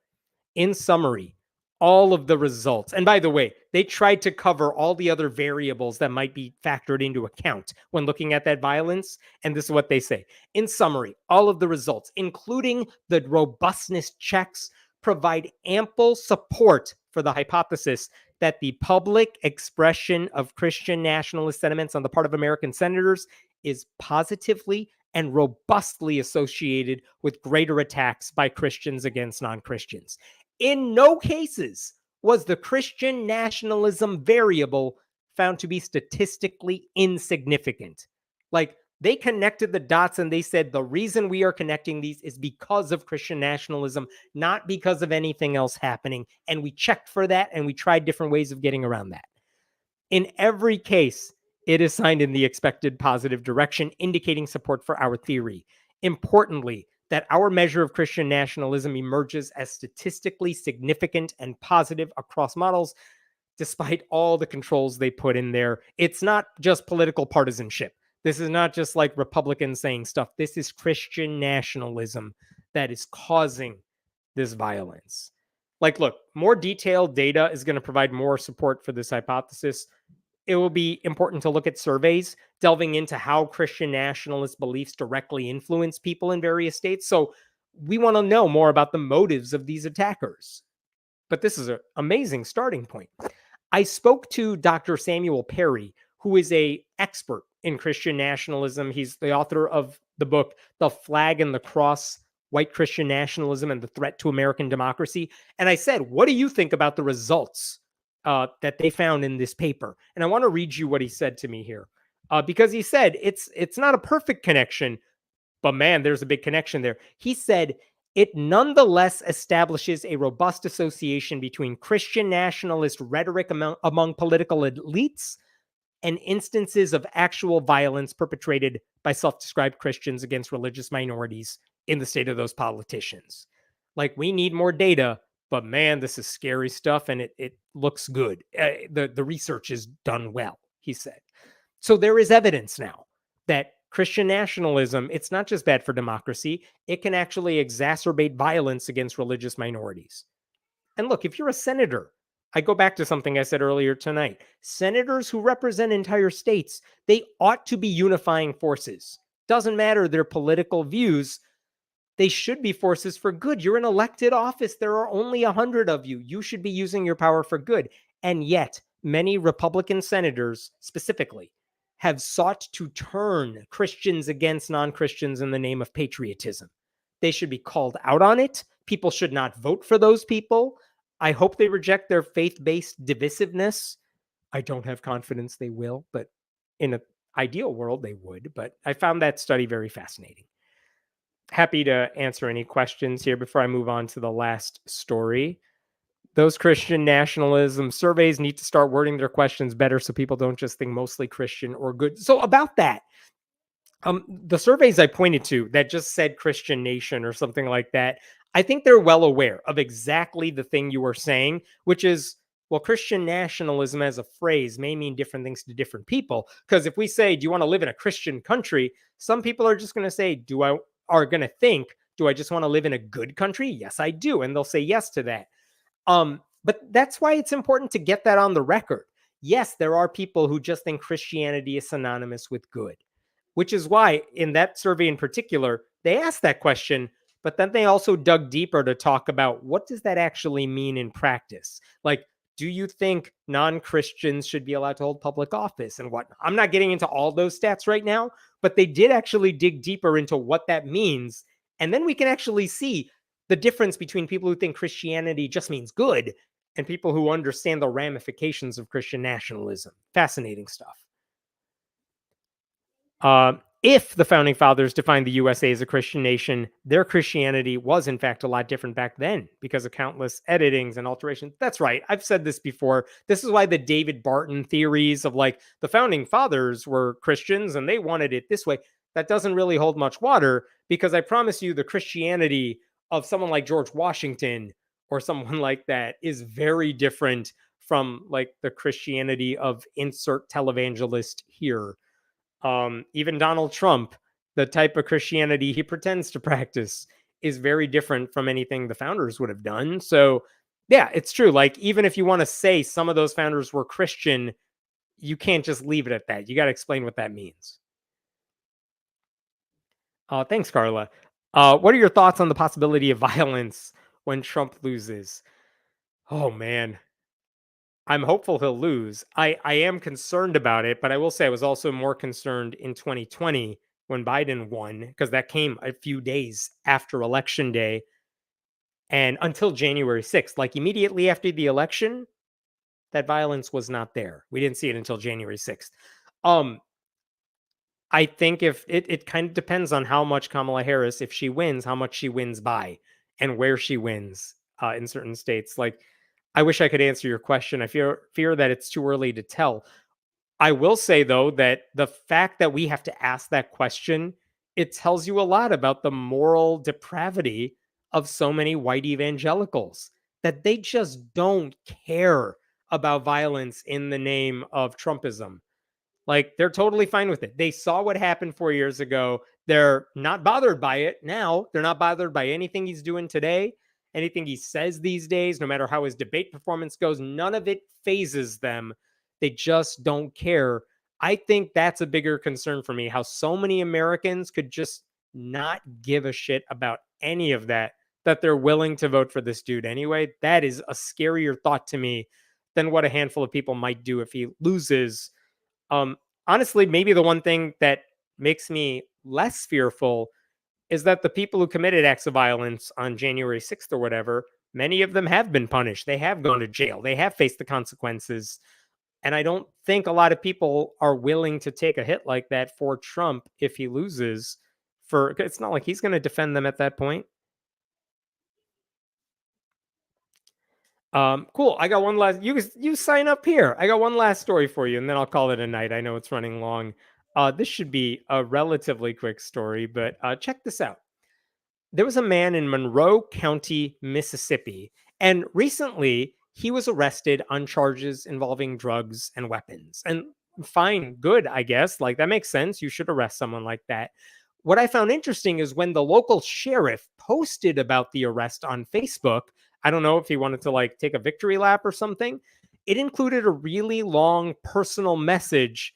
In summary, all of the results, and by the way, they tried to cover all the other variables that might be factored into account when looking at that violence, and this is what they say. In summary, all of the results, including the robustness checks, provide ample support for the hypothesis that the public expression of Christian nationalist sentiments on the part of American senators is positively and robustly associated with greater attacks by Christians against non-Christians. In no cases was the Christian nationalism variable found to be statistically insignificant. Like they connected the dots and they said the reason we are connecting these is because of Christian nationalism, not because of anything else happening. And we checked for that and we tried different ways of getting around that. In every case, it is signed in the expected positive direction, indicating support for our theory. Importantly, that our measure of Christian nationalism emerges as statistically significant and positive across models, despite all the controls they put in there. It's not just political partisanship. This is not just like Republicans saying stuff. This is Christian nationalism that is causing this violence. Like, look, more detailed data is going to provide more support for this hypothesis. It will be important to look at surveys delving into how Christian nationalist beliefs directly influence people in various states. So we want to know more about the motives of these attackers. But this is an amazing starting point. I spoke to Dr. Samuel Perry, who is an expert in Christian nationalism. He's the author of the book, The Flag and the Cross, White Christian Nationalism and the Threat to American Democracy. And I said, what do you think about the results that they found in this paper. And I want to read you what he said to me here, because he said it's not a perfect connection, but man, there's a big connection there. He said it nonetheless establishes a robust association between Christian nationalist rhetoric among political elites and instances of actual violence perpetrated by self-described Christians against religious minorities in the state of those politicians. Like, we need more data, but man, this is scary stuff, and it looks good. The research is done well, he said. So there is evidence now that Christian nationalism, it's not just bad for democracy, it can actually exacerbate violence against religious minorities. And look, if you're a senator, I go back to something I said earlier tonight. Senators who represent entire states, they ought to be unifying forces. Doesn't matter their political views, they should be forces for good. You're in elected office. There are only 100 of you. You should be using your power for good. And yet, many Republican senators specifically have sought to turn Christians against non-Christians in the name of patriotism. They should be called out on it. People should not vote for those people. I hope they reject their faith-based divisiveness. I don't have confidence they will, but in an ideal world, they would. But I found that study very fascinating. Happy to answer any questions here before I move on to the last story. Those Christian nationalism surveys need to start wording their questions better so people don't just think mostly Christian or good. So about that, the surveys I pointed to that just said Christian nation or something like that, I think they're well aware of exactly the thing you were saying, which is, well, Christian nationalism as a phrase may mean different things to different people. Because if we say, do you want to live in a Christian country? Some people are just going to say, do I just want to live in a good country? Yes, I do. And they'll say yes to that. But that's why it's important to get that on the record. Yes, there are people who just think Christianity is synonymous with good, which is why in that survey in particular, they asked that question, but then they also dug deeper to talk about what does that actually mean in practice? Like, do you think non-Christians should be allowed to hold public office and what? I'm not getting into all those stats right now, but they did actually dig deeper into what that means. And then we can actually see the difference between people who think Christianity just means good and people who understand the ramifications of Christian nationalism. Fascinating stuff. If the founding fathers defined the USA as a Christian nation, their Christianity was in fact a lot different back then because of countless editings and alterations. That's right. I've said this before. This is why the David Barton theories of like the founding fathers were Christians and they wanted it this way, that doesn't really hold much water, because I promise you the Christianity of someone like George Washington or someone like that is very different from like the Christianity of insert televangelist here. Even Donald Trump, the type of Christianity he pretends to practice is very different from anything the founders would have done. So yeah, it's true. Like, even if you want to say some of those founders were Christian, you can't just leave it at that. You got to explain what that means. Thanks, Carla. What are your thoughts on the possibility of violence when Trump loses? Oh, man. I'm hopeful he'll lose. I am concerned about it, but I will say I was also more concerned in 2020 when Biden won, because that came a few days after Election Day and until January 6th. Like, immediately after the election, that violence was not there. We didn't see it until January 6th. I think if it kind of depends on how much Kamala Harris, if she wins, how much she wins by and where she wins in certain states. Like, I wish I could answer your question. I fear that it's too early to tell. I will say, though, that the fact that we have to ask that question, it tells you a lot about the moral depravity of so many white evangelicals, that they just don't care about violence in the name of Trumpism. Like, they're totally fine with it. They saw what happened 4 years ago. They're not bothered by it now. They're not bothered by anything he's doing today, anything he says these days, no matter how his debate performance goes. None of it phases them. They just don't care. I think that's a bigger concern for me, how so many Americans could just not give a shit about any of that, that they're willing to vote for this dude anyway. That is a scarier thought to me than what a handful of people might do if he loses. Honestly, maybe the one thing that makes me less fearful is that the people who committed acts of violence on January 6th or whatever, Many of them have been punished. They have gone to jail. They have faced the consequences. And I don't think a lot of people are willing to take a hit like that for Trump if he loses. It's not like he's going to defend them at that point. Cool. I got one last. You sign up here. I got one last story for you, and then I'll call it a night. I know it's running long. This should be a relatively quick story, but check this out. There was a man in Monroe County, Mississippi, and recently he was arrested on charges involving drugs and weapons. And fine, good, I guess. Like, that makes sense. You should arrest someone like that. What I found interesting is when the local sheriff posted about the arrest on Facebook, I don't know if he wanted to like take a victory lap or something. It included a really long personal message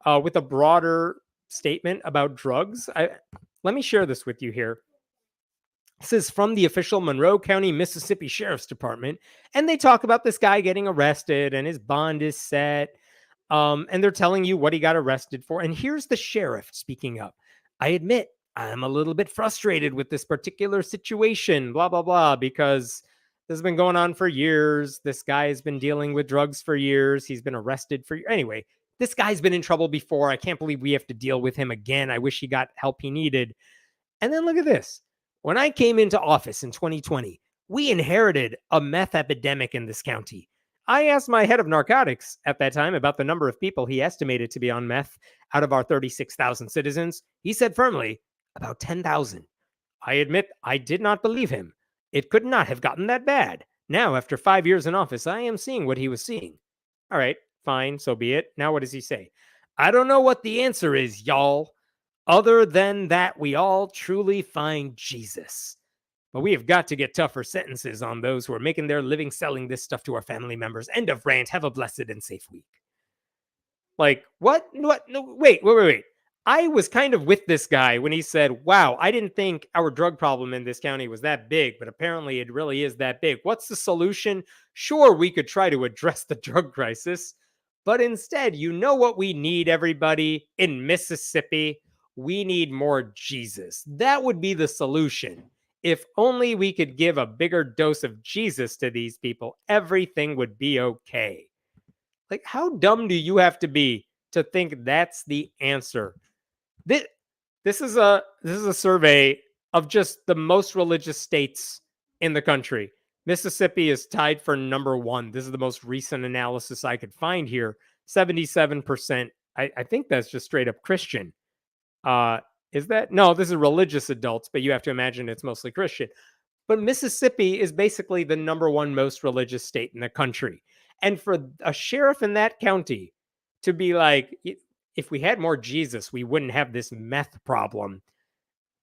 with a broader statement about drugs. Let me share this with you here. This is from the official Monroe County, Mississippi Sheriff's Department. And they talk about this guy getting arrested and his bond is set. And they're telling you what he got arrested for. And here's the sheriff speaking up. I admit I'm a little bit frustrated with this particular situation, blah, blah, blah, because this has been going on for years. This guy has been dealing with drugs for years. He's been arrested for anyway. This guy's been in trouble before. I can't believe we have to deal with him again. I wish he got help he needed. And then look at this. When I came into office in 2020, we inherited a meth epidemic in this county. I asked my head of narcotics at that time about the number of people he estimated to be on meth out of our 36,000 citizens. He said firmly, about 10,000. I admit I did not believe him. It could not have gotten that bad. Now, after 5 years in office, I am seeing what he was seeing. All right, fine, so be it. Now what does he say? I don't know what the answer is, y'all. Other than that, we all truly find Jesus. But we have got to get tougher sentences on those who are making their living selling this stuff to our family members. End of rant. Have a blessed and safe week. Like, what? No, wait. I was kind of with this guy when he said, wow, I didn't think our drug problem in this county was that big, but apparently it really is that big. What's the solution? Sure, we could try to address the drug crisis, but instead, you know what we need, everybody, in Mississippi? We need more Jesus. That would be the solution. If only we could give a bigger dose of Jesus to these people, everything would be okay. Like, how dumb do you have to be to think that's the answer? This is a survey of just the most religious states in the country. Mississippi is tied for number one. This is the most recent analysis I could find here. 77%. I think that's just straight up Christian. Is that? No, this is religious adults, but you have to imagine it's mostly Christian. But Mississippi is basically the number one most religious state in the country. And for a sheriff in that county to be like, if we had more Jesus, we wouldn't have this meth problem.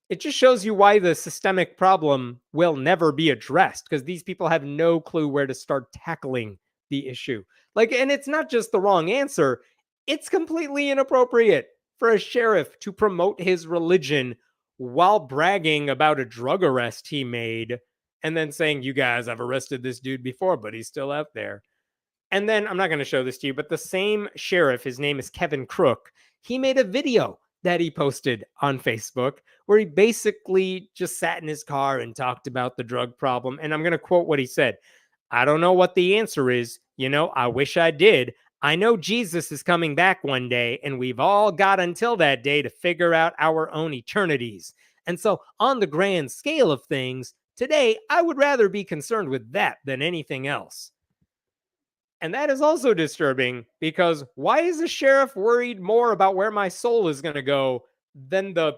It just shows you why the systemic problem will never be addressed, because these people have no clue where to start tackling the issue. Like, and it's not just the wrong answer. It's completely inappropriate for a sheriff to promote his religion while bragging about a drug arrest he made and then saying, you guys, I've arrested this dude before, but he's still out there. And then I'm not going to show this to you, but the same sheriff, his name is Kevin Crook, he made a video that he posted on Facebook where he basically just sat in his car and talked about the drug problem. And I'm going to quote what he said. I don't know what the answer is. You know, I wish I did. I know Jesus is coming back one day, and we've all got until that day to figure out our own eternities. And so on the grand scale of things, today, I would rather be concerned with that than anything else. And that is also disturbing, because why is the sheriff worried more about where my soul is going to go than the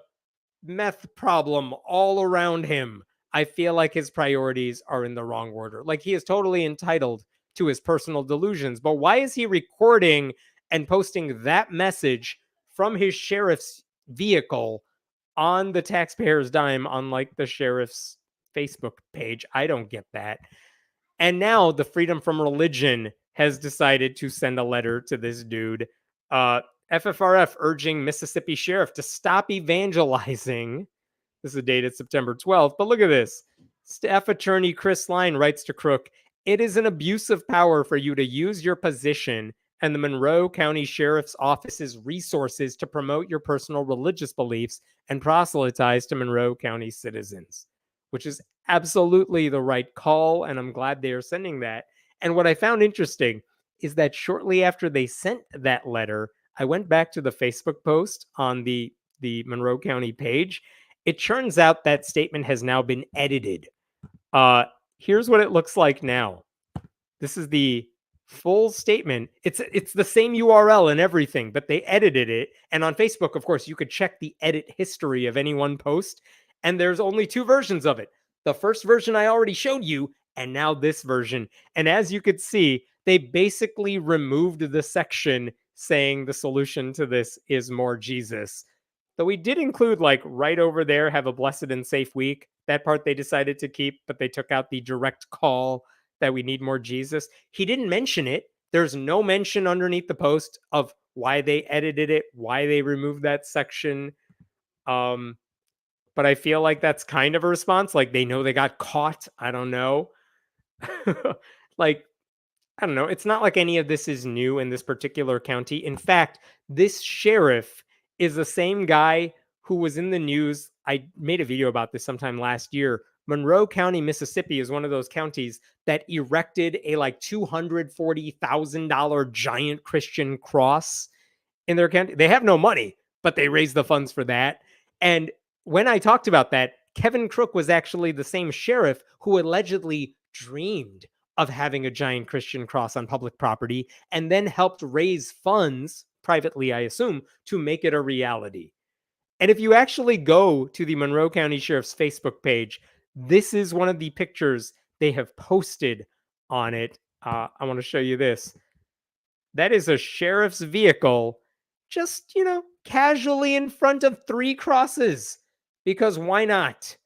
meth problem all around him? I feel like his priorities are in the wrong order. Like, he is totally entitled to his personal delusions, but why is he recording and posting that message from his sheriff's vehicle on the taxpayer's dime on like the sheriff's Facebook page? I don't get that. And now the Freedom from Religion has decided to send a letter to this dude. FFRF urging Mississippi sheriff to stop evangelizing. This is dated September 12th, but look at this. Staff attorney Chris Line writes to Crook, it is an abuse of power for you to use your position and the Monroe County Sheriff's Office's resources to promote your personal religious beliefs and proselytize to Monroe County citizens. which is absolutely the right call. And I'm glad they are sending that. And what I found interesting is that shortly after they sent that letter, I went back to the Facebook post on the Monroe County page. It turns out that statement has now been edited. Uh, Here's what it looks like now. This is the full statement. It's the same URL and everything, but they edited it. And on Facebook, of course, you could check the edit history of any one post. And there's only two versions of it. The first version I already showed you, and now this version. And as you could see, they basically removed the section saying the solution to this is more Jesus. Though we did include, like, right over there, have a blessed and safe week. That part they decided to keep, but they took out the direct call that we need more Jesus. He didn't mention it. There's no mention underneath the post of why they edited it, why they removed that section. But I feel like that's kind of a response. Like, they know they got caught. I don't know. Like, I don't know. It's not like any of this is new in this particular county. In fact, this sheriff is the same guy who was in the news. I made a video about this sometime last year. Monroe County, Mississippi is one of those counties that erected a like $240,000 giant Christian cross in their county. They have no money, but they raised the funds for that. And when I talked about that, Kevin Crook was actually the same sheriff who allegedly dreamed of having a giant Christian cross on public property and then helped raise funds, privately, I assume, to make it a reality. And if you actually go to the Monroe County Sheriff's Facebook page, this is one of the pictures they have posted on it. I want to show you this. That is a sheriff's vehicle just, casually in front of 3 crosses. Because why not?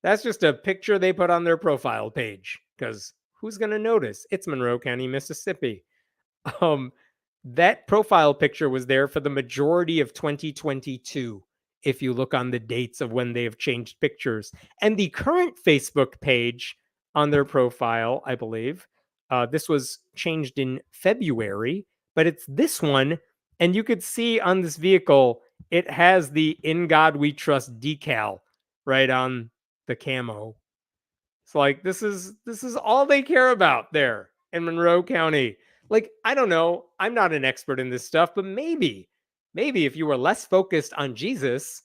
That's just a picture they put on their profile page. Because who's going to notice? It's Monroe County, Mississippi. That profile picture was there for the majority of 2022. If you look on the dates of when they have changed pictures. And the current Facebook page on their profile, I believe, this was changed in February, but it's this one. And you could see on this vehicle, it has the "In God We Trust" decal right on the camo. It's like, this is all they care about there in Monroe County. Like, I don't know. I'm not an expert in this stuff, but maybe if you were less focused on Jesus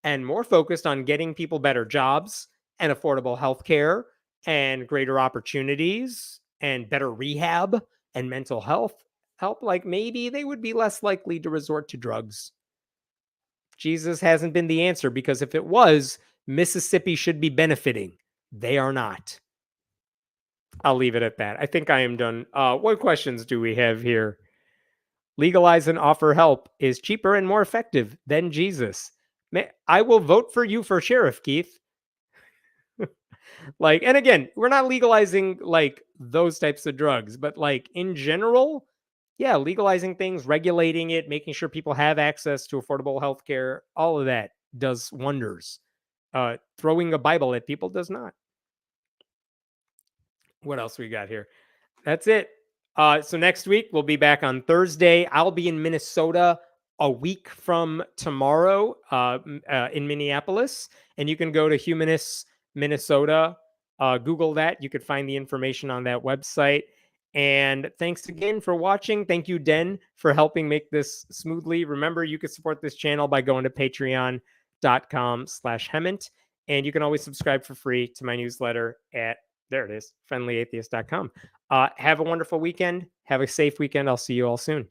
and more focused on getting people better jobs and affordable health care and greater opportunities and better rehab and mental health help, like, maybe they would be less likely to resort to drugs. Jesus hasn't been the answer, because if it was, Mississippi should be benefiting. They are not. I'll leave it at that. I think I am done. What questions do we have here? Legalize and offer help is cheaper and more effective than Jesus. I will vote for you for sheriff, Keith. Like, and again, we're not legalizing like those types of drugs, but like in general, yeah, legalizing things, regulating it, making sure people have access to affordable healthcare, all of that does wonders. Throwing a Bible at people does not. What else we got here? That's it. So next week we'll be back on Thursday. I'll be in Minnesota a week from tomorrow, in Minneapolis, and you can go to Humanists Minnesota. Google that. You could find the information on that website. And thanks again for watching. Thank you, Den, for helping make this smoothly. Remember, you can support this channel by going to patreon.com/Hemant. And you can always subscribe for free to my newsletter at, there it is, friendlyatheist.com. Have a wonderful weekend. Have a safe weekend. I'll see you all soon.